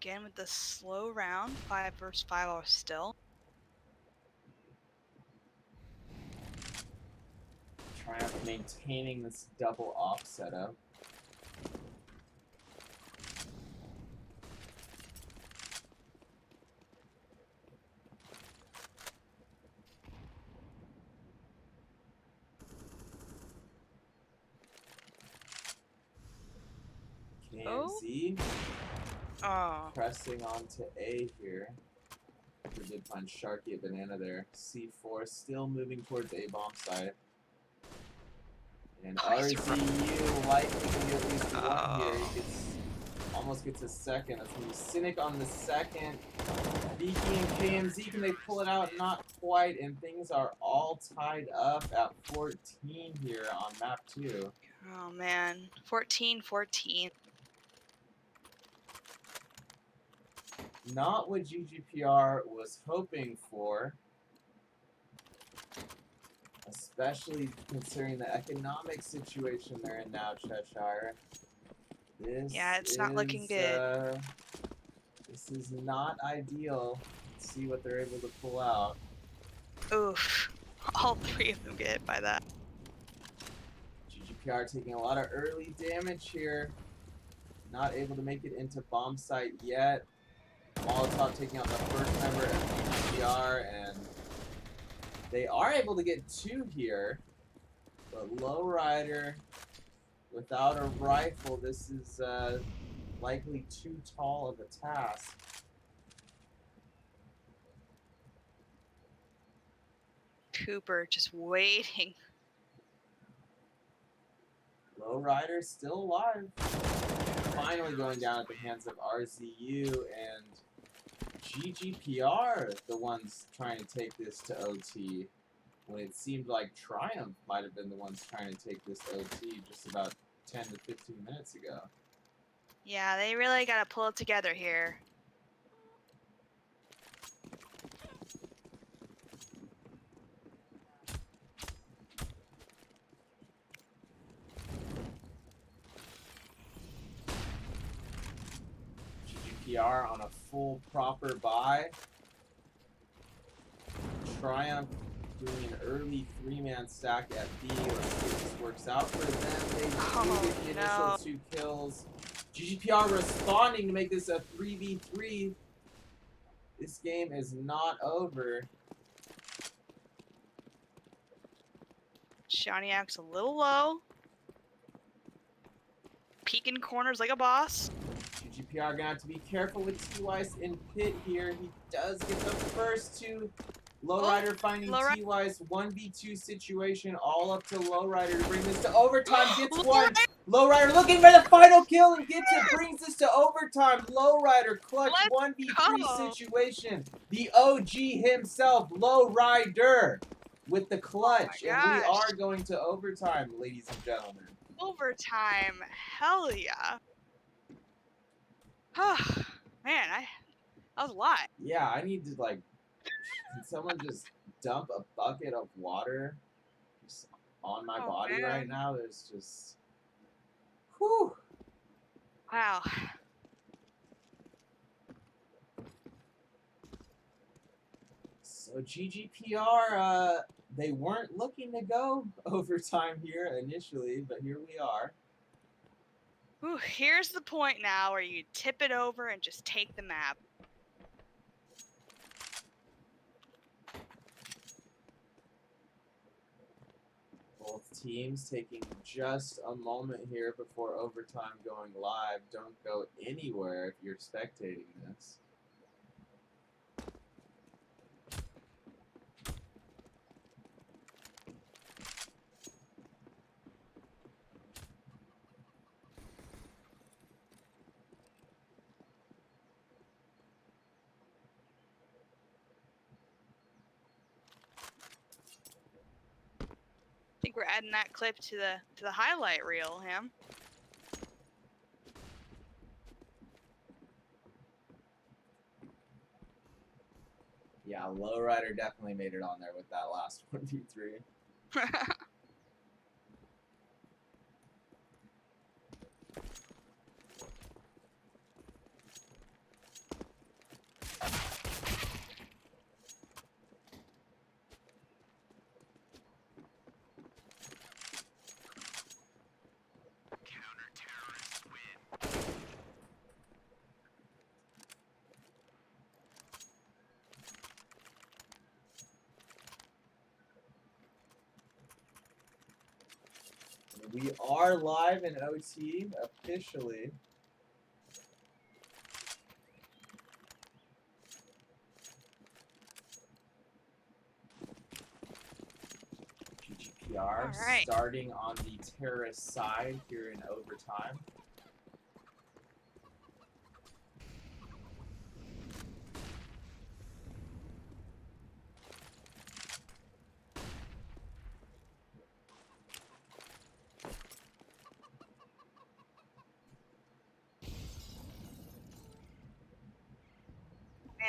Again with the slow round, 5 versus 5 are still. Triumph maintaining this double off setup. KNZ pressing onto A here. We did find Sharky at Banana there. C4 still moving towards A bomb site. And RZU likely can get at least one here. He almost gets a second. That's going to be Cynic on the second. Beaky and KMZ, can they pull it out? Not quite. And things are all tied up at 14 here on map 2. Oh man, 14-14. Not what GGPR was hoping for, especially considering the economic situation they're in now, Cheshire. Yeah, it's not looking good. This is not ideal. Let's see what they're able to pull out. Oof. All 3 of them get hit by that. GGPR taking a lot of early damage here. Not able to make it into bomb site yet. Molotov taking out the first member of GGPR, and they are able to get 2 here. But Lowrider, without a rifle, this is likely too tall of a task. Cooper just waiting. Lowrider still alive. Finally going down at the hands of RZU, and GGPR, the ones trying to take this to OT, when it seemed like Triumph might have been the ones trying to take this to OT just about 10 to 15 minutes ago. Yeah, they really gotta pull it together here. GGPR on a full proper buy. Triumph doing an early 3-man stack at B. Let's see if this works out for them. They do get the initial 2 kills. GGPR responding to make this a 3v3. This game is not over. Shaniak's a little low. Peeking corners like a boss. GGPR gonna have to be careful with T-Wise in pit here. He does get the first two. Lowrider finding T-Wise 1v2 situation, all up to Lowrider to bring this to overtime. Gets one. Lowrider looking for the final kill and gets it. Brings this to overtime. Lowrider clutch 1v3 situation. The OG himself, Lowrider, with the clutch. And we are going to overtime, ladies and gentlemen. Overtime. Hell yeah. Oh, man, that was a lot. Yeah, I need to, like, can someone just dump a bucket of water just on my body right now? There's just, whew. Wow. So GGPR, they weren't looking to go overtime here initially, but here we are. Ooh, here's the point now where you tip it over and just take the map. Both teams taking just a moment here before overtime going live. Don't go anywhere if you're spectating this. I think we're adding that clip to the highlight reel, Ham. Yeah, Lowrider definitely made it on there with that last 1v3. We are live in OT officially. GGPR starting on the terrorist side here in overtime.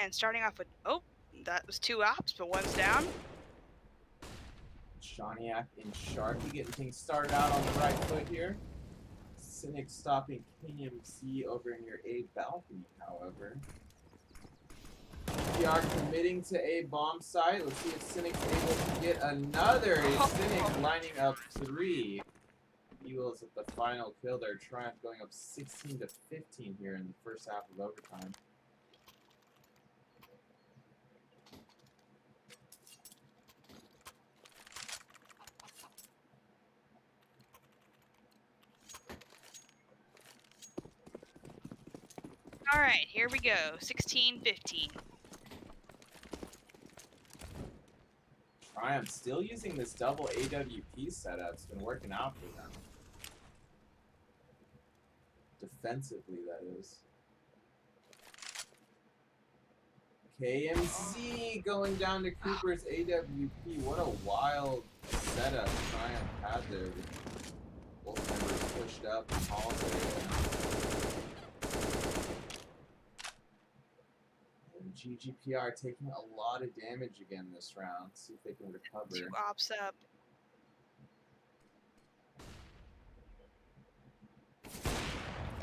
And starting off with, oh, that was 2 ops, but 1's down. Shaniak and Sharky getting things started out on the right foot here. Cynic stopping KMC over near A balcony, however. We are committing to A bomb site. Let's see if Cynic's able to get another. Cynic lining up 3. Eagles at the final kill. Their triumph going up 16-15 here in the first half of overtime. All right, here we go. 16-15. Triumph still using this double AWP setup. It's been working out for them. Defensively, that is. KMZ going down to Cooper's AWP. What a wild setup Triumph had there. Both members pushed up and hauled and GGPR taking a lot of damage again this round. See if they can recover. 2 ops up.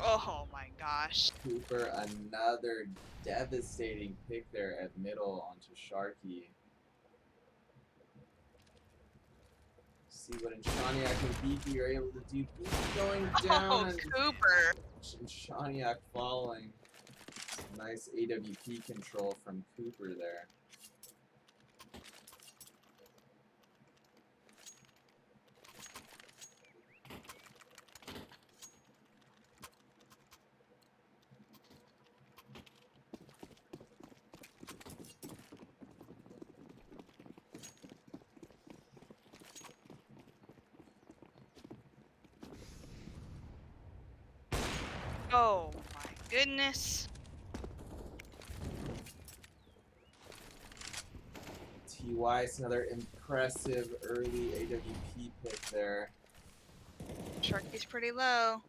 Oh my gosh. Cooper, another devastating pick there at middle onto Sharky. See what Shaniak and Beaky are able to do. Beaky going down and Cooper. Shaniak following. Nice AWP control from Cooper there. Oh my goodness. T-Weiss, another impressive early AWP pick there. Sharky's pretty low.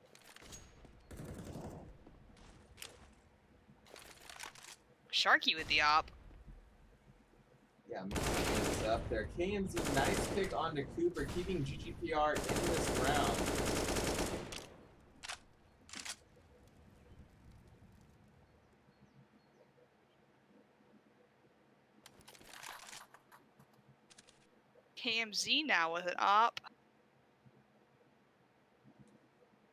Sharky with the op. Yeah, mixing things up there. KMZ, nice pick onto Cooper, keeping GGPR in this round. KMZ now with an op.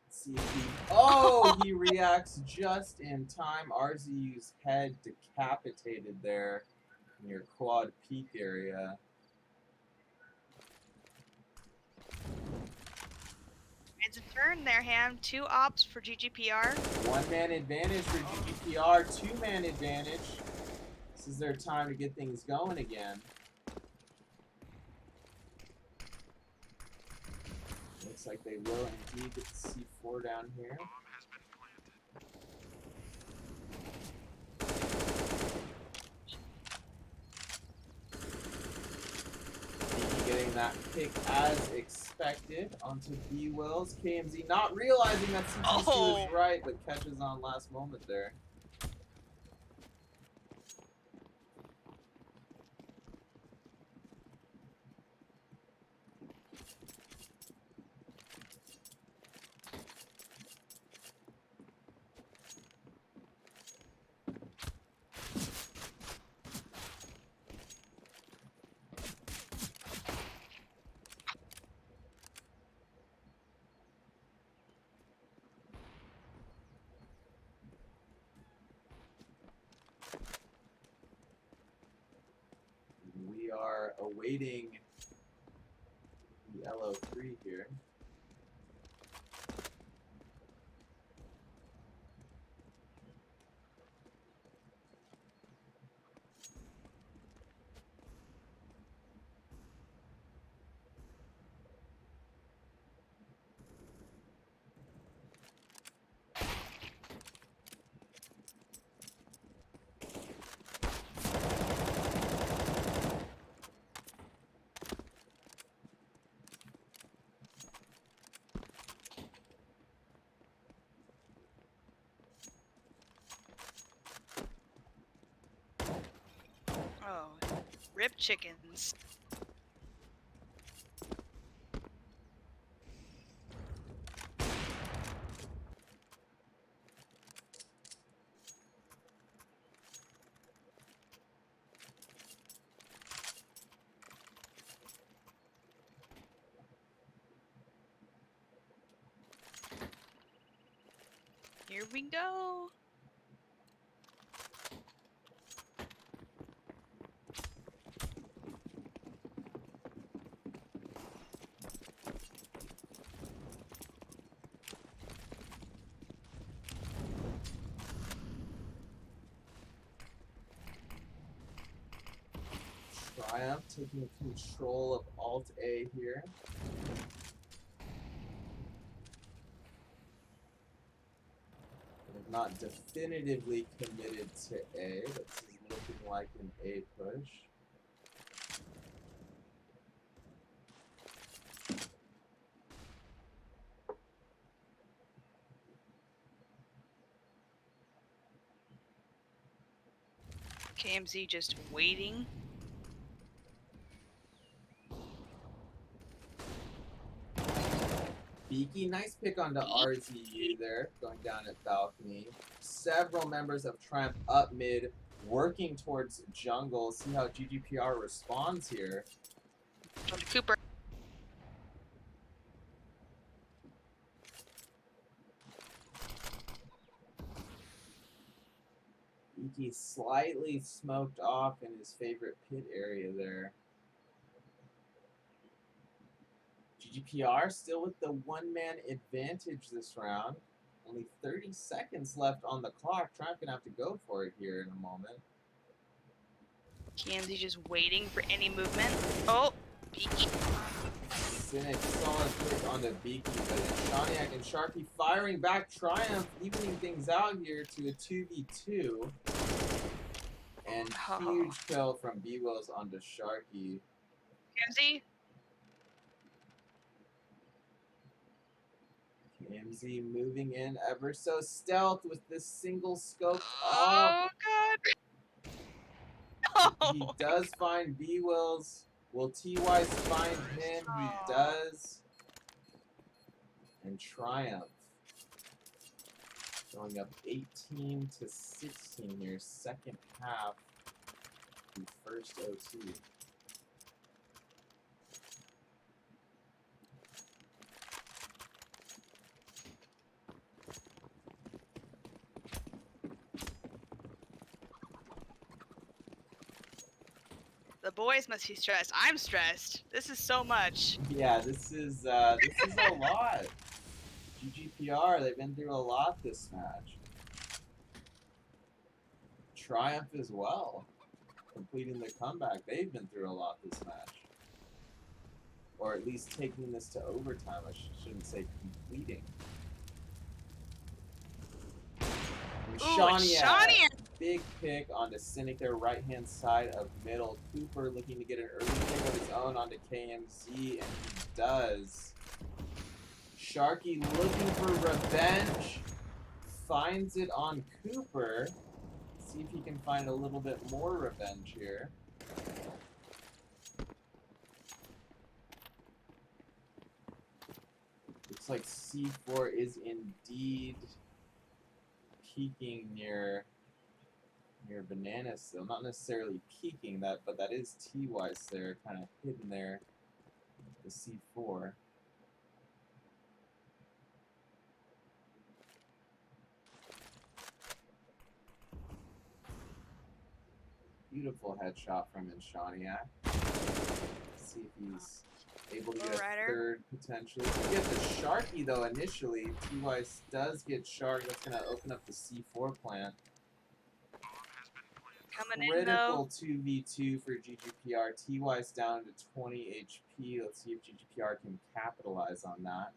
See if he... Oh, he reacts just in time. RZU's head decapitated there near quad peak area. It's a turn there, Ham. 2 ops for GGPR. 1-man advantage for GGPR, 2-man advantage. This is their time to get things going again. Looks like they will indeed get the C4 down here. Getting that pick as expected onto B-Wills. KMZ not realizing that CTC was right, but catches on last moment there. We are awaiting the LO3 here. Oh, rib chickens. Here we go. Triumph taking control of Alt A here. They've not definitively committed to A, but this is looking like an A push. KMZ just waiting. Beaky, nice pick onto RZU there, going down at balcony. Several members of Triumph up mid, working towards jungle. See how GGPR responds here. Cooper. Beaky slightly smoked off in his favorite pit area there. GGPR still with the one-man advantage this round. Only 30 seconds left on the clock. Triumph gonna have to go for it here in a moment. KMZ just waiting for any movement. Oh, Beaky. Cynic, solid pick on the Beaky, but Shaniak and Sharky firing back. Triumph evening things out here to a 2v2. And huge kill from B-Wills onto Sharky. KMZ. KMZ moving in ever so stealth with this single scope. Oh, God. He does find B-Wills. Will T-Wise find him? He does. And Triumph going up 18 to 16 here, second half, the first OT. The boys must be stressed. I'm stressed. This is so much. Yeah, this is a lot. GGPR, they've been through a lot this match. Triumph as well, completing the comeback. They've been through a lot this match. Or at least taking this to overtime. I shouldn't say completing. Shania, big pick onto Cynic, their right-hand side of middle. Cooper looking to get an early pick of his own onto KMZ, and he does. Sharky looking for revenge, finds it on Cooper. See if he can find a little bit more revenge here. Looks like C4 is indeed peeking near Banana still. Not necessarily peeking that, but that is T-Wise there, kind of hidden there. The C4. Beautiful headshot from Inshaniak. See if he's able to get a third potentially. We get the Sharky though initially. T-Wise does get Shark. That's going to open up the C4 plant. Critical 2v2 for GGPR. T-Wise down to 20 HP. Let's see if GGPR can capitalize on that.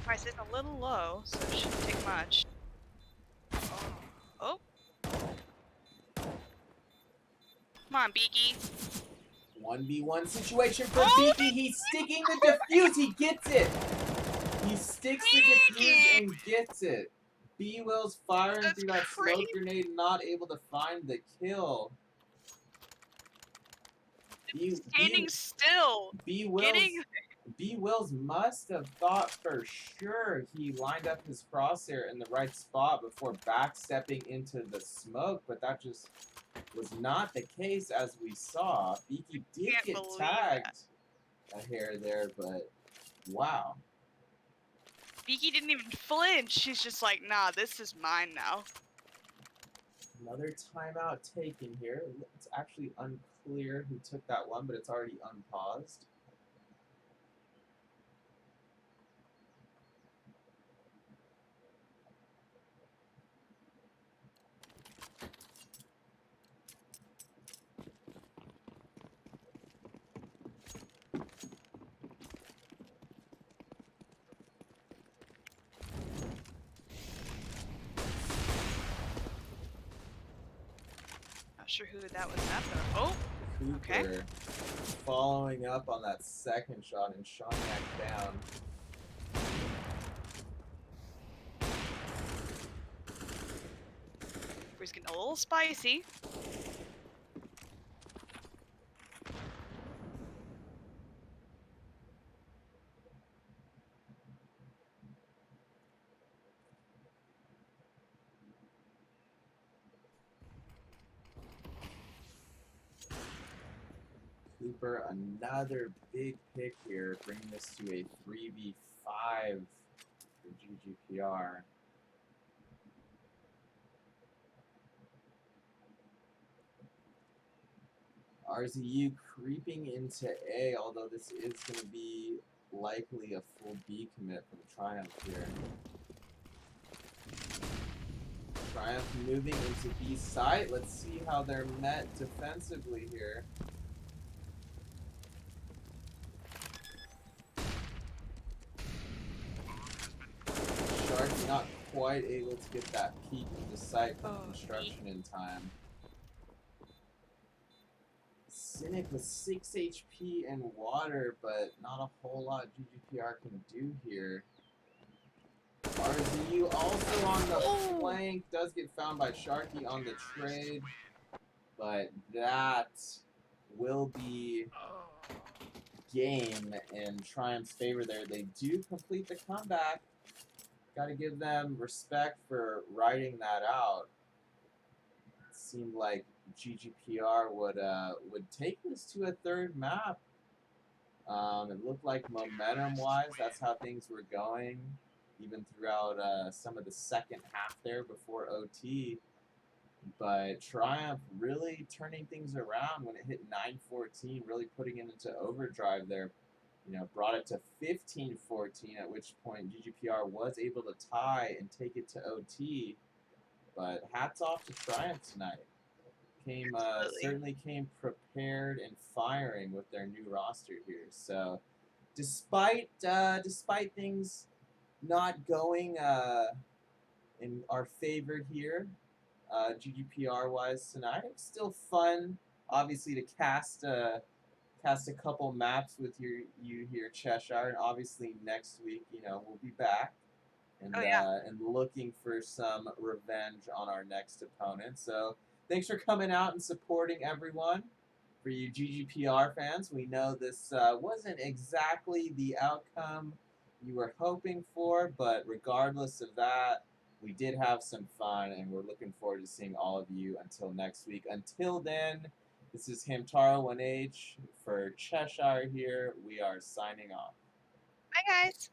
Price is a little low, so it shouldn't take much. Oh. Come on, Beaky. 1v1 situation for Beaky. He's sticking the defuse. He gets it. He sticks the defuse and gets it. B-Will's firing through that smoke grenade, not able to find the kill. Standing still. B-Wills must have thought for sure he lined up his crosshair in the right spot before backstepping into the smoke, but that just was not the case as we saw. Beaky did get tagged a hair there, but wow. Beaky didn't even flinch. She's just like, nah, this is mine now. Another timeout taken here. It's actually unclear who took that one, but it's already unpaused. Sure who that was after. Oh, Cooper okay. Following up on that second shot and Shaniak down. He's getting a little spicy. Cooper, another big pick here, bringing this to a 3v5 for GGPR. RZU creeping into A, although this is going to be likely a full B commit from Triumph here. Triumph moving into B site. Let's see how they're met defensively here. Sharky not quite able to get that peek into sight from construction in time. Cynic with 6 HP and water, but not a whole lot GGPR can do here. RZU also on the flank, does get found by Sharky on the trade, but that will be game in Triumph's favor there. They do complete the comeback. Got to give them respect for riding that out. It seemed like GGPR would take this to a third map. It looked like momentum-wise, that's how things were going, even throughout some of the second half there before OT. But Triumph really turning things around when it hit 9:14, really putting it into overdrive there. You know, brought it to 15:14, at which point GGPR was able to tie and take it to OT. But hats off to Triumph tonight. Certainly came prepared and firing with their new roster here. So, despite things not going in our favor here, GGPR wise tonight, it's still fun, obviously, to cast a couple maps with you here, Cheshire, and obviously next week, you know, we'll be back and and looking for some revenge on our next opponent. So thanks for coming out and supporting everyone. For you GGPR fans, we know this wasn't exactly the outcome you were hoping for, but regardless of that, we did have some fun, and we're looking forward to seeing all of you until next week. Until then, this is Hamtaro 1H for Cheshire here. We are signing off. Bye, guys.